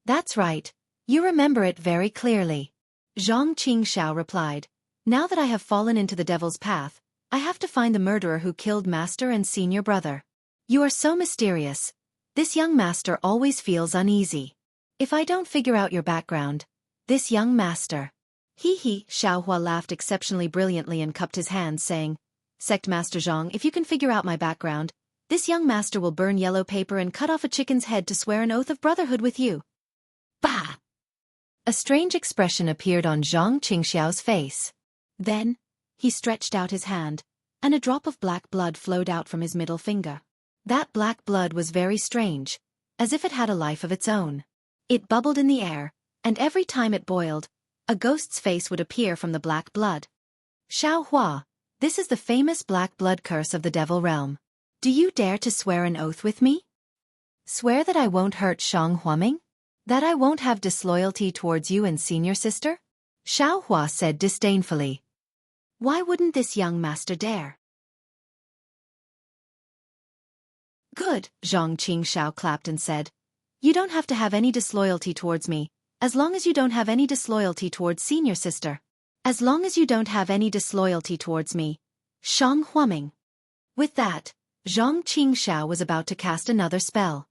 That's right. You remember it very clearly. Xiao replied. Now that I have fallen into the devil's path, I have to find the murderer who killed master and senior brother. You are so mysterious. This young master always feels uneasy. If I don't figure out your background, this young master. Hee, Xiaohua laughed exceptionally brilliantly and cupped his hands, saying, Sect Master Zhang, if you can figure out my background, this young master will burn yellow paper and cut off a chicken's head to swear an oath of brotherhood with you. Bah! A strange expression appeared on Zhang Qingxiao's face. Then, he stretched out his hand, and a drop of black blood flowed out from his middle finger. That black blood was very strange, as if it had a life of its own. It bubbled in the air, and every time it boiled, a ghost's face would appear from the black blood. Xiaohua, this is the famous black blood curse of the devil realm. Do you dare to swear an oath with me? Swear that I won't hurt Shang Huaming? That I won't have disloyalty towards you and senior sister? Xiaohua said disdainfully. Why wouldn't this young master dare? Good, Zhang Qingxiao clapped and said. You don't have to have any disloyalty towards me, as long as you don't have any disloyalty towards senior sister. As long as you don't have any disloyalty towards me. Shang Huaming. With that, Zhang Qingxiao was about to cast another spell.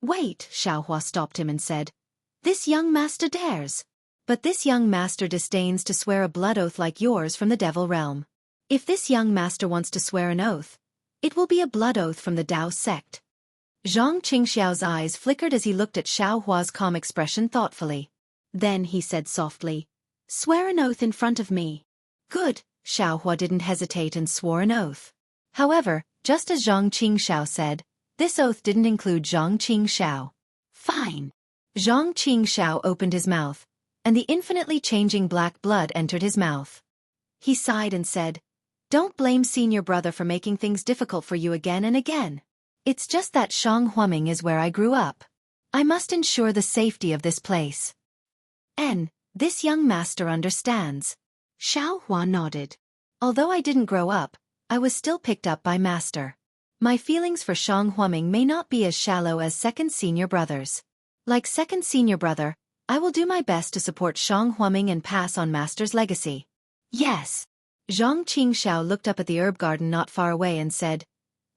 Wait, Xiaohua stopped him and said. This young master dares. But this young master disdains to swear a blood oath like yours from the devil realm. If this young master wants to swear an oath, it will be a blood oath from the Dao sect. Zhang Qingxiao's eyes flickered as he looked at Xiaohua's calm expression thoughtfully. Then he said softly, Swear an oath in front of me. Good, Xiaohua didn't hesitate and swore an oath. However, just as Zhang Qingxiao said, this oath didn't include Zhang Qingxiao. Fine. Zhang Qingxiao opened his mouth, and the infinitely changing black blood entered his mouth. He sighed and said, Don't blame senior brother for making things difficult for you again and again. It's just that Shang Huaming is where I grew up. I must ensure the safety of this place. This young master understands. Xiaohua nodded. Although I didn't grow up, I was still picked up by master. My feelings for Shang Huaming may not be as shallow as second senior brothers. Like second senior brother, I will do my best to support Shang Huaming and pass on master's legacy. Yes. Zhang Qingxiao looked up at the herb garden not far away and said,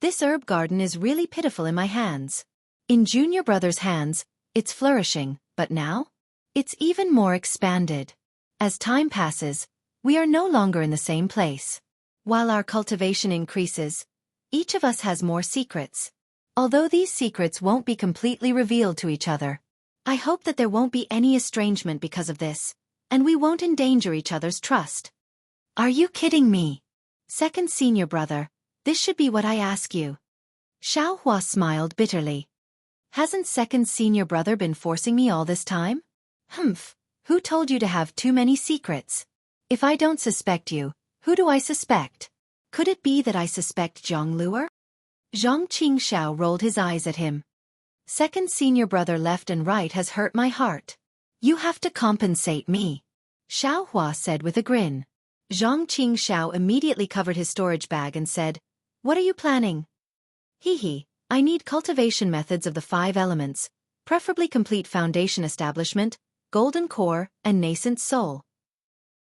This herb garden is really pitiful in my hands. In junior brother's hands, it's flourishing, but now? It's even more expanded. As time passes, we are no longer in the same place. While our cultivation increases, each of us has more secrets. Although these secrets won't be completely revealed to each other, I hope that there won't be any estrangement because of this, and we won't endanger each other's trust. Are you kidding me? Second senior brother, this should be what I ask you. Xiaohua smiled bitterly. Hasn't second senior brother been forcing me all this time? Humph, who told you to have too many secrets? If I don't suspect you, who do I suspect? Could it be that I suspect Zhang Luer? Zhang Qingxiao rolled his eyes at him. Second senior brother left and right has hurt my heart. You have to compensate me. Xiaohua said with a grin. Zhang Qingxiao immediately covered his storage bag and said, What are you planning? Hee, I need cultivation methods of the 5 elements, preferably complete foundation establishment, golden core, and nascent soul.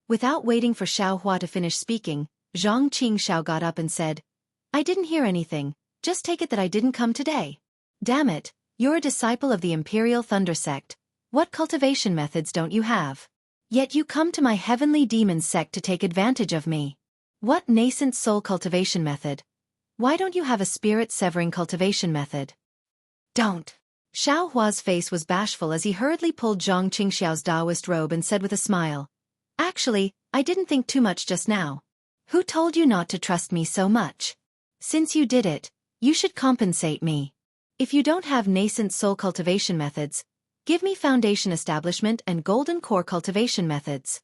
Without waiting for Xiaohua to finish speaking, Xianxia got up and said, I didn't hear anything, just take it that I didn't come today. Damn it, you're a disciple of the Imperial Thunder Sect. What cultivation methods don't you have? Yet you come to my heavenly demon sect to take advantage of me. What nascent soul cultivation method? Why don't you have a spirit-severing cultivation method? Don't. Xiaohua's face was bashful as he hurriedly pulled Zhang Qingxiao's Taoist robe and said with a smile, Actually, I didn't think too much just now. Who told you not to trust me so much? Since you did it, you should compensate me. If you don't have nascent soul cultivation methods, give me foundation establishment and golden core cultivation methods.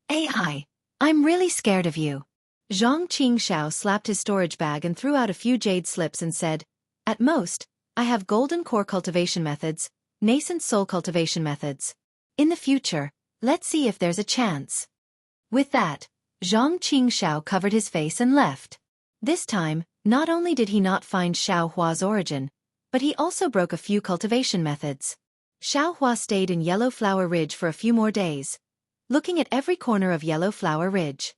I'm really scared of you. Zhang Qingxiao slapped his storage bag and threw out a few jade slips and said, At most, I have golden core cultivation methods, nascent soul cultivation methods. In the future, let's see if there's a chance. With that, Zhang Qingxiao covered his face and left. This time, not only did he not find Xiaohua's origin, but he also broke a few cultivation methods. Xiaohua stayed in Yellow Flower Ridge for a few more days, looking at every corner of Yellow Flower Ridge.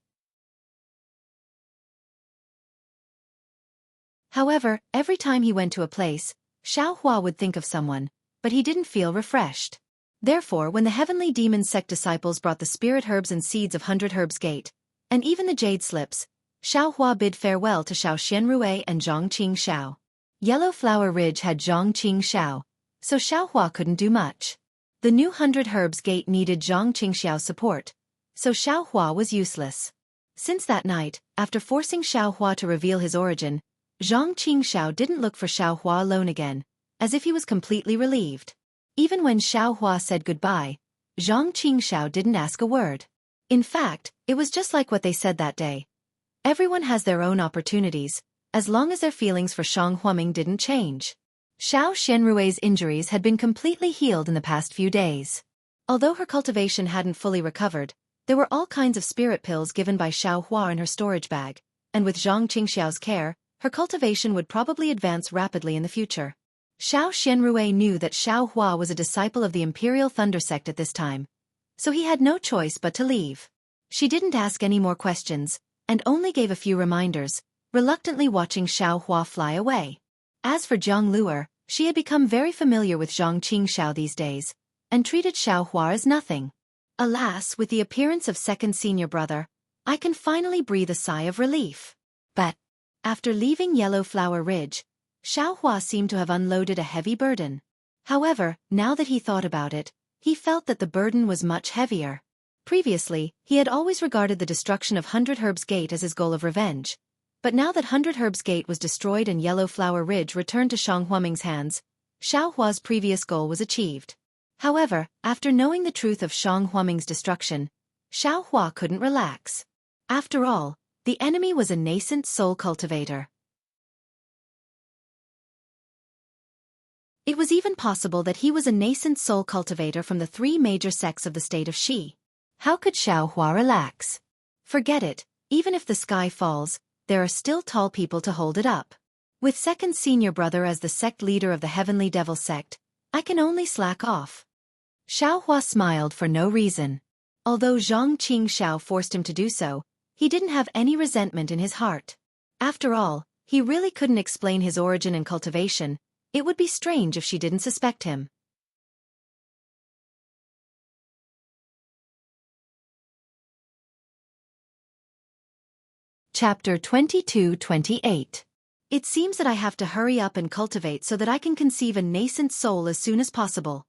However, every time he went to a place, Xiaohua would think of someone, but he didn't feel refreshed. Therefore, when the Heavenly Demon Sect disciples brought the spirit herbs and seeds of 100 Herbs Gate, and even the jade slips, Xiaohua bid farewell to Xiao Xianrui and Zhang Qingxiao. Yellow Flower Ridge had Zhang Qingxiao, so Xiaohua couldn't do much. The new 100 Herbs Gate needed Zhang Qingxiao's support, so Xiaohua was useless. Since that night, after forcing Xiaohua to reveal his origin, Zhang Qingxiao didn't look for Xiaohua alone again, as if he was completely relieved. Even when Xiaohua said goodbye, Zhang Qingxiao didn't ask a word. In fact, it was just like what they said that day. Everyone has their own opportunities, as long as their feelings for Shang Huaming didn't change. Xiao Xianrui's injuries had been completely healed in the past few days. Although her cultivation hadn't fully recovered, there were all kinds of spirit pills given by Xiaohua in her storage bag, and with Zhang Qingxiao's care, her cultivation would probably advance rapidly in the future. Xiao Xianrui knew that Xiaohua was a disciple of the Imperial Thunder Sect at this time, so he had no choice but to leave. She didn't ask any more questions, and only gave a few reminders, reluctantly watching Xiaohua fly away. As for Jiang Luer, she had become very familiar with Zhang Qingxiao these days, and treated Xiaohua as nothing. Alas, with the appearance of second senior brother, I can finally breathe a sigh of relief. But, after leaving Yellow Flower Ridge, Xiaohua seemed to have unloaded a heavy burden. However, now that he thought about it, he felt that the burden was much heavier. Previously, he had always regarded the destruction of 100 Herbs Gate as his goal of revenge. But now that 100 Herbs Gate was destroyed and Yellow Flower Ridge returned to Shang Huaming's hands, Xiaohua's previous goal was achieved. However, after knowing the truth of Shang Huaming's destruction, Xiaohua couldn't relax. After all, the enemy was a nascent soul cultivator. It was even possible that he was a nascent soul cultivator from the 3 major sects of the state of Xi. How could Xiaohua relax? Forget it, even if the sky falls, there are still tall people to hold it up. With second senior brother as the sect leader of the Heavenly Devil sect, I can only slack off. Xiaohua smiled for no reason. Although Zhang Qingxiao forced him to do so, he didn't have any resentment in his heart. After all, he really couldn't explain his origin and cultivation. It would be strange if she didn't suspect him. Chapter 22-28. It seems that I have to hurry up and cultivate so that I can conceive a nascent soul as soon as possible.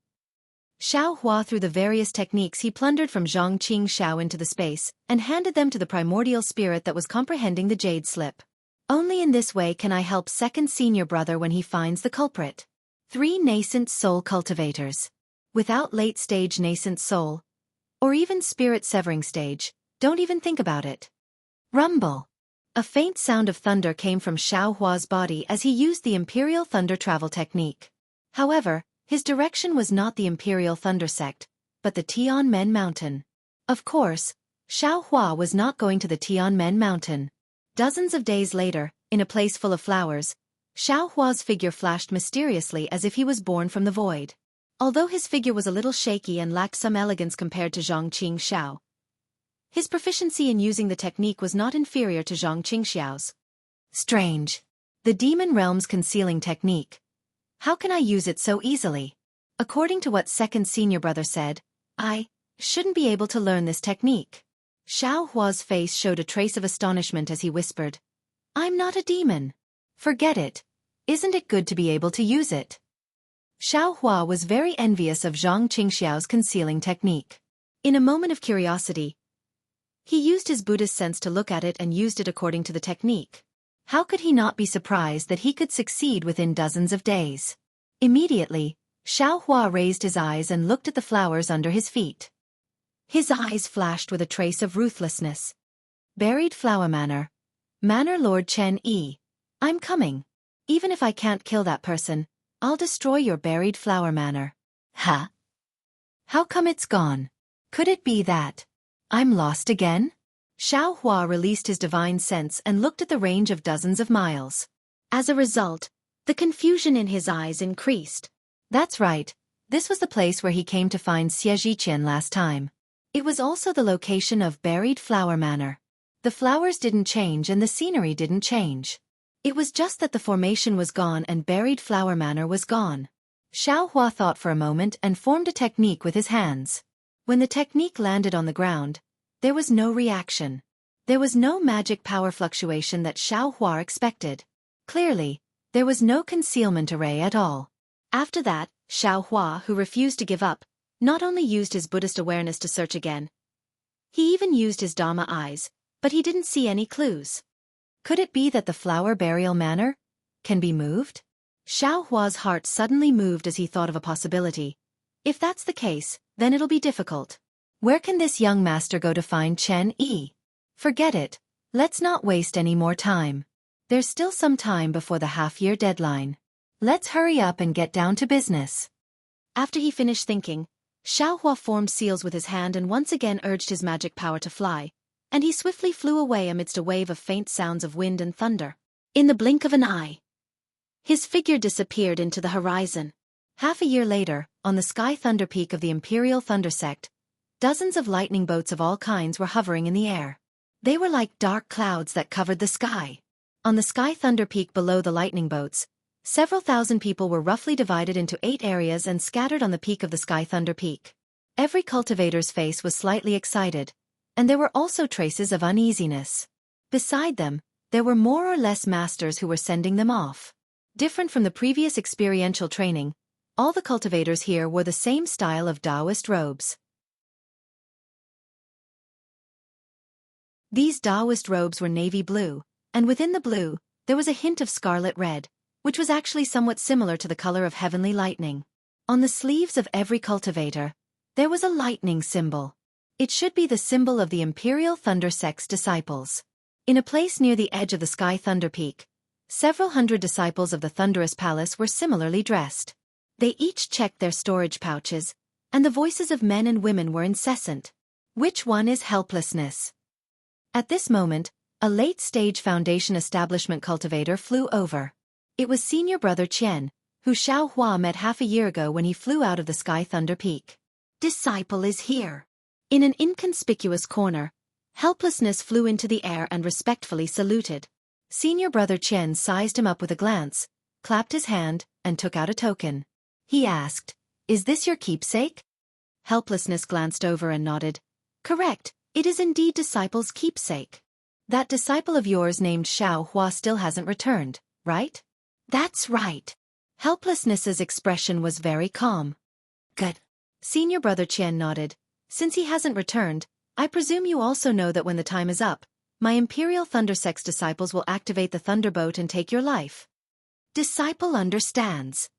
Xiaohua threw the various techniques he plundered from Zhang Qingxiao into the space, and handed them to the primordial spirit that was comprehending the jade slip. Only in this way can I help second senior brother when he finds the culprit. 3 nascent soul cultivators. Without late-stage nascent soul, or even spirit-severing stage, don't even think about it. Rumble. A faint sound of thunder came from Xiaohua's body as he used the Imperial Thunder Travel technique. However, his direction was not the Imperial Thunder Sect, but the Tianmen Mountain. Of course, Xiaohua was not going to the Tianmen Mountain. Dozens of days later, in a place full of flowers, Xiao Hua's figure flashed mysteriously as if he was born from the void. Although his figure was a little shaky and lacked some elegance compared to Zhang Qingxiao, his proficiency in using the technique was not inferior to Zhang Qingxiao's. Strange. The demon realm's concealing technique. How can I use it so easily? According to what second senior brother said, I shouldn't be able to learn this technique. Xiao Hua's face showed a trace of astonishment as he whispered, I'm not a demon. Forget it. Isn't it good to be able to use it? Xiao Hua was very envious of Zhang Qingxiao's concealing technique. In a moment of curiosity, he used his Buddhist sense to look at it and used it according to the technique. How could he not be surprised that he could succeed within dozens of days? Immediately, Xiao Hua raised his eyes and looked at the flowers under his feet. His eyes flashed with a trace of ruthlessness. Buried Flower Manor. Manor Lord Chen Yi. I'm coming. Even if I can't kill that person, I'll destroy your buried flower manor. Huh? How come it's gone? Could it be that I'm lost again? Xiao Hua released his divine sense and looked at the range of dozens of miles. As a result, the confusion in his eyes increased. That's right. This was the place where he came to find Xie last time. It was also the location of buried flower manor. The flowers didn't change and the scenery didn't change. It was just that the formation was gone and buried flower manor was gone. Xiao Hua thought for a moment and formed a technique with his hands. When the technique landed on the ground, there was no reaction. There was no magic power fluctuation that Xiao Hua expected. Clearly, there was no concealment array at all. After that, Xiao Hua, who refused to give up, not only used his Buddhist awareness to search again, he even used his Dharma eyes, but he didn't see any clues. Could it be that the flower burial manor can be moved? Xiao Hua's heart suddenly moved as he thought of a possibility. If that's the case, then it'll be difficult. Where can this young master go to find Chen Yi? Forget it. Let's not waste any more time. There's still some time before the half-year deadline. Let's hurry up and get down to business. After he finished thinking, Xiao Hua formed seals with his hand and once again urged his magic power to fly, and he swiftly flew away amidst a wave of faint sounds of wind and thunder. In the blink of an eye, his figure disappeared into the horizon. Half a year later, on the sky thunder peak of the Imperial Thunder Sect, dozens of lightning boats of all kinds were hovering in the air. They were like dark clouds that covered the sky. On the sky thunder peak below the lightning boats, several thousand people were roughly divided into 8 areas and scattered on the peak of the sky thunder peak. Every cultivator's face was slightly excited, and there were also traces of uneasiness. Beside them, there were more or less masters who were sending them off. Different from the previous experiential training, all the cultivators here wore the same style of Taoist robes. These Taoist robes were navy blue, and within the blue, there was a hint of scarlet red, which was actually somewhat similar to the color of heavenly lightning. On the sleeves of every cultivator, there was a lightning symbol. It should be the symbol of the Imperial Thunder Sect's disciples. In a place near the edge of the Sky Thunder Peak, several hundred disciples of the Thunderous Palace were similarly dressed. They each checked their storage pouches, and the voices of men and women were incessant. Which one is helplessness? At this moment, a late-stage Foundation establishment cultivator flew over. It was senior brother Qian, who Xiao Hua met half a year ago when he flew out of the Sky Thunder Peak. Disciple is here. In an inconspicuous corner, Helplessness flew into the air and respectfully saluted. Senior brother Qian sized him up with a glance, clapped his hand, and took out a token. He asked, "Is this your keepsake?" Helplessness glanced over and nodded. "Correct, it is indeed Disciple's keepsake. That disciple of yours named Xiao Hua still hasn't returned, right?" "That's right." Helplessness's expression was very calm. "Good." Senior brother Qian nodded. "Since he hasn't returned, I presume you also know that when the time is up, my Imperial Thundersex disciples will activate the Thunderboat and take your life." Disciple understands.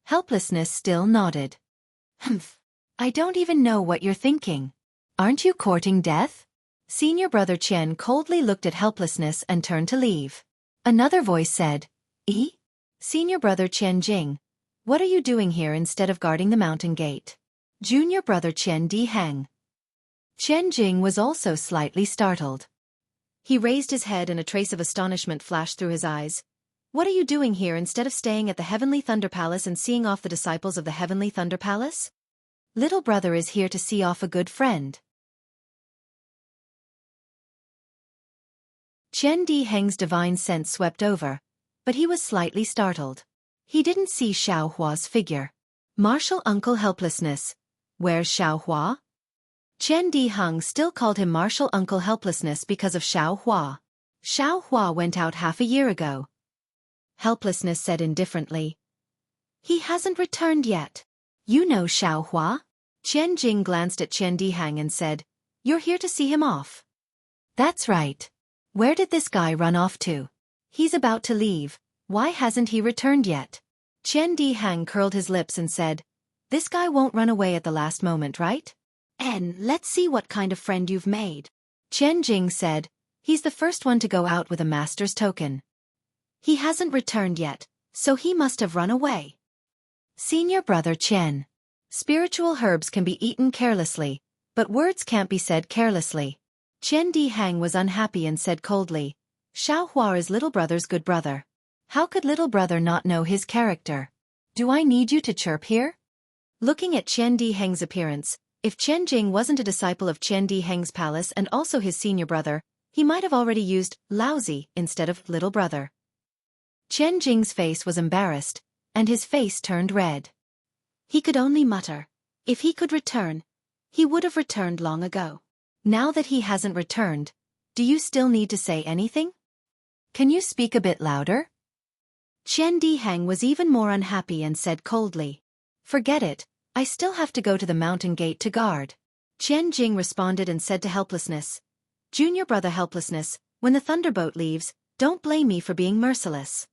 Helplessness still nodded. "Humph. I don't even know what you're thinking. Aren't you courting death?" Senior brother Qian coldly looked at Helplessness and turned to leave. Another voice said, "Eh?" Senior brother Qian Jing, what are you doing here instead of guarding the mountain gate? Junior brother Qian Di Heng. Qian Jing was also slightly startled. He raised his head and a trace of astonishment flashed through his eyes. What are you doing here instead of staying at the Heavenly Thunder Palace and seeing off the disciples of the Heavenly Thunder Palace? Little brother is here to see off a good friend. Qian Diheng's divine sense swept over, but he was slightly startled. He didn't see Xiaohua's figure. Martial uncle helplessness. Where's Xiaohua? Qian Diheng still called him martial uncle helplessness because of Xiaohua. Xiaohua went out half a year ago. Helplessness said indifferently. He hasn't returned yet. You know Xiaohua? Qian Jing glanced at Qian Diheng and said, You're here to see him off. That's right. Where did this guy run off to? He's about to leave. Why hasn't he returned yet? Qian Diheng curled his lips and said, This guy won't run away at the last moment, right? And let's see what kind of friend you've made. Qian Jing said, He's the first one to go out with a master's token. He hasn't returned yet, so he must have run away. Senior brother Qian. Spiritual herbs can be eaten carelessly, but words can't be said carelessly. Qian Diheng was unhappy and said coldly, Xiaohua is little brother's good brother. How could little brother not know his character? Do I need you to chirp here? Looking at Qian Diheng's appearance, if Qian Jing wasn't a disciple of Qian Diheng's palace and also his senior brother, he might have already used lousy instead of little brother. Qian Jing's face was embarrassed, and his face turned red. He could only mutter, If he could return, he would have returned long ago. Now that he hasn't returned, do you still need to say anything? Can you speak a bit louder? Qian Diheng was even more unhappy and said coldly, Forget it, I still have to go to the mountain gate to guard. Qian Jing responded and said to helplessness, Junior brother helplessness, when the thunderboat leaves, don't blame me for being merciless.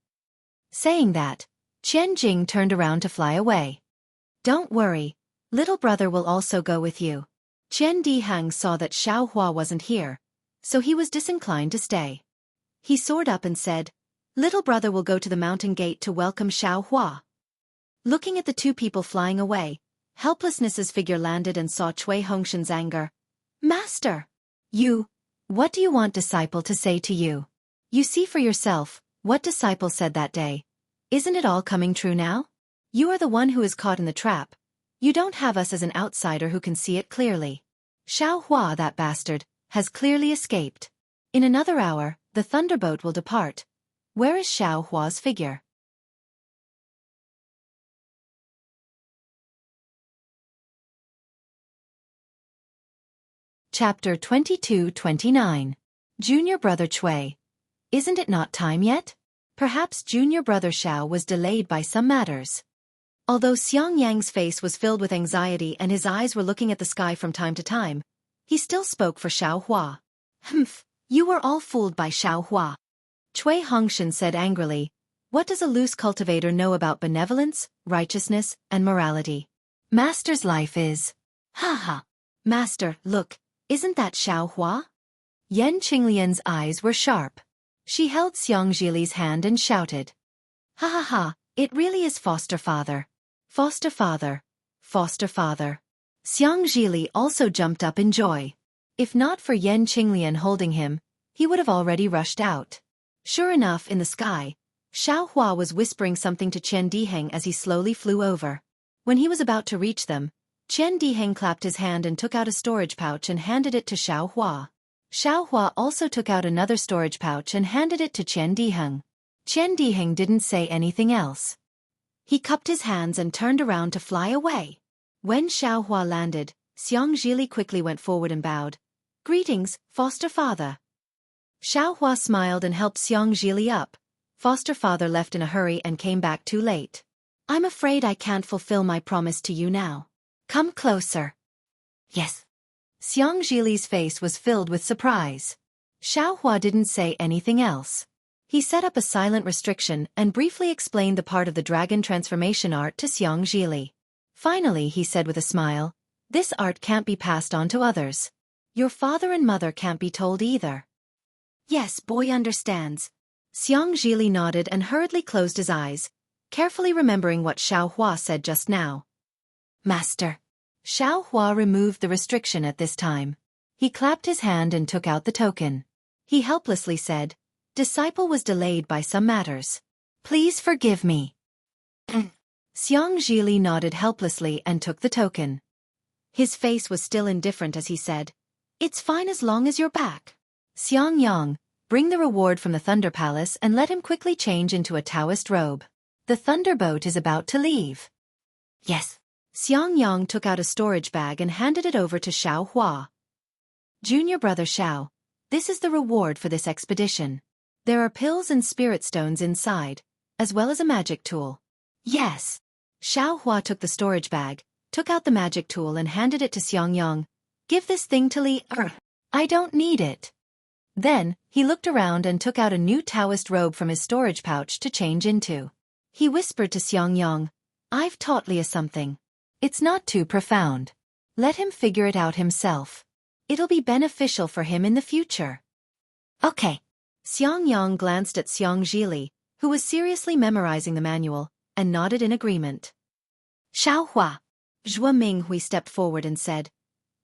Saying that, Qian Jing turned around to fly away. Don't worry, little brother will also go with you. Qian Diheng saw that Xiaohua wasn't here, so he was disinclined to stay. He soared up and said, Little brother will go to the mountain gate to welcome Xiaohua. Looking at the two people flying away, helplessness's figure landed and saw Cui Hongshan's anger. Master! What do you want disciple to say to you? You see for yourself, what disciple said that day. Isn't it all coming true now? You are the one who is caught in the trap. You don't have us as an outsider who can see it clearly. Xiaohua, that bastard, has clearly escaped. In another hour, the thunderboat will depart. Where is Xiaohua's figure? Chapter 22-29. Junior brother Cui. Isn't it not time yet? Perhaps junior brother Xiao was delayed by some matters. Although Xiangyang's face was filled with anxiety and his eyes were looking at the sky from time to time, he still spoke for Xiaohua. Humph, you were all fooled by Xiaohua. Cui Hongshan said angrily, What does a loose cultivator know about benevolence, righteousness, and morality? Master's life is. Ha ha. Master, look, isn't that Xiaohua? Yan Qinglian's eyes were sharp. She held Xianxili's hand and shouted. Ha ha ha, it really is foster father. Foster father. Foster father. Xianxili also jumped up in joy. If not for Yan Qinglian holding him, he would have already rushed out. Sure enough, in the sky, Xiaohua was whispering something to Qian Diheng as he slowly flew over. When he was about to reach them, Qian Diheng clapped his hand and took out a storage pouch and handed it to Xiaohua. Xiaohua also took out another storage pouch and handed it to Qian Diheng. Qian Diheng didn't say anything else. He cupped his hands and turned around to fly away. When Xiaohua landed, Xianxili quickly went forward and bowed. Greetings, foster father. Xiaohua smiled and helped Xianxili up. Foster father left in a hurry and came back too late. I'm afraid I can't fulfill my promise to you now. Come closer. Yes. Xianxili's face was filled with surprise. Xiaohua didn't say anything else. He set up a silent restriction and briefly explained the part of the dragon transformation art to Xianxili. Finally, he said with a smile, This art can't be passed on to others. Your father and mother can't be told either. Yes, boy understands. Xianxili nodded and hurriedly closed his eyes, carefully remembering what Xiaohua said just now. Master. Xiaohua removed the restriction at this time. He clapped his hand and took out the token. He helplessly said, Disciple was delayed by some matters. Please forgive me. Xianxia nodded helplessly and took the token. His face was still indifferent as he said, "It's fine as long as you're back. Xiangyang, bring the reward from the Thunder Palace and let him quickly change into a Taoist robe. The Thunderboat is about to leave." Yes. Xiangyang took out a storage bag and handed it over to Xiao Hua. "Junior brother Xiao, this is the reward for this expedition. There are pills and spirit stones inside, as well as a magic tool." Yes. Xiao Hua took the storage bag, took out the magic tool and handed it to Xiangyang. "Give this thing to Li. I don't need it." Then, he looked around and took out a new Taoist robe from his storage pouch to change into. He whispered to Xiangyang, "I've taught Li something. It's not too profound. Let him figure it out himself. It'll be beneficial for him in the future." Okay. Xiangyang glanced at Xianxia, who was seriously memorizing the manual, and nodded in agreement. Xiao Hua. Zhua Minghui stepped forward and said,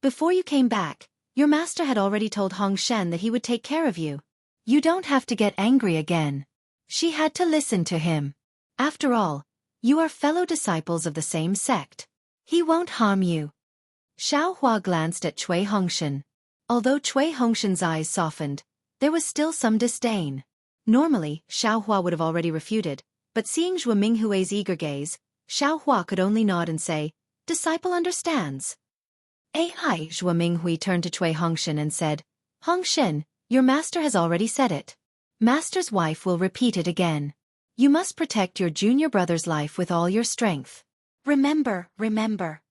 "Before you came back, your master had already told Hong Shen that he would take care of you. You don't have to get angry again." She had to listen to him. "After all, you are fellow disciples of the same sect. He won't harm you." Xiao Hua glanced at Cui Hongshan. Although Cui Hongshan's eyes softened, there was still some disdain. Normally, Xiao Hua would have already refuted, but seeing Zhua Minghui's eager gaze, Xiao Hua could only nod and say, "Disciple understands." "Ai." Zhua Minghui turned to Cui Hongshan and said, "Hongshan, your master has already said it. Master's wife will repeat it again. You must protect your junior brother's life with all your strength. Remember, remember."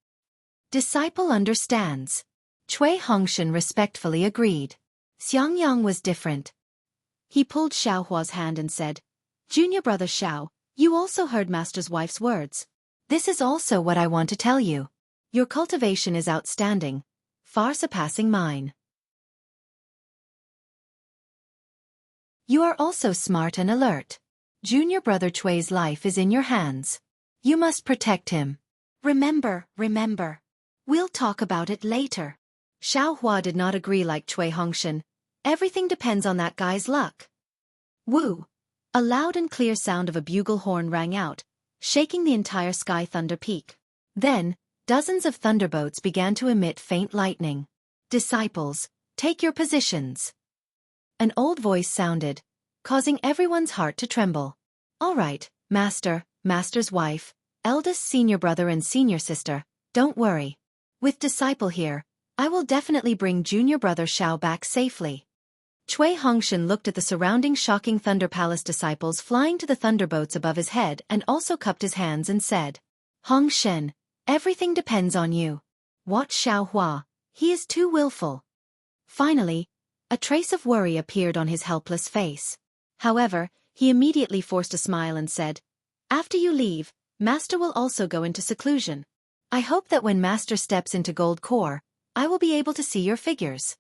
"Disciple understands." Cui Hongshan respectfully agreed. Xiangyang was different. He pulled Xiao Hua's hand and said, "Junior brother Xiao, you also heard master's wife's words. This is also what I want to tell you. Your cultivation is outstanding, far surpassing mine. You are also smart and alert. Junior brother Cui's life is in your hands. You must protect him. Remember, remember. We'll talk about it later." Xiao Hua did not agree like Cui Hongshan. "Everything depends on that guy's luck." Woo! A loud and clear sound of a bugle horn rang out, shaking the entire sky thunder peak. Then, dozens of thunderbolts began to emit faint lightning. "Disciples, take your positions." An old voice sounded, causing everyone's heart to tremble. "All right, master, master's wife, eldest senior brother and senior sister, don't worry. With disciple here, I will definitely bring junior brother Xiao back safely." Cui Hongshan looked at the surrounding shocking Thunder Palace disciples flying to the thunderboats above his head and also cupped his hands and said, "Hongshan, everything depends on you. Watch Xiao Hua, he is too willful." Finally, a trace of worry appeared on his helpless face. However, he immediately forced a smile and said, "After you leave, Master will also go into seclusion. I hope that when Master steps into Gold Core, I will be able to see your figures."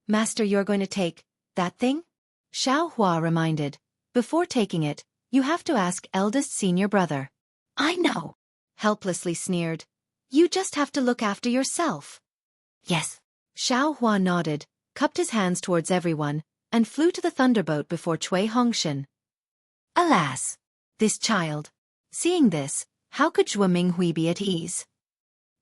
"Master, you're going to take that thing?" Xiao Hua reminded. "Before taking it, you have to ask eldest senior brother." I know. Helplessly sneered. "You just have to look after yourself." Yes. Xiao Hua nodded, cupped his hands towards everyone, and flew to the thunderboat before Cui Hongshan. Alas! This child. Seeing this, how could Zhua Minghui be at ease?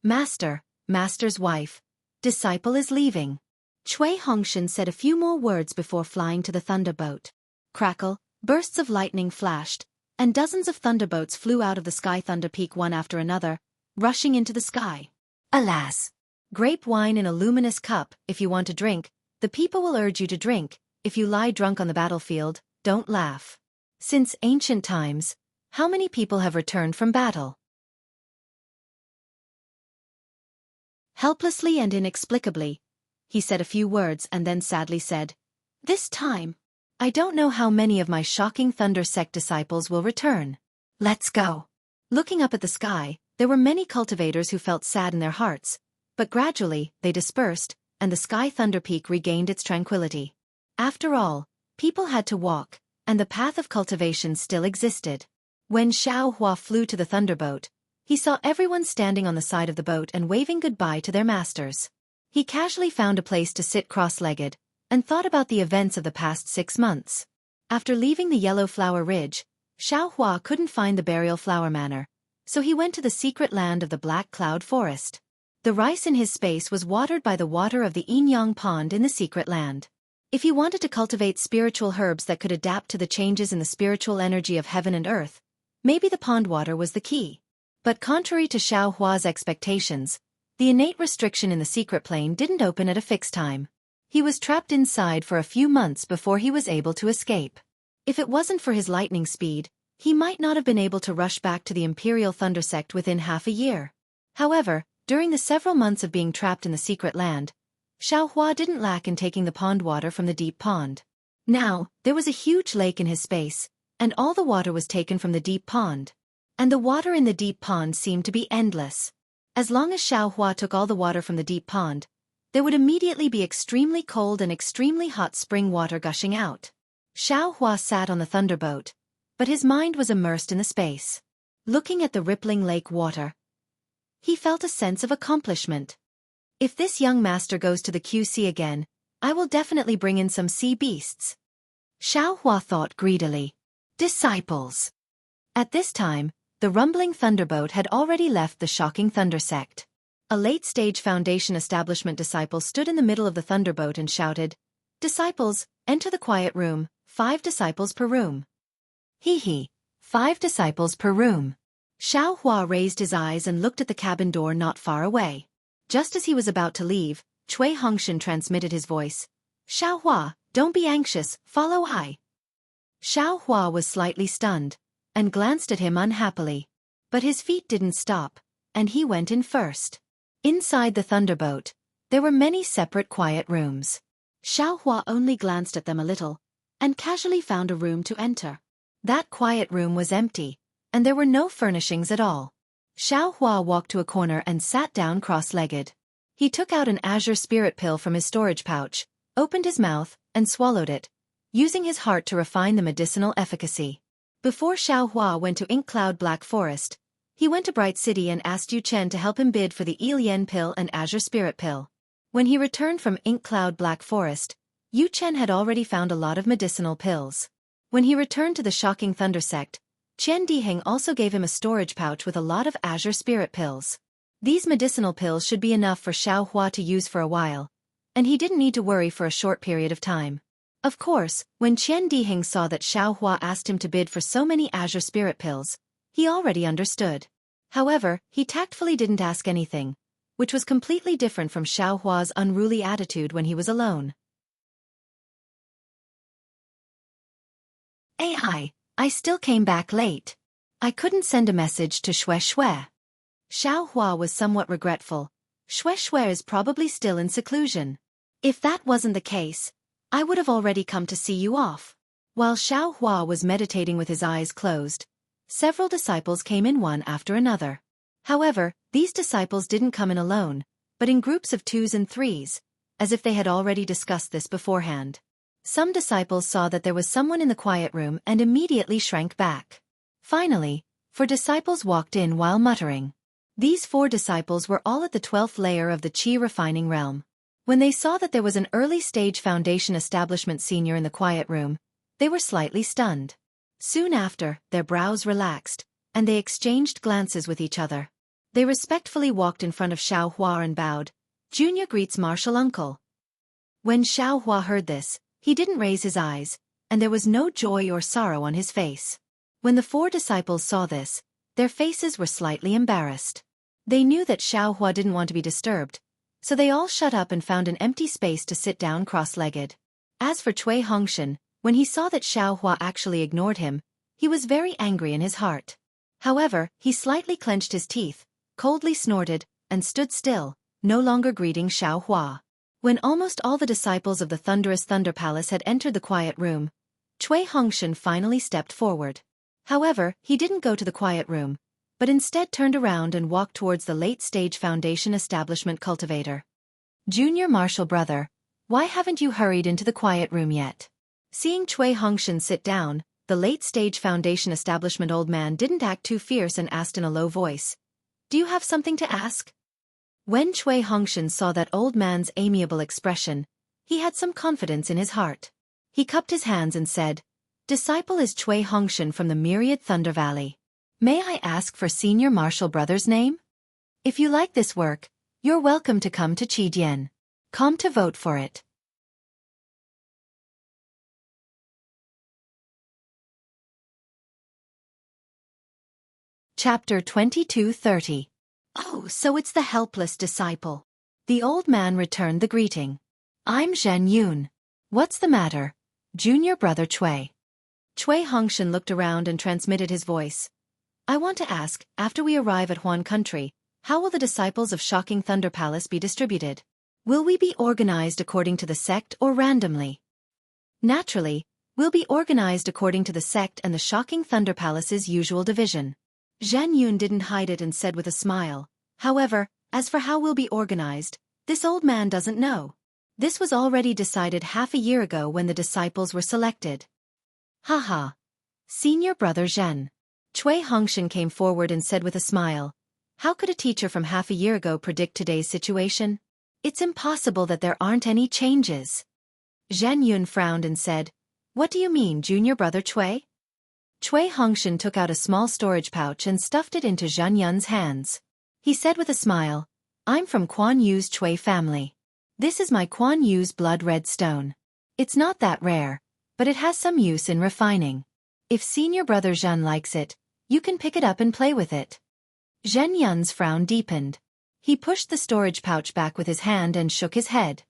Master's wife. Disciple is leaving." Cui Hongshan said a few more words before flying to the thunderboat. Crackle, bursts of lightning flashed, and dozens of thunderbolts flew out of the sky thunder peak one after another, rushing into the sky. Alas. Grape wine in a luminous cup, if you want to drink, the people will urge you to drink. If you lie drunk on the battlefield, don't laugh. Since ancient times, how many people have returned from battle? Helplessly and inexplicably, he said a few words and then sadly said, "This time, I don't know how many of my shocking Thunder Sect disciples will return. Let's go." Looking up at the sky, there were many cultivators who felt sad in their hearts, but gradually, they dispersed, and the sky thunder peak regained its tranquility. After all, people had to walk, and the path of cultivation still existed. When Xiao Hua flew to the thunderboat, he saw everyone standing on the side of the boat and waving goodbye to their masters. He casually found a place to sit cross-legged, and thought about the events of the past 6 months. After leaving the Yellow Flower Ridge, Xiaohua couldn't find the burial flower manor, so he went to the secret land of the Black Cloud Forest. The rice in his space was watered by the water of the Yinyang Pond in the secret land. If he wanted to cultivate spiritual herbs that could adapt to the changes in the spiritual energy of heaven and earth, maybe the pond water was the key. But contrary to Xiaohua's expectations, the innate restriction in the secret plane didn't open at a fixed time. He was trapped inside for a few months before he was able to escape. If it wasn't for his lightning speed, he might not have been able to rush back to the Imperial Thunder Sect within half a year. However, during the several months of being trapped in the secret land, Xiaohua didn't lack in taking the pond water from the deep pond. Now, there was a huge lake in his space, and all the water was taken from the deep pond. And the water in the deep pond seemed to be endless. As long as Xiaohua took all the water from the deep pond, there would immediately be extremely cold and extremely hot spring water gushing out. Xiaohua sat on the thunderboat, but his mind was immersed in the space. Looking at the rippling lake water, he felt a sense of accomplishment. If this young master goes to the QC again, I will definitely bring in some sea beasts. Xiaohua thought greedily. Disciples. At this time, the rumbling thunderboat had already left the shocking thunder sect. A late-stage Foundation establishment disciple stood in the middle of the thunderboat and shouted, "Disciples, enter the quiet room, 5 disciples per room." Hee, 5 disciples per room. Xiaohua raised his eyes and looked at the cabin door not far away. Just as he was about to leave, Cui Hongshan transmitted his voice. "Xiaohua, don't be anxious, follow I." Xiaohua was slightly stunned, and glanced at him unhappily. But his feet didn't stop, and he went in first. Inside the thunderboat, there were many separate quiet rooms. Xiaohua only glanced at them a little, and casually found a room to enter. That quiet room was empty, and there were no furnishings at all. Xiaohua walked to a corner and sat down cross-legged. He took out an azure spirit pill from his storage pouch, opened his mouth, and swallowed it, using his heart to refine the medicinal efficacy. Before Xiaohua went to Ink Cloud Black Forest, he went to Bright City and asked Yu Chen to help him bid for the Ilian pill and azure spirit pill. When he returned from Ink Cloud Black Forest, Yu Chen had already found a lot of medicinal pills. When he returned to the shocking thunder sect, Qian Diheng also gave him a storage pouch with a lot of azure spirit pills. These medicinal pills should be enough for Xiaohua to use for a while, and he didn't need to worry for a short period of time. Of course, when Qian Diheng saw that Xiaohua asked him to bid for so many azure spirit pills, he already understood. However, he tactfully didn't ask anything, which was completely different from Xiaohua's unruly attitude when he was alone. I still came back late. I couldn't send a message to Xue Xue. Xiaohua was somewhat regretful. Xue Xue is probably still in seclusion. If that wasn't the case, I would have already come to see you off. While Xiaohua was meditating with his eyes closed, several disciples came in one after another. However, these disciples didn't come in alone, but in groups of 2s and 3s, as if they had already discussed this beforehand. Some disciples saw that there was someone in the quiet room and immediately shrank back. Finally, 4 disciples walked in while muttering. These 4 disciples were all at the 12th layer of the Qi refining realm. When they saw that there was an early-stage Foundation establishment senior in the quiet room, they were slightly stunned. Soon after, their brows relaxed, and they exchanged glances with each other. They respectfully walked in front of Xiaohua and bowed. "Junior greets martial uncle." When Xiaohua heard this, he didn't raise his eyes, and there was no joy or sorrow on his face. When the 4 disciples saw this, their faces were slightly embarrassed. They knew that Xiaohua didn't want to be disturbed, so they all shut up and found an empty space to sit down cross-legged. As for Cui Hongshan, when he saw that Xiaohua actually ignored him, he was very angry in his heart. However, he slightly clenched his teeth, coldly snorted, and stood still, no longer greeting Xiaohua. When almost all the disciples of the thunderous Thunder Palace had entered the quiet room, Cui Hongshan finally stepped forward. However, he didn't go to the quiet room, but instead turned around and walked towards the late-stage Foundation establishment cultivator. "Junior martial brother, why haven't you hurried into the quiet room yet?" Seeing Cui Hongshan sit down, the late-stage Foundation establishment old man didn't act too fierce and asked in a low voice, "Do you have something to ask?" When Cui Hongshan saw that old man's amiable expression, he had some confidence in his heart. He cupped his hands and said, Disciple is Cui Hongshan from the Myriad Thunder Valley. May I ask for Senior Martial Brother's name? If you like this work, you're welcome to come to Qi.com to vote for it. Chapter 22:30. Oh, so it's the helpless disciple. The old man returned the greeting. I'm Zhen Yun. What's the matter, junior brother Cui? Cui Hongshan looked around and transmitted his voice. I want to ask, after we arrive at Huan Country, how will the disciples of Shocking Thunder Palace be distributed? Will we be organized according to the sect or randomly? Naturally, we'll be organized according to the sect and the Shocking Thunder Palace's usual division. Zhen Yun didn't hide it and said with a smile. However, as for how we'll be organized, this old man doesn't know. This was already decided half a year ago when the disciples were selected. Haha. Senior brother Zhen. Cui Hongshan came forward and said with a smile. How could a teacher from half a year ago predict today's situation? It's impossible that there aren't any changes. Zhen Yun frowned and said, What do you mean, junior brother Cui? Cui Hongshan took out a small storage pouch and stuffed it into Zhen Yun's hands. He said with a smile, I'm from Quan Yu's Cui family. This is my Quan Yu's blood red stone. It's not that rare, but it has some use in refining. If senior brother Zhen likes it, you can pick it up and play with it. Zhen Yun's frown deepened. He pushed the storage pouch back with his hand and shook his head.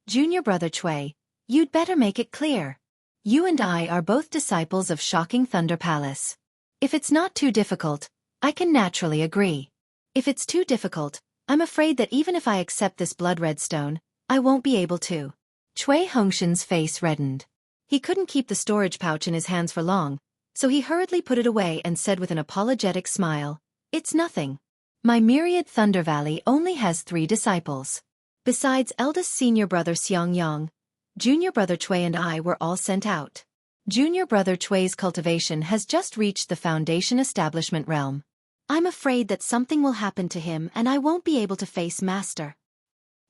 Junior brother Cui, you'd better make it clear. You and I are both disciples of Shocking Thunder Palace. If it's not too difficult, I can naturally agree. If it's too difficult, I'm afraid that even if I accept this blood red stone, I won't be able to. Cui Hongshan's face reddened. He couldn't keep the storage pouch in his hands for long, so he hurriedly put it away and said with an apologetic smile, It's nothing. My Myriad Thunder Valley only has 3 disciples. Besides eldest senior brother Xianxia, junior brother Cui and I were all sent out. Junior brother Cui's cultivation has just reached the Foundation Establishment realm. I'm afraid that something will happen to him and I won't be able to face Master.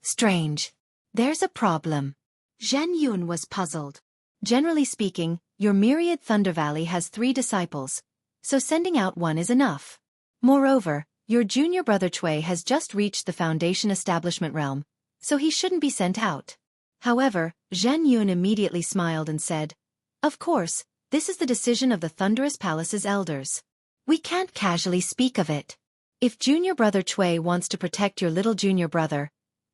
Strange. There's a problem. Zhen Yun was puzzled. Generally speaking, your Myriad Thunder Valley has 3 disciples, so sending out 1 is enough. Moreover, your junior brother Cui has just reached the Foundation Establishment realm, so he shouldn't be sent out. However, Zhen Yun immediately smiled and said, Of course, this is the decision of the Thunderous Palace's elders. We can't casually speak of it. If junior brother Cui wants to protect your little junior brother,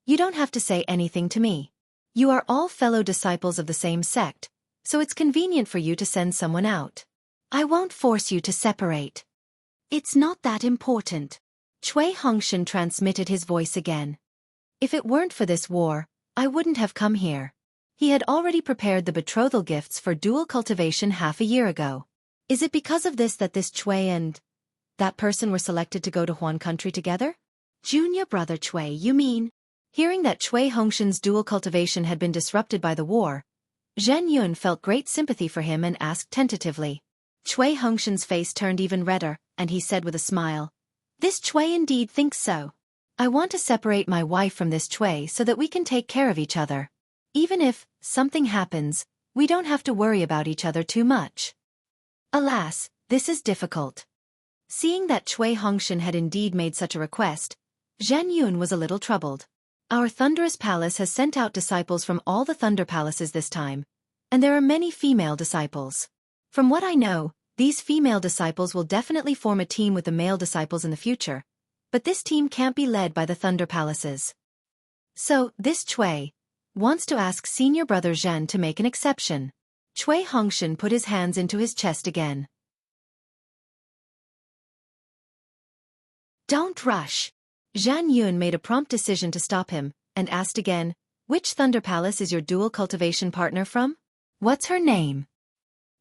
you don't have to say anything to me. You are all fellow disciples of the same sect, so it's convenient for you to send someone out. I won't force you to separate. It's not that important. Cui Hongshan transmitted his voice again. If it weren't for this war, I wouldn't have come here. He had already prepared the betrothal gifts for dual cultivation half a year ago. Is it because of this that this Cui and that person were selected to go to Huan Country together? Junior brother Cui, you mean? Hearing that Cui Hongshan's dual cultivation had been disrupted by the war, Zhen Yun felt great sympathy for him and asked tentatively. Cui Hongshan's face turned even redder, and he said with a smile, This Cui indeed thinks so. I want to separate my wife from this Cui so that we can take care of each other. Even if something happens, we don't have to worry about each other too much. Alas, this is difficult. Seeing that Cui Hongshan had indeed made such a request, Zhen Yun was a little troubled. Our Thunderous Palace has sent out disciples from all the Thunder Palaces this time, and there are many female disciples. From what I know, these female disciples will definitely form a team with the male disciples in the future, but this team can't be led by the Thunder Palaces. So, this Cui wants to ask senior brother Zhen to make an exception. Cui Hongshan put his hands into his chest again. Don't rush. Zhen Yun made a prompt decision to stop him, and asked again, Which Thunder Palace is your dual cultivation partner from? What's her name?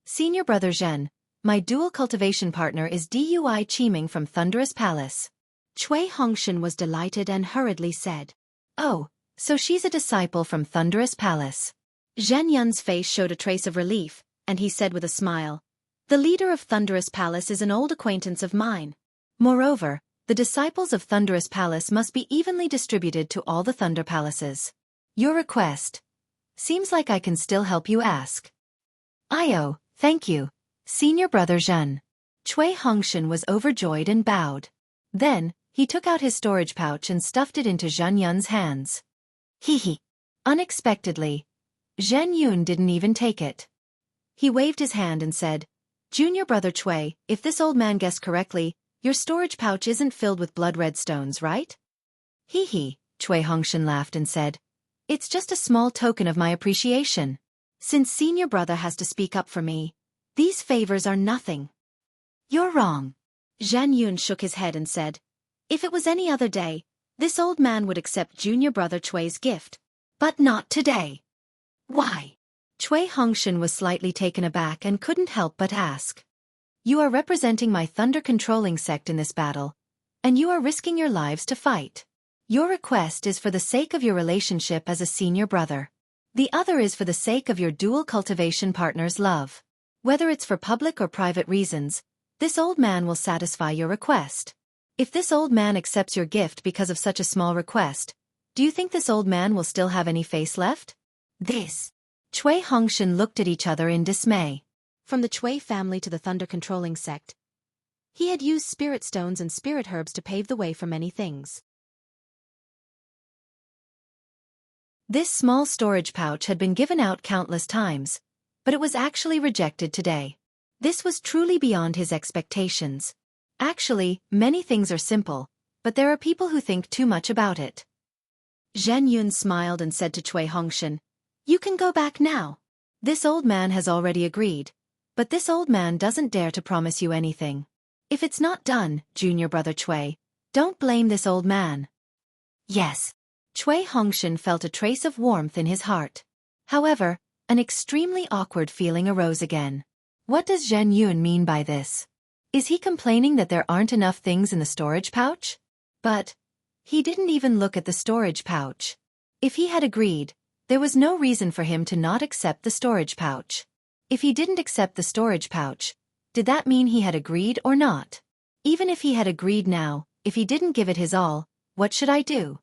Senior brother Zhen, my dual cultivation partner is Dui Qiming from Thunderous Palace. Cui Hongshan was delighted and hurriedly said, Oh, so she's a disciple from Thunderous Palace. Zhen Yun's face showed a trace of relief, and he said with a smile, The leader of Thunderous Palace is an old acquaintance of mine. Moreover, the disciples of Thunderous Palace must be evenly distributed to all the Thunder Palaces. Your request. Seems like I can still help you ask. Io, Thank you, senior brother Zhen. Cui Hongshan was overjoyed and bowed. Then, he took out his storage pouch and stuffed it into Zhen Yun's hands. Hee. Unexpectedly, Zhen Yun didn't even take it. He waved his hand and said, Junior brother Cui, if this old man guessed correctly, your storage pouch isn't filled with blood-red stones, right? Hee. Cui Hongshan laughed and said, It's just a small token of my appreciation. Since senior brother has to speak up for me, these favors are nothing. You're wrong. Zhen Yun shook his head and said, If it was any other day, this old man would accept junior brother Cui's gift. But not today. Why? Cui Hongshan was slightly taken aback and couldn't help but ask. You are representing my thunder-controlling sect in this battle, and you are risking your lives to fight. Your request is for the sake of your relationship as a senior brother. The other is for the sake of your dual cultivation partner's love. Whether it's for public or private reasons, this old man will satisfy your request. If this old man accepts your gift because of such a small request, do you think this old man will still have any face left? Cui Hongshan looked at each other in dismay. From the Cui family to the thunder-controlling sect, he had used spirit stones and spirit herbs to pave the way for many things. This small storage pouch had been given out countless times, but it was actually rejected today. This was truly beyond his expectations. Actually, many things are simple, but there are people who think too much about it. Zhen Yun smiled and said to Cui Hongshan, You can go back now. This old man has already agreed, but this old man doesn't dare to promise you anything. If it's not done, junior brother Cui, don't blame this old man. Yes. Cui Hongshan felt a trace of warmth in his heart. However, an extremely awkward feeling arose again. What does Zhen Yun mean by this? Is he complaining that there aren't enough things in the storage pouch? But he didn't even look at the storage pouch. If he had agreed, there was no reason for him to not accept the storage pouch. If he didn't accept the storage pouch, did that mean he had agreed or not? Even if he had agreed now, if he didn't give it his all, what should I do?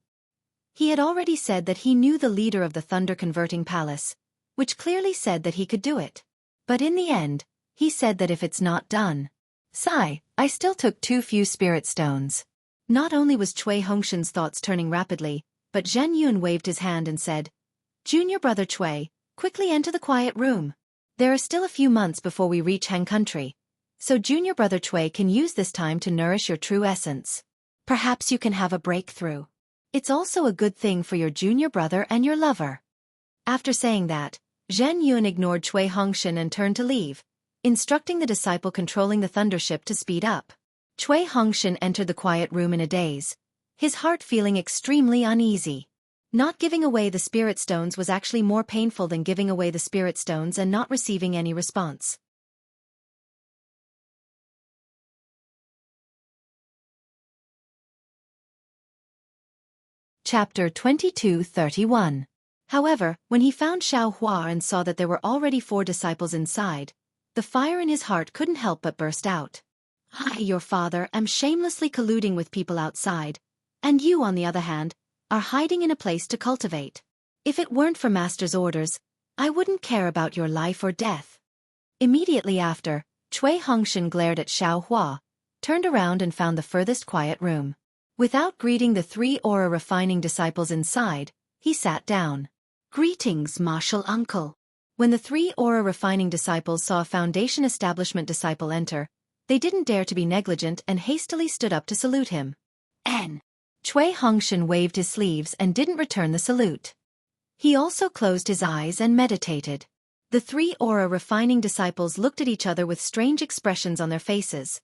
He had already said that he knew the leader of the thunder-converting palace, which clearly said that he could do it. But in the end, he said that if it's not done. Sigh, I still took too few spirit stones. Not only was Cui Hongshan's thoughts turning rapidly, but Zhen Yun waved his hand and said, Junior brother Cui, quickly enter the quiet room. There are still a few months before we reach Han country, so junior brother Cui can use this time to nourish your true essence. Perhaps you can have a breakthrough. It's also a good thing for your junior brother and your lover. After saying that, Zhen Yun ignored Cui Hongshan and turned to leave, instructing the disciple controlling the thundership to speed up. Cui Hongshan entered the quiet room in a daze, his heart feeling extremely uneasy. Not giving away the spirit stones was actually more painful than giving away the spirit stones and not receiving any response. Chapter 22:31. However, when he found Xianxia and saw that there were already 4 disciples inside, the fire in his heart couldn't help but burst out. I, your father, am shamelessly colluding with people outside, and you, on the other hand, are hiding in a place to cultivate. If it weren't for Master's orders, I wouldn't care about your life or death. Immediately after, Cui Hongshan glared at Xianxia, turned around and found the furthest quiet room. Without greeting the 3 aura refining disciples inside, he sat down. Greetings, martial uncle. When the 3 aura refining disciples saw a foundation establishment disciple enter, they didn't dare to be negligent and hastily stood up to salute him. Cui Hongshan waved his sleeves and didn't return the salute. He also closed his eyes and meditated. The 3 aura refining disciples looked at each other with strange expressions on their faces.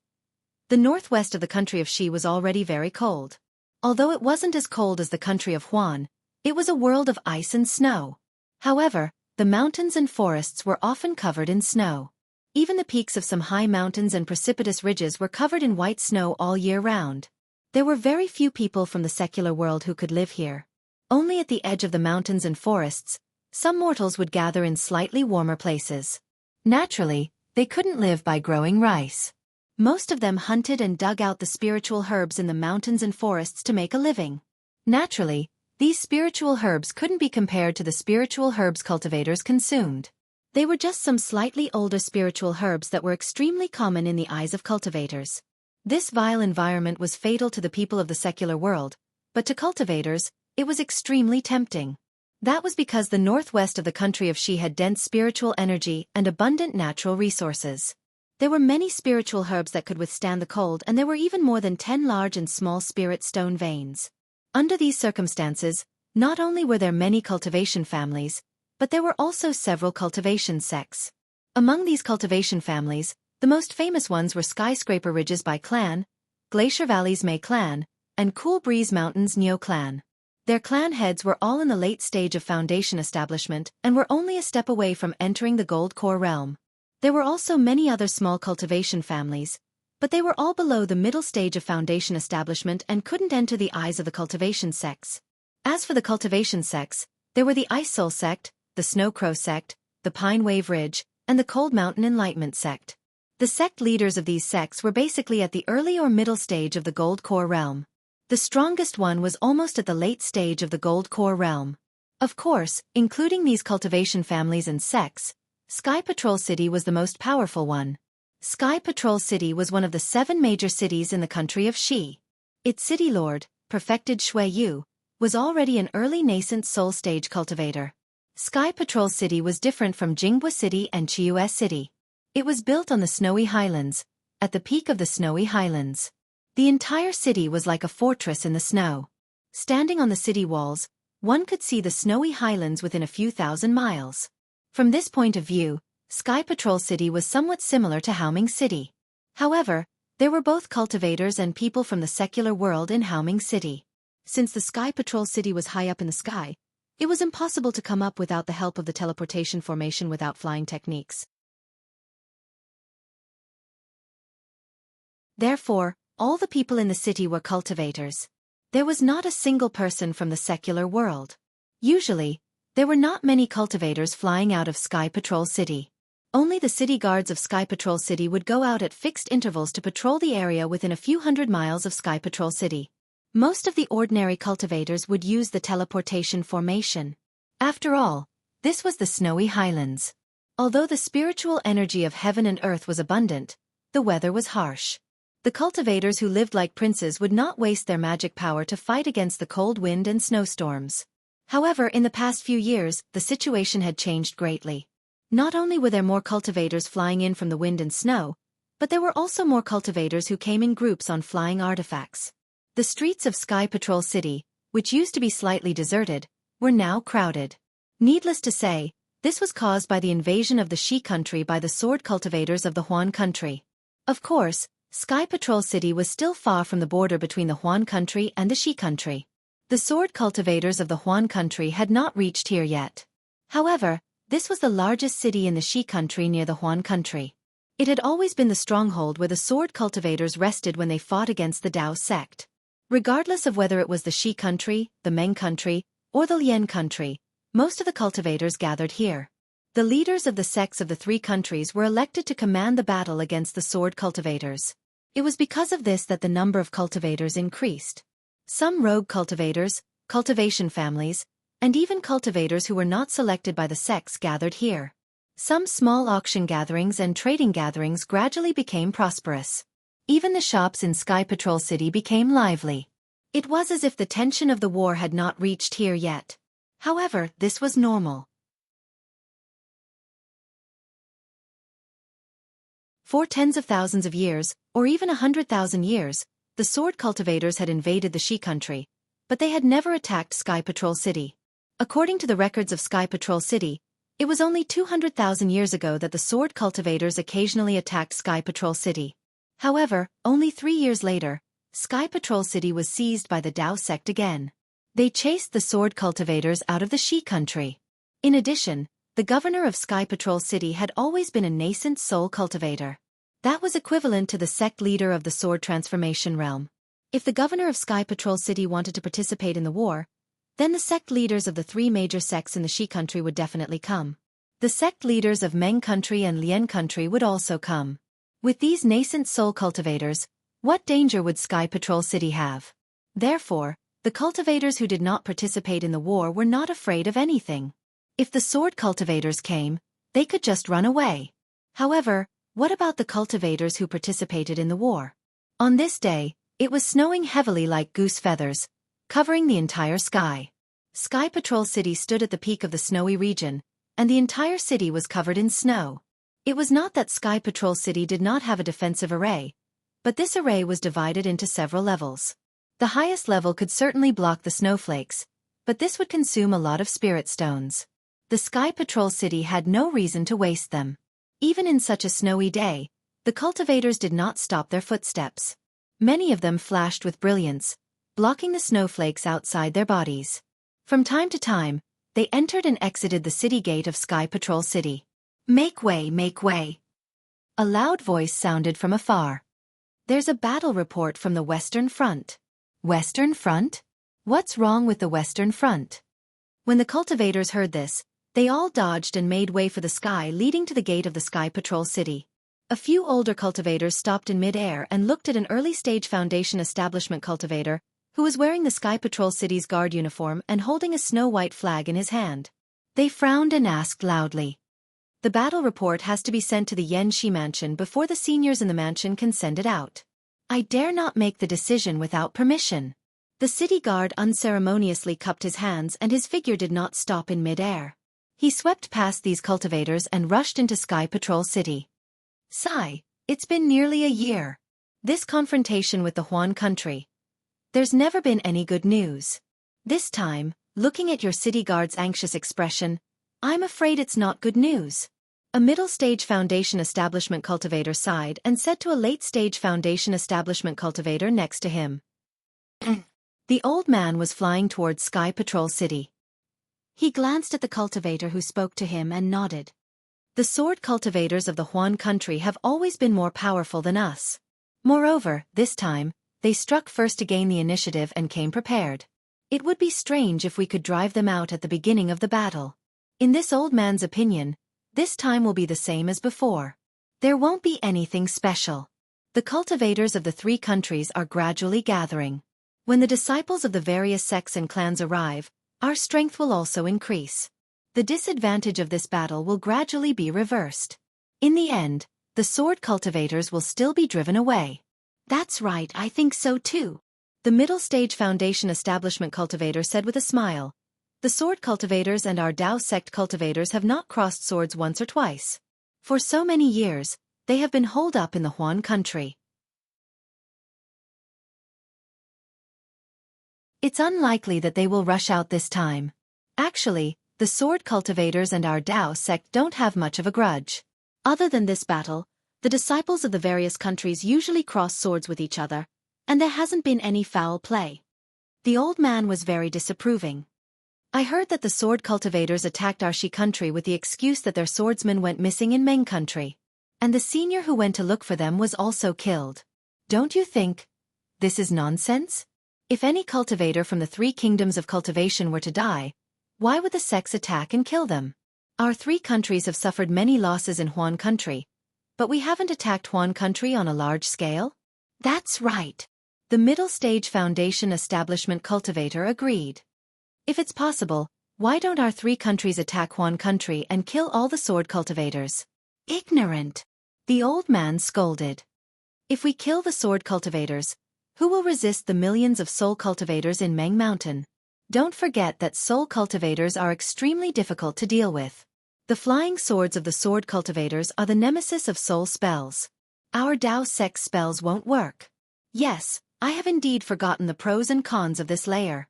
The northwest of the country of Xi was already very cold. Although it wasn't as cold as the country of Huan, it was a world of ice and snow. However, the mountains and forests were often covered in snow. Even the peaks of some high mountains and precipitous ridges were covered in white snow all year round. There were very few people from the secular world who could live here. Only at the edge of the mountains and forests, some mortals would gather in slightly warmer places. Naturally, they couldn't live by growing rice. Most of them hunted and dug out the spiritual herbs in the mountains and forests to make a living. Naturally, these spiritual herbs couldn't be compared to the spiritual herbs cultivators consumed. They were just some slightly older spiritual herbs that were extremely common in the eyes of cultivators. This vile environment was fatal to the people of the secular world, but to cultivators, it was extremely tempting. That was because the northwest of the country of Xi had dense spiritual energy and abundant natural resources. There were many spiritual herbs that could withstand the cold, and there were even more than 10 large and small spirit stone veins. Under these circumstances, not only were there many cultivation families, but there were also several cultivation sects. Among these cultivation families, the most famous ones were Skyscraper Ridges Bai Clan, Glacier Valleys Mei Clan, and Cool Breeze Mountains Nyo Clan. Their clan heads were all in the late stage of foundation establishment and were only a step away from entering the Gold Core realm. There were also many other small cultivation families, but they were all below the middle stage of foundation establishment and couldn't enter the eyes of the cultivation sects. As for the cultivation sects, there were the Ice Soul sect, the Snow Crow sect, the Pine Wave Ridge, and the Cold Mountain Enlightenment sect. The sect leaders of these sects were basically at the early or middle stage of the Gold Core realm. The strongest one was almost at the late stage of the Gold Core realm. Of course, including these cultivation families and sects, Sky Patrol City was the most powerful one. Sky Patrol City was one of the 7 major cities in the country of Xi. Its city lord, perfected Shui Yu, was already an early nascent soul stage cultivator. Sky Patrol City was different from Jinghu City and Chiu City. It was built on the snowy highlands, at the peak of the snowy highlands. The entire city was like a fortress in the snow. Standing on the city walls, one could see the snowy highlands within a few thousand miles. From this point of view, Sky Patrol City was somewhat similar to Haoming City. However, there were both cultivators and people from the secular world in Haoming City. Since the Sky Patrol City was high up in the sky, it was impossible to come up without the help of the teleportation formation without flying techniques. Therefore, all the people in the city were cultivators. There was not a single person from the secular world. Usually, there were not many cultivators flying out of Sky Patrol City. Only the city guards of Sky Patrol City would go out at fixed intervals to patrol the area within a few hundred miles of Sky Patrol City. Most of the ordinary cultivators would use the teleportation formation. After all, this was the snowy highlands. Although the spiritual energy of heaven and earth was abundant, the weather was harsh. The cultivators who lived like princes would not waste their magic power to fight against the cold wind and snowstorms. However, in the past few years, the situation had changed greatly. Not only were there more cultivators flying in from the wind and snow, but there were also more cultivators who came in groups on flying artifacts. The streets of Sky Patrol City, which used to be slightly deserted, were now crowded. Needless to say, this was caused by the invasion of the Xi country by the sword cultivators of the Huan country. Of course, Sky Patrol City was still far from the border between the Huan country and the Xi country. The sword cultivators of the Huan country had not reached here yet. However, this was the largest city in the Xi country near the Huan country. It had always been the stronghold where the sword cultivators rested when they fought against the Dao sect. Regardless of whether it was the Xi country, the Meng country, or the Lian country, most of the cultivators gathered here. The leaders of the sects of the 3 countries were elected to command the battle against the sword cultivators. It was because of this that the number of cultivators increased. Some rogue cultivators, cultivation families, and even cultivators who were not selected by the sects gathered here. Some small auction gatherings and trading gatherings gradually became prosperous. Even the shops in Sky Patrol City became lively. It was as if the tension of the war had not reached here yet. However, this was normal. For tens of thousands of years, or even 100,000 years, the sword cultivators had invaded the Xi country, but they had never attacked Sky Patrol City. According to the records of Sky Patrol City, it was only 200,000 years ago that the sword cultivators occasionally attacked Sky Patrol City. However, only 3 years later, Sky Patrol City was seized by the Dao sect again. They chased the sword cultivators out of the Xi country. In addition, the governor of Sky Patrol City had always been a nascent soul cultivator. That was equivalent to the sect leader of the sword transformation realm. If the governor of Sky Patrol City wanted to participate in the war, then the sect leaders of the 3 major sects in the Xi country would definitely come. The sect leaders of Meng country and Lian country would also come. With these nascent soul cultivators, what danger would Sky Patrol City have? Therefore, the cultivators who did not participate in the war were not afraid of anything. If the sword cultivators came, They could just run away. However, what about the cultivators who participated in the war? On this day, it was snowing heavily like goose feathers, covering the entire sky. Sky Patrol City stood at the peak of the snowy region, and the entire city was covered in snow. It was not that Sky Patrol City did not have a defensive array, but this array was divided into several levels. The highest level could certainly block the snowflakes, but this would consume a lot of spirit stones. The Sky Patrol City had no reason to waste them. Even in such a snowy day, the cultivators did not stop their footsteps. Many of them flashed with brilliance, blocking the snowflakes outside their bodies. From time to time, they entered and exited the city gate of Sky Patrol City. "Make way, make way!" A loud voice sounded from afar. "There's a battle report from the Western Front." Western Front? What's wrong with the Western Front? When the cultivators heard this, they all dodged and made way for the sky leading to the gate of the Sky Patrol City. A few older cultivators stopped in mid-air and looked at an early-stage Foundation Establishment cultivator, who was wearing the Sky Patrol City's guard uniform and holding a snow-white flag in his hand. They frowned and asked loudly. "The battle report has to be sent to the Xianxia mansion before the seniors in the mansion can send it out. I dare not make the decision without permission." The city guard unceremoniously cupped his hands and his figure did not stop in mid-air. He swept past these cultivators and rushed into Sky Patrol City. "Sigh, it's been nearly a year. This confrontation with the Huan country. There's never been any good news. This time, looking at your city guard's anxious expression, I'm afraid it's not good news." A middle-stage Foundation Establishment cultivator sighed and said to a late-stage Foundation Establishment cultivator next to him. The old man was flying towards Sky Patrol City. He glanced at the cultivator who spoke to him and nodded. "The sword cultivators of the Huan country have always been more powerful than us. Moreover, this time, they struck first to gain the initiative and came prepared. It would be strange if we could drive them out at the beginning of the battle. In this old man's opinion, this time will be the same as before. There won't be anything special. The cultivators of the three countries are gradually gathering. When the disciples of the various sects and clans arrive, our strength will also increase. The disadvantage of this battle will gradually be reversed. In the end, the sword cultivators will still be driven away." "That's right, I think so too," the middle-stage Foundation Establishment cultivator said with a smile. "The sword cultivators and our Dao sect cultivators have not crossed swords once or twice. For so many years, they have been holed up in the Huan country. It's unlikely that they will rush out this time. Actually, the sword cultivators and our Dao sect don't have much of a grudge. Other than this battle, the disciples of the various countries usually cross swords with each other, and there hasn't been any foul play." The old man was very disapproving. "I heard that the sword cultivators attacked our Shi country with the excuse that their swordsmen went missing in Meng country. And the senior who went to look for them was also killed. Don't you think this is nonsense? If any cultivator from the three kingdoms of cultivation were to die, why would the sects attack and kill them? Our three countries have suffered many losses in Huan country, but we haven't attacked Huan country on a large scale." "That's right," the middle-stage Foundation Establishment cultivator agreed. "If it's possible, why don't our three countries attack Huan country and kill all the sword cultivators?" "Ignorant," the old man scolded. "If we kill the sword cultivators, who will resist the millions of soul cultivators in Meng Mountain? Don't forget that soul cultivators are extremely difficult to deal with. The flying swords of the sword cultivators are the nemesis of soul spells. Our Dao sect spells won't work. Yes, I have indeed forgotten the pros and cons of this layer."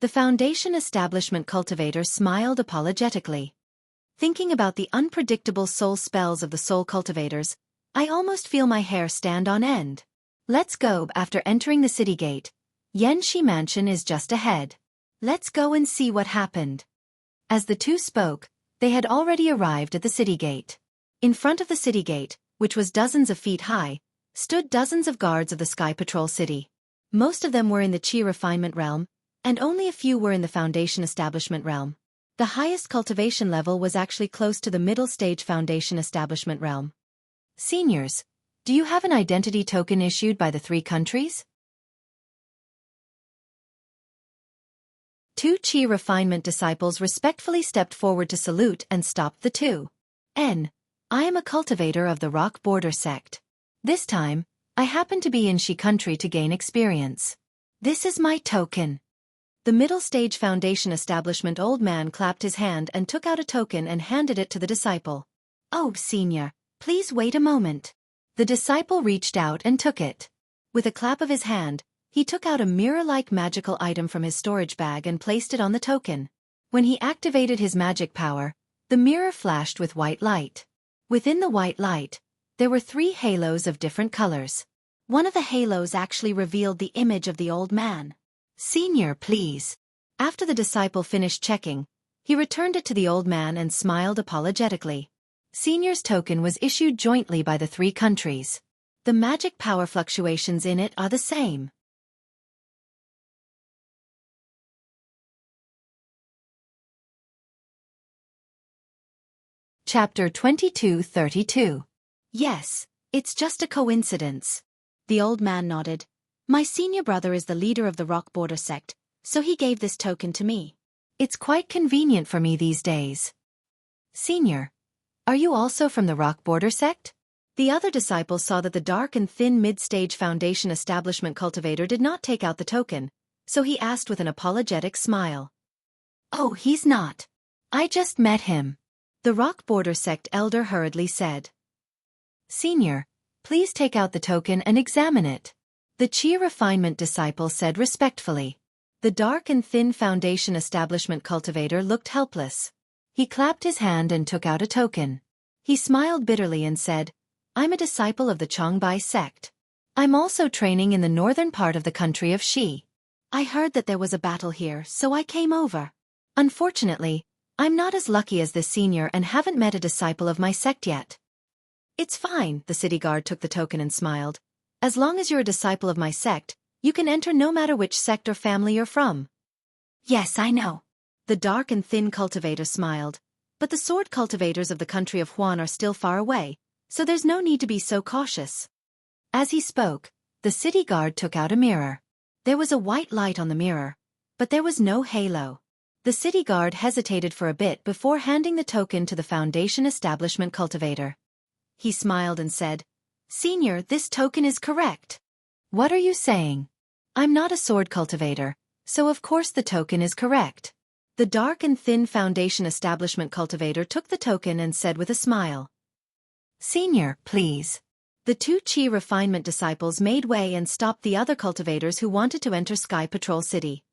The Foundation Establishment cultivator smiled apologetically. "Thinking about the unpredictable soul spells of the soul cultivators, I almost feel my hair stand on end. Let's go." After entering the city gate, Xianxia Mansion is just ahead. Let's go and see what happened. As the two spoke, they had already arrived at the city gate. In front of the city gate, which was dozens of feet high, stood dozens of guards of the Sky Patrol City. Most of them were in the Qi refinement realm, and only a few were in the Foundation Establishment realm. The highest cultivation level was actually close to the middle stage Foundation Establishment realm. "Seniors, do you have an identity token issued by the three countries?" Two Qi refinement disciples respectfully stepped forward to salute and stopped the two. I am a cultivator of the Rock Border sect. This time, I happen to be in Shi country to gain experience. This is my token. The middle stage foundation establishment old man clapped his hand and took out a token and handed it to the disciple. Oh, senior, please wait a moment. The disciple reached out and took it. With a clap of his hand, he took out a mirror-like magical item from his storage bag and placed it on the token. When he activated his magic power, the mirror flashed with white light. Within the white light, there were 3 halos of different colors. One of the halos actually revealed the image of the old man. Senior, please. After the disciple finished checking, he returned it to the old man and smiled apologetically. Senior's token was issued jointly by the 3 countries. The magic power fluctuations in it are the same. Chapter 2232. Yes, it's just a coincidence. The old man nodded. My senior brother is the leader of the Rock Border sect, so he gave this token to me. It's quite convenient for me these days. Senior, are you also from the Rock Border sect? The other disciple saw that the dark and thin mid-stage foundation establishment cultivator did not take out the token, so he asked with an apologetic smile. Oh, he's not. I just met him. The Rock Border sect elder hurriedly said. Senior, please take out the token and examine it. The Qi refinement disciple said respectfully. The dark and thin foundation establishment cultivator looked helpless. He clapped his hand and took out a token. He smiled bitterly and said, I'm a disciple of the Changbai sect. I'm also training in the northern part of the country of Xi. I heard that there was a battle here, so I came over. Unfortunately, I'm not as lucky as this senior and haven't met a disciple of my sect yet. It's fine, the city guard took the token and smiled. As long as you're a disciple of my sect, you can enter no matter which sect or family you're from. Yes, I know. The dark and thin cultivator smiled. But the sword cultivators of the country of Huan are still far away, so there's no need to be so cautious. As he spoke, the city guard took out a mirror. There was a white light on the mirror, but there was no halo. The city guard hesitated for a bit before handing the token to the foundation establishment cultivator. He smiled and said, Senior, this token is correct. What are you saying? I'm not a sword cultivator, so of course the token is correct. The dark and thin foundation establishment cultivator took the token and said with a smile. Senior, please. The 2 Qi refinement disciples made way and stopped the other cultivators who wanted to enter Sky Patrol City.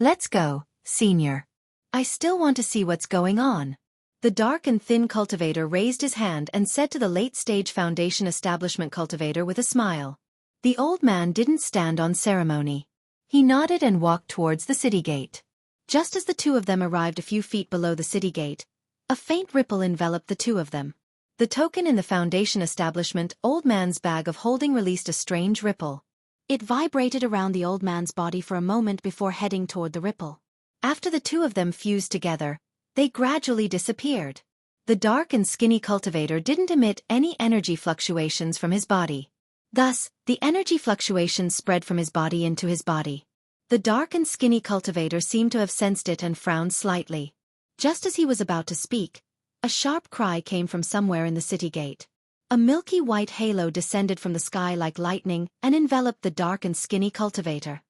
Let's go, Senior. I still want to see what's going on. The dark and thin cultivator raised his hand and said to the late-stage foundation establishment cultivator with a smile. The old man didn't stand on ceremony. He nodded and walked towards the city gate. Just as the 2 of them arrived a few feet below the city gate, a faint ripple enveloped the 2 of them. The token in the foundation establishment old man's bag of holding released a strange ripple. It vibrated around the old man's body for a moment before heading toward the ripple. After the 2 of them fused together, they gradually disappeared. The dark and skinny cultivator didn't emit any energy fluctuations from his body. Thus, the energy fluctuations spread from his body into his body. The dark and skinny cultivator seemed to have sensed it and frowned slightly. Just as he was about to speak, a sharp cry came from somewhere in the city gate. A milky white halo descended from the sky like lightning and enveloped the dark and skinny cultivator.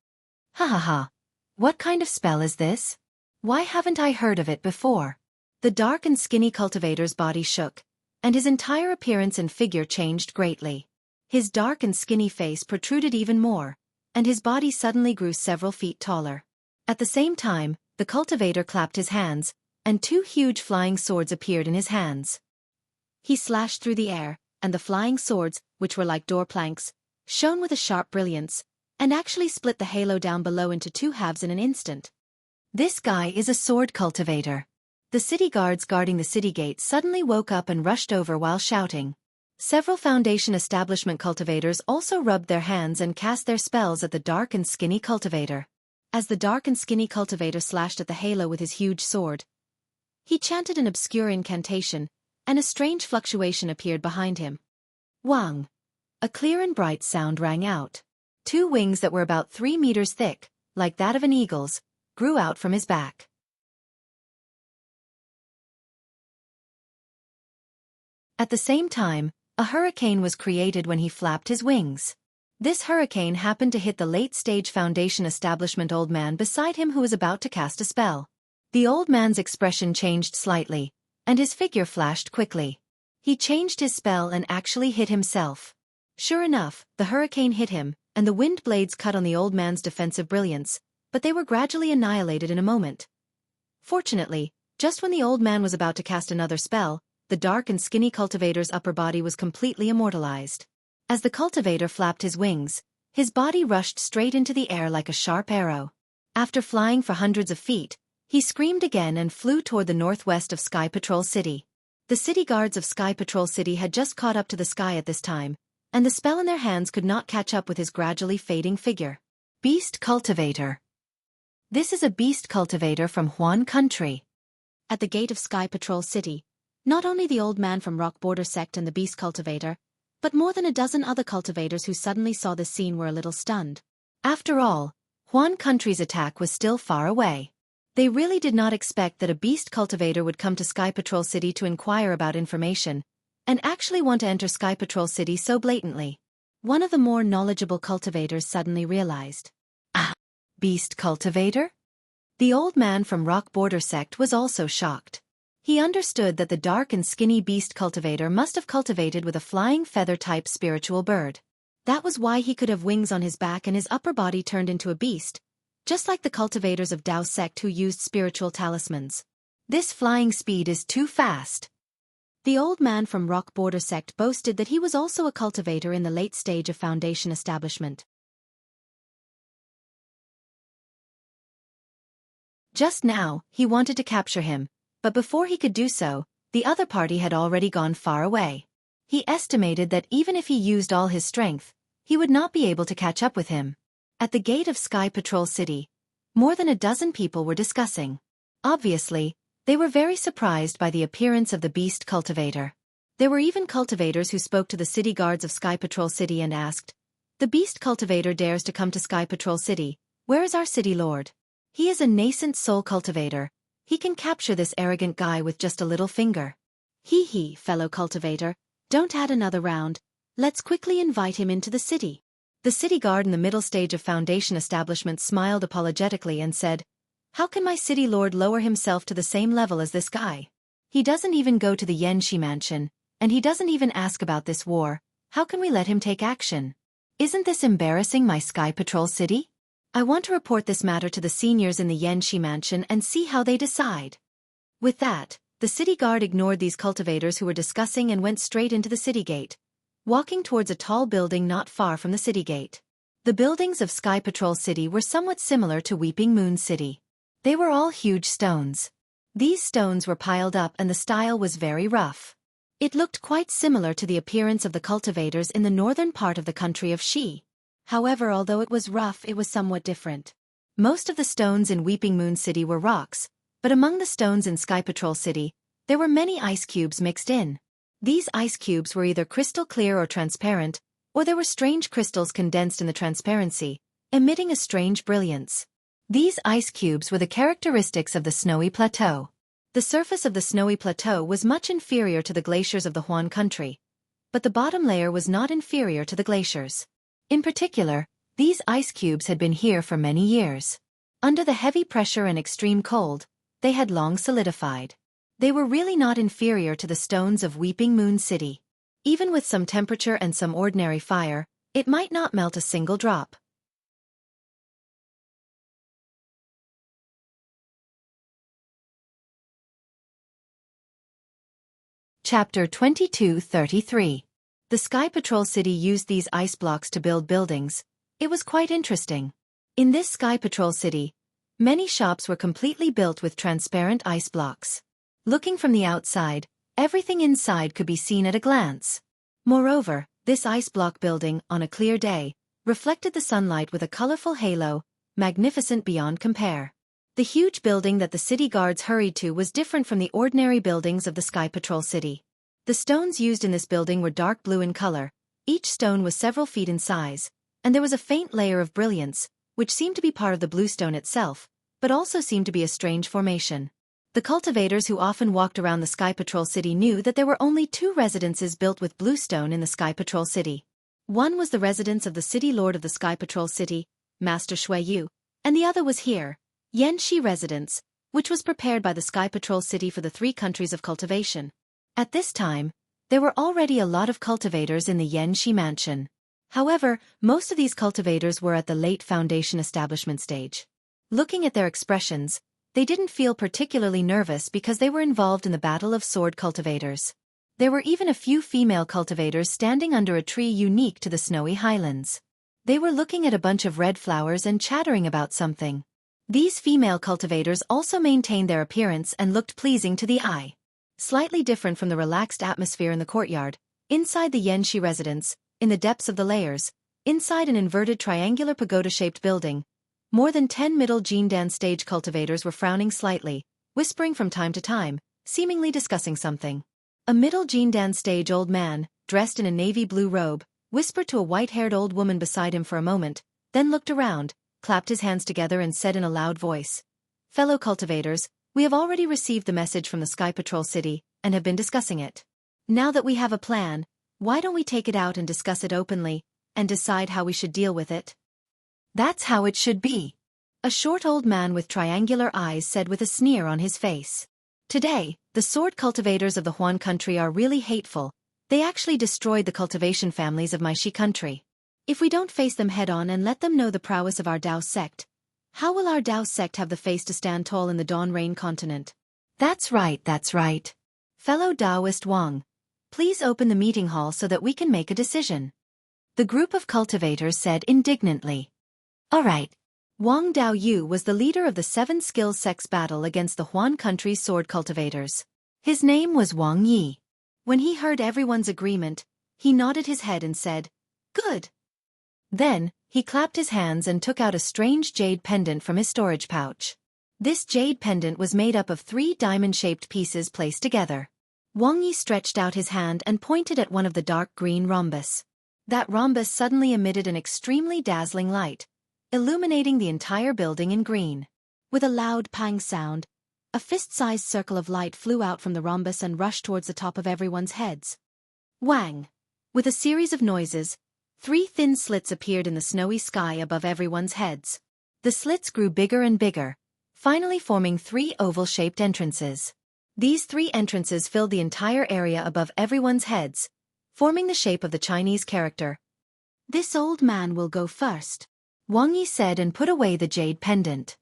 Ha ha ha! What kind of spell is this? Why haven't I heard of it before? The dark and skinny cultivator's body shook, and his entire appearance and figure changed greatly. His dark and skinny face protruded even more, and his body suddenly grew several feet taller. At the same time, the cultivator clapped his hands, and 2 huge flying swords appeared in his hands. He slashed through the air, and the flying swords, which were like door planks, shone with a sharp brilliance, and actually split the halo down below into 2 halves in an instant. This guy is a sword cultivator. The city guards guarding the city gate suddenly woke up and rushed over while shouting. Several foundation establishment cultivators also rubbed their hands and cast their spells at the dark and skinny cultivator. As the dark and skinny cultivator slashed at the halo with his huge sword, he chanted an obscure incantation, and a strange fluctuation appeared behind him. Wang! A clear and bright sound rang out. 2 wings that were about 3 meters thick, like that of an eagle's, grew out from his back. At the same time, a hurricane was created when he flapped his wings. This hurricane happened to hit the late-stage Foundation establishment old man beside him who was about to cast a spell. The old man's expression changed slightly, and his figure flashed quickly. He changed his spell and actually hit himself. Sure enough, the hurricane hit him, and the wind blades cut on the old man's defensive brilliance, but they were gradually annihilated in a moment. Fortunately, just when the old man was about to cast another spell, the dark and skinny cultivator's upper body was completely immortalized. As the cultivator flapped his wings, his body rushed straight into the air like a sharp arrow. After flying for hundreds of feet, he screamed again and flew toward the northwest of Sky Patrol City. The city guards of Sky Patrol City had just caught up to the sky at this time, and the spell in their hands could not catch up with his gradually fading figure. Beast Cultivator. This is a beast cultivator from Huan Country. At the gate of Sky Patrol City, not only the old man from Rock Border Sect and the beast cultivator, but more than a dozen other cultivators who suddenly saw this scene were a little stunned. After all, Huan Country's attack was still far away. They really did not expect that a beast cultivator would come to Sky Patrol City to inquire about information, and actually want to enter Sky Patrol City so blatantly. One of the more knowledgeable cultivators suddenly realized. Ah, beast cultivator? The old man from Rock Border Sect was also shocked. He understood that the dark and skinny beast cultivator must have cultivated with a flying feather-type spiritual bird. That was why he could have wings on his back and his upper body turned into a beast, just like the cultivators of Dao Sect who used spiritual talismans. This flying speed is too fast. The old man from Rock Border Sect boasted that he was also a cultivator in the late stage of Foundation establishment. Just now, he wanted to capture him, but before he could do so, the other party had already gone far away. He estimated that even if he used all his strength, he would not be able to catch up with him. At the gate of Sky Patrol City, more than a dozen people were discussing. Obviously, they were very surprised by the appearance of the beast cultivator. There were even cultivators who spoke to the city guards of Sky Patrol City and asked, "The beast cultivator dares to come to Sky Patrol City. Where is our city lord? He is a nascent soul cultivator. He can capture this arrogant guy with just a little finger." "Hee, fellow cultivator, don't add another round. Let's quickly invite him into the city." The city guard in the middle stage of Foundation establishment smiled apologetically and said, "How can my city lord lower himself to the same level as this guy? He doesn't even go to the Xianxia mansion, and he doesn't even ask about this war. How can we let him take action? Isn't this embarrassing my Sky Patrol City? I want to report this matter to the seniors in the Xianxia mansion and see how they decide." With that, the city guard ignored these cultivators who were discussing and went straight into the city gate, walking towards a tall building not far from the city gate. The buildings of Sky Patrol City were somewhat similar to Weeping Moon City. They were all huge stones. These stones were piled up and the style was very rough. It looked quite similar to the appearance of the cultivators in the northern part of the country of Xi. However, although it was rough, it was somewhat different. Most of the stones in Weeping Moon City were rocks, but among the stones in Sky Patrol City, there were many ice cubes mixed in. These ice cubes were either crystal clear or transparent, or there were strange crystals condensed in the transparency, emitting a strange brilliance. These ice cubes were the characteristics of the snowy plateau. The surface of the snowy plateau was much inferior to the glaciers of the Huan country, but the bottom layer was not inferior to the glaciers. In particular, these ice cubes had been here for many years. Under the heavy pressure and extreme cold, they had long solidified. They were really not inferior to the stones of Weeping Moon City. Even with some temperature and some ordinary fire, it might not melt a single drop. Chapter 2233. The Sky Patrol City used these ice blocks to build buildings. It was quite interesting. In this Sky Patrol City, many shops were completely built with transparent ice blocks. Looking from the outside, everything inside could be seen at a glance. Moreover, this ice block building, on a clear day, reflected the sunlight with a colorful halo, magnificent beyond compare. The huge building that the city guards hurried to was different from the ordinary buildings of the Sky Patrol City. The stones used in this building were dark blue in color, each stone was several feet in size, and there was a faint layer of brilliance, which seemed to be part of the bluestone itself, but also seemed to be a strange formation. The cultivators who often walked around the Sky Patrol City knew that there were only 2 residences built with bluestone in the Sky Patrol City. One was the residence of the City Lord of the Sky Patrol City, Master Shui Yu, and the other was here, Xianxia residence, which was prepared by the Sky Patrol City for the 3 countries of cultivation. At this time, there were already a lot of cultivators in the Xianxia mansion. However, most of these cultivators were at the late foundation establishment stage. Looking at their expressions, they didn't feel particularly nervous because they were involved in the battle of sword cultivators. There were even a few female cultivators standing under a tree unique to the snowy highlands. They were looking at a bunch of red flowers and chattering about something. These female cultivators also maintained their appearance and looked pleasing to the eye. Slightly different from the relaxed atmosphere in the courtyard, inside the Xianxia residence, in the depths of the layers, inside an inverted triangular pagoda-shaped building, more than 10 middle Jindan stage cultivators were frowning slightly, whispering from time to time, seemingly discussing something. A middle Jindan stage old man, dressed in a navy blue robe, whispered to a white-haired old woman beside him for a moment, then looked around, clapped his hands together and said in a loud voice, "Fellow cultivators, we have already received the message from the Sky Patrol City, and have been discussing it. Now that we have a plan, why don't we take it out and discuss it openly, and decide how we should deal with it?" "That's how it should be," a short old man with triangular eyes said with a sneer on his face. "Today, the sword cultivators of the Huan country are really hateful. They actually destroyed the cultivation families of my Shi country. If we don't face them head-on and let them know the prowess of our Dao sect, how will our Dao sect have the face to stand tall in the Dawn Rain continent?" That's right. Fellow Daoist Wang, please open the meeting hall so that we can make a decision," the group of cultivators said indignantly. "All right." Wang Daoyu was the leader of the 7 skills sects battle against the Huan country's sword cultivators. His name was Wang Yi. When he heard everyone's agreement, he nodded his head and said, "Good." Then, he clapped his hands and took out a strange jade pendant from his storage pouch. This jade pendant was made up of 3 diamond-shaped pieces placed together. Wang Yi stretched out his hand and pointed at one of the dark green rhombus. That rhombus suddenly emitted an extremely dazzling light, illuminating the entire building in green. With a loud pang sound, a fist-sized circle of light flew out from the rhombus and rushed towards the top of everyone's heads. Wang! With a series of noises, 3 thin slits appeared in the snowy sky above everyone's heads. The slits grew bigger and bigger, finally forming 3 oval-shaped entrances. These 3 entrances filled the entire area above everyone's heads, forming the shape of the Chinese character. "This old man will go first," Wang Yi said and put away the jade pendant.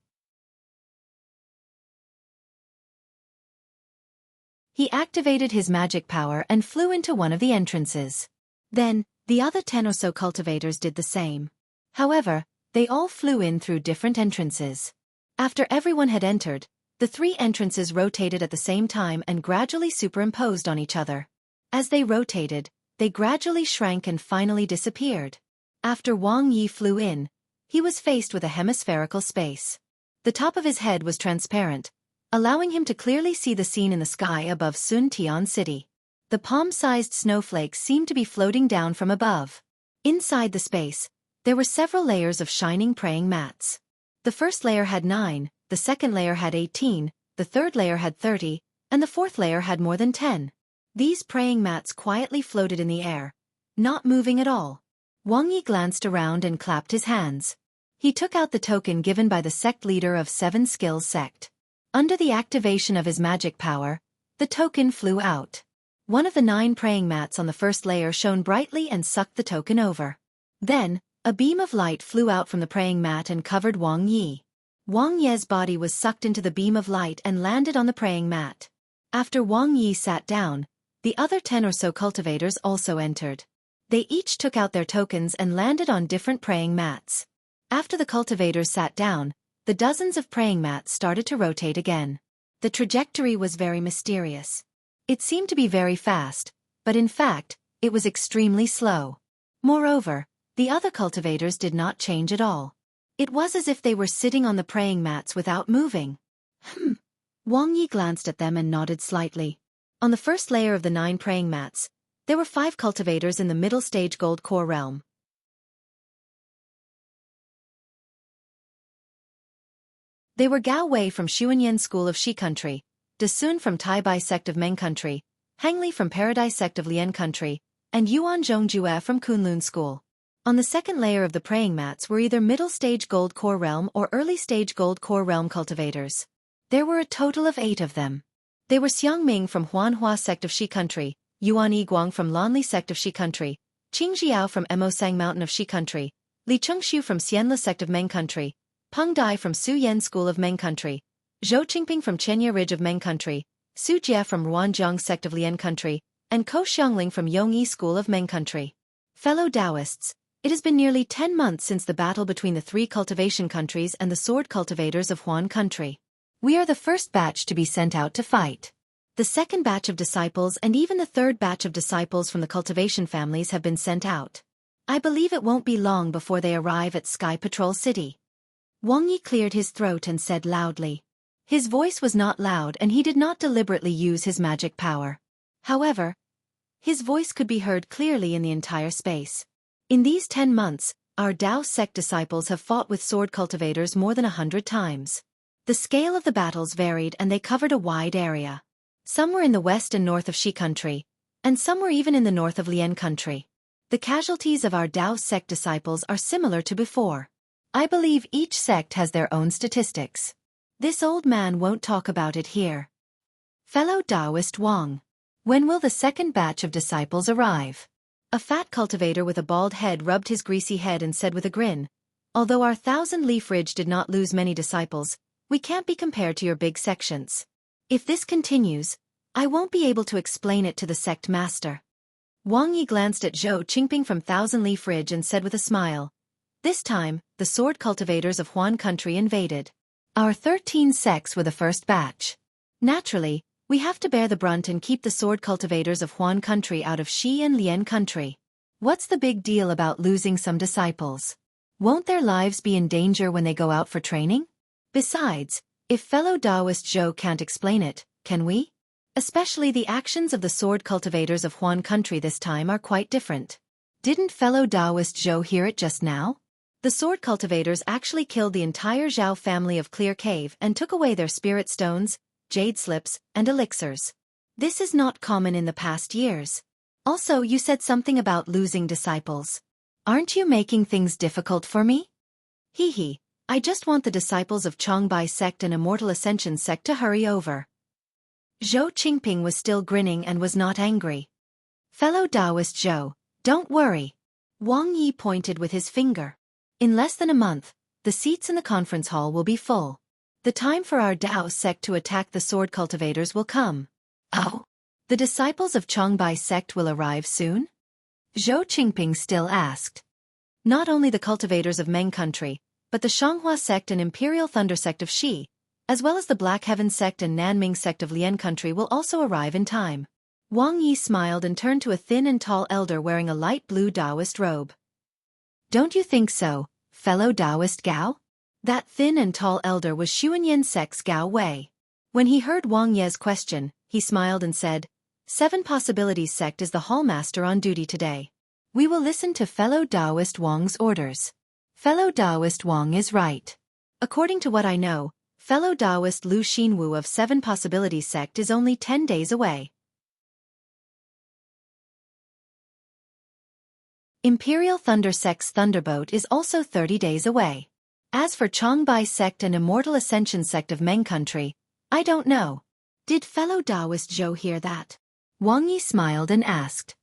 He activated his magic power and flew into one of the entrances. Then, the other 10 or so cultivators did the same. However, they all flew in through different entrances. After everyone had entered, the 3 entrances rotated at the same time and gradually superimposed on each other. As they rotated, they gradually shrank and finally disappeared. After Wang Yi flew in, he was faced with a hemispherical space. The top of his head was transparent, allowing him to clearly see the scene in the sky above Sun Tian City. The palm-sized snowflakes seemed to be floating down from above. Inside the space, there were several layers of shining praying mats. The first layer had 9, the second layer had 18, the third layer had 30, and the fourth layer had more than 10. These praying mats quietly floated in the air, not moving at all. Wang Yi glanced around and clapped his hands. He took out the token given by the sect leader of 7 Skills Sect. Under the activation of his magic power, the token flew out. One of the 9 praying mats on the first layer shone brightly and sucked the token over. Then, a beam of light flew out from the praying mat and covered Wang Yi. Wang Yi's body was sucked into the beam of light and landed on the praying mat. After Wang Yi sat down, the other 10 or so cultivators also entered. They each took out their tokens and landed on different praying mats. After the cultivators sat down, the dozens of praying mats started to rotate again. The trajectory was very mysterious. It seemed to be very fast, but in fact, it was extremely slow. Moreover, the other cultivators did not change at all. It was as if they were sitting on the praying mats without moving. Wang Yi glanced at them and nodded slightly. On the first layer of the 9 praying mats, there were 5 cultivators in the middle stage gold core realm. They were Gao Wei from Xuanyan School of Shi Country, Dasun from Tai Bai sect of Meng country, Hangli from Paradise sect of Lian country, and Yuan Zhongjue from Kunlun school. On the second layer of the praying mats were either middle-stage gold core realm or early-stage gold core realm cultivators. There were a total of 8 of them. They were Xiangming from Huanhua sect of Shi country, Yuan Yiguang from Lanli sect of Shi country, Qing Jiao from Emosang mountain of Shi country, Li Chengxiu from Xianla sect of Meng country, Peng Dai from Su Yan school of Meng country, Zhou Qingping from Chenya ridge of Meng country, Su Jia from Ruanjiang sect of Lian country, and Ko Xiangling from Yongyi school of Meng country. Fellow Taoists, it has been nearly 10 months since the battle between the 3 cultivation countries and the sword cultivators of Huan country. We are the first batch to be sent out to fight. The second batch of disciples and even the third batch of disciples from the cultivation families have been sent out. I believe it won't be long before they arrive at Sky Patrol City. Wang Yi cleared his throat and said loudly. His voice was not loud and he did not deliberately use his magic power. However, his voice could be heard clearly in the entire space. In these 10 months, our Dao sect disciples have fought with sword cultivators more than 100 times. The scale of the battles varied and they covered a wide area. Some were in the west and north of Shi country, and some were even in the north of Lian country. The casualties of our Dao sect disciples are similar to before. I believe each sect has their own statistics. This old man won't talk about it here. Fellow Taoist Wang, when will the second batch of disciples arrive? A fat cultivator with a bald head rubbed his greasy head and said with a grin, although our 1,000-leaf ridge did not lose many disciples, we can't be compared to your big sections. If this continues, I won't be able to explain it to the sect master. Wang Yi glanced at Zhou Qingping from 1,000-leaf ridge and said with a smile, this time, the sword cultivators of Huan country invaded. Our 13 sects were the first batch. Naturally, we have to bear the brunt and keep the sword cultivators of Huan country out of Shi and Lian country. What's the big deal about losing some disciples? Won't their lives be in danger when they go out for training? Besides, if fellow Taoist Zhou can't explain it, can we? Especially the actions of the sword cultivators of Huan country this time are quite different. Didn't fellow Taoist Zhou hear it just now? The sword cultivators actually killed the entire Zhao family of Clear Cave and took away their spirit stones, jade slips, and elixirs. This is not common in the past years. Also, you said something about losing disciples. Aren't you making things difficult for me? Hee, I just want the disciples of Changbai sect and Immortal Ascension sect to hurry over. Zhou Qingping was still grinning and was not angry. Fellow Taoist Zhou, don't worry. Wang Yi pointed with his finger. In less than a month, the seats in the conference hall will be full. The time for our Dao sect to attack the sword cultivators will come. Oh? The disciples of Changbai sect will arrive soon? Zhou Qingping still asked. Not only the cultivators of Meng country, but the Xianxia sect and Imperial Thunder sect of Shi, as well as the Black Heaven sect and Nanming sect of Lian country will also arrive in time. Wang Yi smiled and turned to a thin and tall elder wearing a light blue Taoist robe. Don't you think so, fellow Taoist Gao? That thin and tall elder was Xuanyan sect's Gao Wei. When he heard Wang Ye's question, he smiled and said, 7 Possibilities sect is the hallmaster on duty today. We will listen to fellow Taoist Wang's orders. Fellow Taoist Wang is right. According to what I know, fellow Taoist Lu Xinwu of 7 Possibilities sect is only 10 days away. Imperial Thunder sect's Thunderboat is also 30 days away. As for Changbai sect and Immortal Ascension sect of Meng country, I don't know. Did fellow Taoist Zhou hear that? Wang Yi smiled and asked.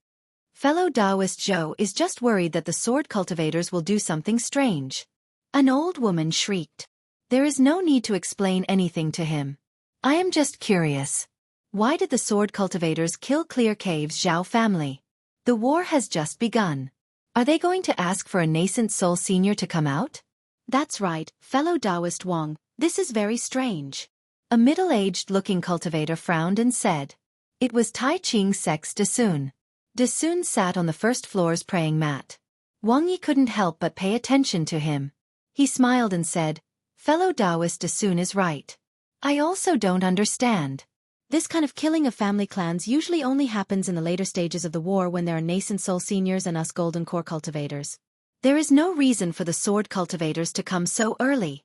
Fellow Taoist Zhou is just worried that the sword cultivators will do something strange. An old woman shrieked. There is no need to explain anything to him. I am just curious. Why did the sword cultivators kill Clear Cave's Zhao family? The war has just begun. Are they going to ask for a nascent soul senior to come out? That's right, fellow Taoist Wang, this is very strange. A middle-aged-looking cultivator frowned and said. It was Tai Ching sect's Dasun. Dasun sat on the first floor's praying mat. Wang Yi couldn't help but pay attention to him. He smiled and said, fellow Taoist Dasun is right. I also don't understand. This kind of killing of family clans usually only happens in the later stages of the war when there are nascent soul seniors and us golden core cultivators. There is no reason for the sword cultivators to come so early.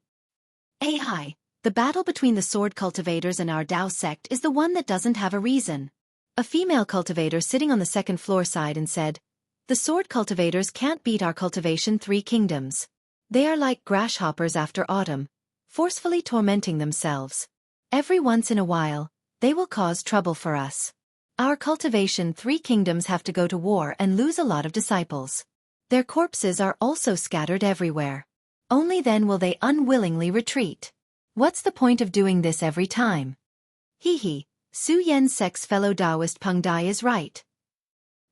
AI, The battle between the sword cultivators and our Dao sect is the one that doesn't have a reason. A female cultivator sitting on the second floor sighed and said, "The sword cultivators can't beat our cultivation 3 kingdoms. They are like grasshoppers after autumn, forcefully tormenting themselves. Every once in a while, they will cause trouble for us. Our cultivation 3 kingdoms have to go to war and lose a lot of disciples. Their corpses are also scattered everywhere. Only then will they unwillingly retreat. What's the point of doing this every time?" Hee. Su Yen sect's fellow Taoist Peng Dai is right.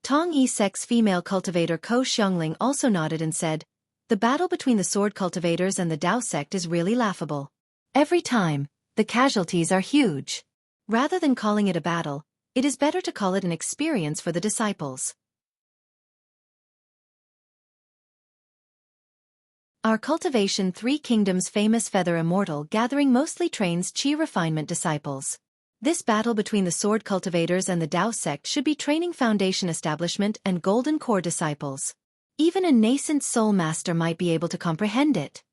Tong Yi sect's female cultivator Ko Xiongling also nodded and said, "The battle between the sword cultivators and the Dao sect is really laughable. Every time, the casualties are huge. Rather than calling it a battle, it is better to call it an experience for the disciples." Our cultivation 3 kingdoms famous feather Immortal gathering mostly trains Qi refinement disciples. This battle between the sword cultivators and the Dao sect should be training foundation establishment and golden core disciples. Even a nascent soul master might be able to comprehend it.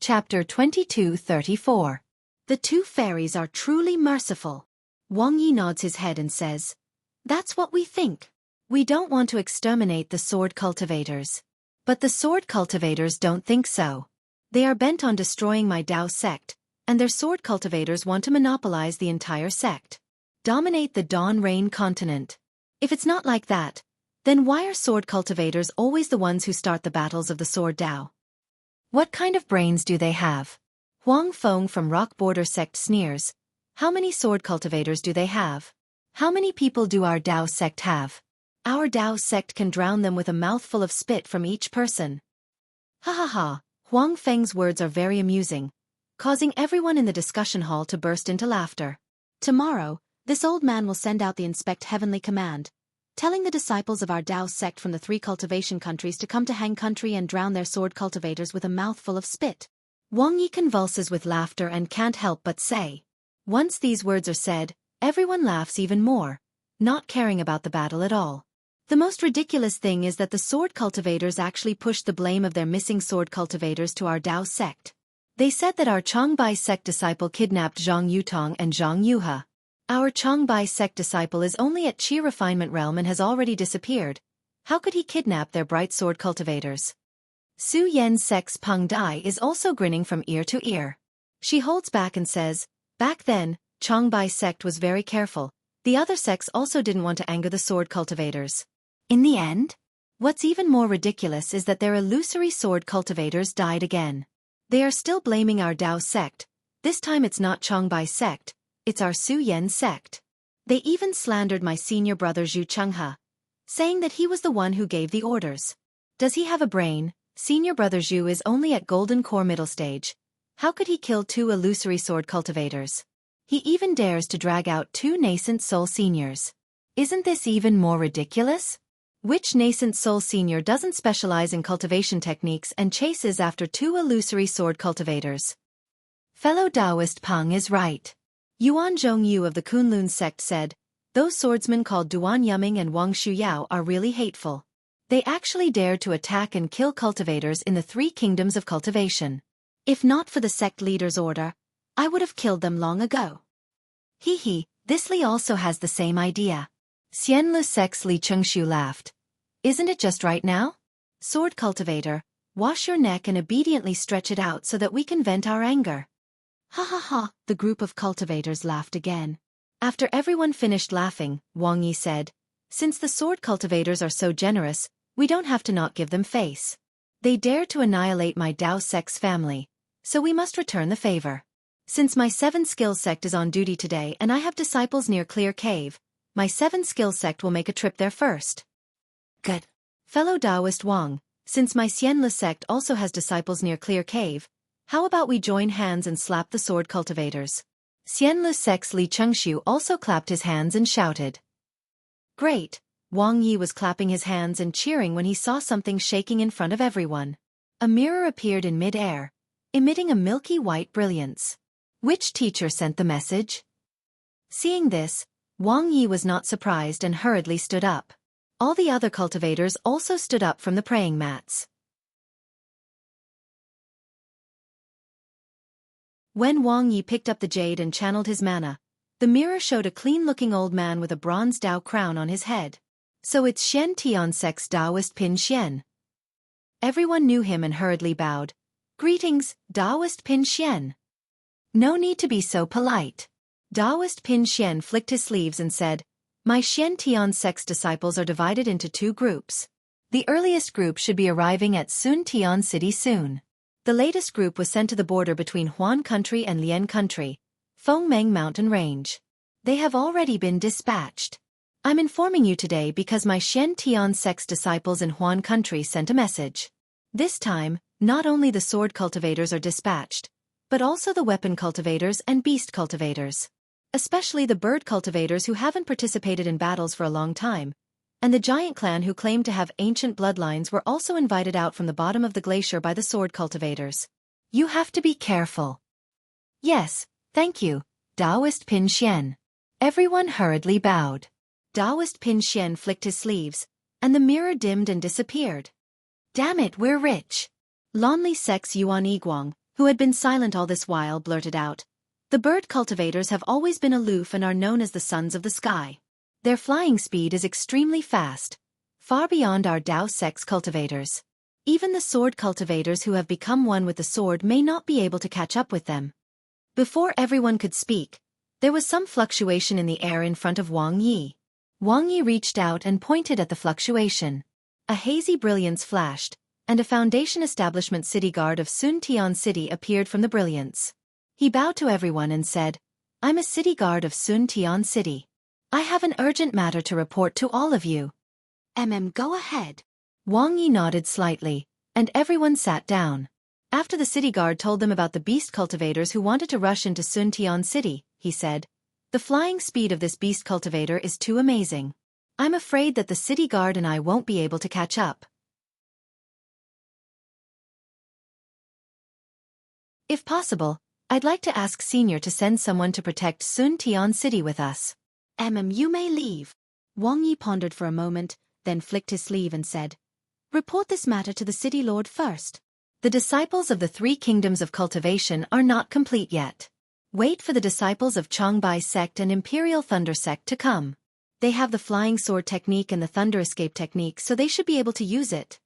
Chapter 22:34. The 2 fairies are truly merciful. Wang Yi nods his head and says, "That's what we think. We don't want to exterminate the sword cultivators. But the sword cultivators don't think so. They are bent on destroying my Dao sect, and their sword cultivators want to monopolize the entire sect. Dominate the Dawn Rain continent. If it's not like that, then why are sword cultivators always the ones who start the battles of the sword Dao? What kind of brains do they have?" Huang Feng from Rock Border sect sneers, "How many sword cultivators do they have? How many people do our Dao sect have? Our Dao sect can drown them with a mouthful of spit from each person." Ha ha ha, Huang Feng's words are very amusing, causing everyone in the discussion hall to burst into laughter. Tomorrow, this old man will send out the Inspect Heavenly Command, telling the disciples of our Dao sect from the 3 cultivation countries to come to Hang Country and drown their sword cultivators with a mouthful of spit. Wang Yi convulses with laughter and can't help but say. Once these words are said, everyone laughs even more, not caring about the battle at all. The most ridiculous thing is that the sword cultivators actually pushed the blame of their missing sword cultivators to our Dao sect. They said that our Changbai sect disciple kidnapped Zhang Yutong and Zhang Yuhe. Our Changbai sect disciple is only at Qi refinement realm and has already disappeared. How could he kidnap their bright sword cultivators? Su Yen sect's Peng Dai is also grinning from ear to ear. She holds back and says, "Back then, Changbai sect was very careful. The other sects also didn't want to anger the sword cultivators. In the end, what's even more ridiculous is that their illusory sword cultivators died again. They are still blaming our Dao sect. This time it's not Changbai sect, it's our Su Yen sect. They even slandered my senior brother Zhu Chenghe, saying that he was the one who gave the orders. Does he have a brain? Senior brother Zhu is only at golden core middle stage. How could he kill 2 illusory sword cultivators? He even dares to drag out 2 nascent soul seniors. Isn't this even more ridiculous? Which nascent soul senior doesn't specialize in cultivation techniques and chases after 2 illusory sword cultivators? Fellow Taoist Peng is right. Yuan Zhongyu of the Kunlun sect said, "Those swordsmen called Duan Yuming and Wang Shuyao are really hateful. They actually dared to attack and kill cultivators in the 3 kingdoms of cultivation. If not for the sect leader's order, I would have killed them long ago." Hee, this Li also has the same idea. Xianlu sect's Li Chengxiu laughed. "Isn't it just right now? Sword cultivator, wash your neck and obediently stretch it out so that we can vent our anger." Ha ha ha, the group of cultivators laughed again. After everyone finished laughing, Wang Yi said, "Since the sword cultivators are so generous, we don't have to not give them face. They dared to annihilate my Dao sect's family, so we must return the favor. Since my 7 skill sect is on duty today and I have disciples near Clear Cave, my 7 skill sect will make a trip there first." Good. Fellow Taoist Wang, since my Xianlu sect also has disciples near Clear Cave, how about we join hands and slap the sword cultivators? Xianlu sect's Li Chengxiu also clapped his hands and shouted. Great. Wang Yi was clapping his hands and cheering when he saw something shaking in front of everyone. A mirror appeared in mid-air, emitting a milky white brilliance. Which teacher sent the message? Seeing this, Wang Yi was not surprised and hurriedly stood up. All the other cultivators also stood up from the praying mats. When Wang Yi picked up the jade and channeled his mana, the mirror showed a clean-looking old man with a bronze Dao crown on his head. So it's Shen Tiansek's Taoist Pin Xian. Everyone knew him and hurriedly bowed. Greetings, Taoist Pin Xian. No need to be so polite. Taoist Pin Xian flicked his sleeves and said, My Shen Tiansek's disciples are divided into 2 groups. The earliest group should be arriving at Sun Tian City soon. The latest group was sent to the border between Huan Country and Lian Country, Fengmeng Mountain Range. They have already been dispatched. I'm informing you today because my Shen Tiansek's disciples in Huan Country sent a message. This time, not only the sword cultivators are dispatched, but also the weapon cultivators and beast cultivators. Especially the bird cultivators who haven't participated in battles for a long time, and the giant clan who claim to have ancient bloodlines were also invited out from the bottom of the glacier by the sword cultivators. You have to be careful. Yes, thank you, Taoist Pin Xian. Everyone hurriedly bowed. Taoist Pin Xian flicked his sleeves, and the mirror dimmed and disappeared. Damn it, we're rich. Lonely Sex Yuan Yiguang, who had been silent all this while, blurted out. The bird cultivators have always been aloof and are known as the sons of the sky. Their flying speed is extremely fast, far beyond our Dao sex cultivators. Even the sword cultivators who have become one with the sword may not be able to catch up with them. Before everyone could speak, there was some fluctuation in the air in front of Wang Yi. Wang Yi reached out and pointed at the fluctuation. A hazy brilliance flashed, and a foundation establishment city guard of Sun Tian City appeared from the brilliance. He bowed to everyone and said, I'm a city guard of Sun Tian City. I have an urgent matter to report to all of you. Go ahead. Wang Yi nodded slightly, and everyone sat down. After the city guard told them about the beast cultivators who wanted to rush into Sun Tian City, he said, The flying speed of this beast cultivator is too amazing. I'm afraid that the city guard and I won't be able to catch up. If possible, I'd like to ask Senior to send someone to protect Sun Tian City with us. You may leave. Wang Yi pondered for a moment, then flicked his sleeve and said, Report this matter to the city lord first. The disciples of the 3 kingdoms of cultivation are not complete yet. Wait for the disciples of Changbai sect and Imperial Thunder sect to come. They have the flying sword technique and the thunder escape technique, so they should be able to use it.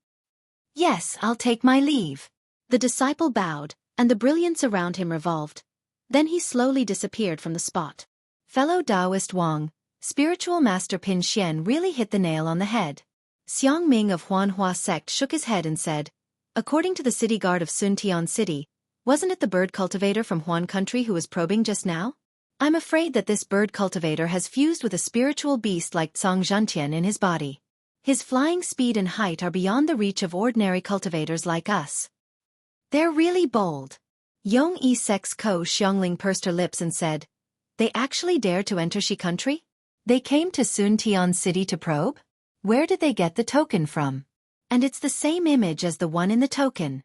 Yes, I'll take my leave. The disciple bowed, and the brilliance around him revolved. Then he slowly disappeared from the spot. Fellow Taoist Wang, spiritual master Pin Xian really hit the nail on the head. Xiang Ming of Huanhua sect shook his head and said, According to the city guard of Sun Tian City, wasn't it the bird cultivator from Huan Country who was probing just now? I'm afraid that this bird cultivator has fused with a spiritual beast like Xianxia in his body. His flying speed and height are beyond the reach of ordinary cultivators like us. They're really bold. Yong Yi Sec's Ko Xiangling pursed her lips and said, They actually dared to enter Shi Country? They came to Sun Tian City to probe? Where did they get the token from? And it's the same image as the one in the token.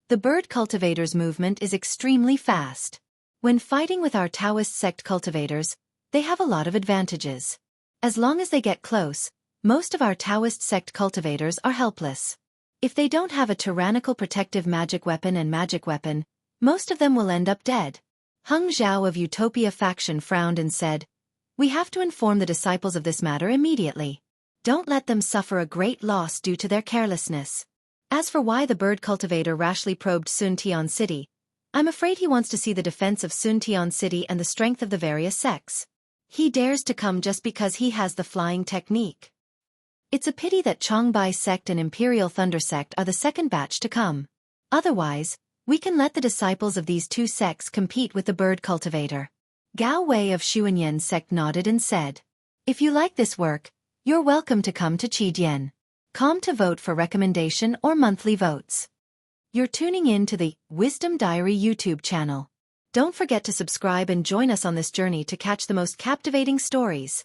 The bird cultivators' movement is extremely fast. When fighting with our Taoist sect cultivators, they have a lot of advantages. As long as they get close, most of our Taoist sect cultivators are helpless. If they don't have a tyrannical protective magic weapon, most of them will end up dead. Heng Zhao of Utopia faction frowned and said, We have to inform the disciples of this matter immediately. Don't let them suffer a great loss due to their carelessness. As for why the bird cultivator rashly probed Sun Tian City, I'm afraid he wants to see the defense of Sun Tian City and the strength of the various sects. He dares to come just because he has the flying technique. It's a pity that Changbai sect and Imperial Thunder sect are the second batch to come. Otherwise, we can let the disciples of these 2 sects compete with the bird cultivator. Gao Wei of Xuanyan sect nodded and said, If you like this work, you're welcome to come to Qi.com to vote for recommendation or monthly votes. You're tuning in to the Wisdom Diary YouTube channel. Don't forget to subscribe and join us on this journey to catch the most captivating stories.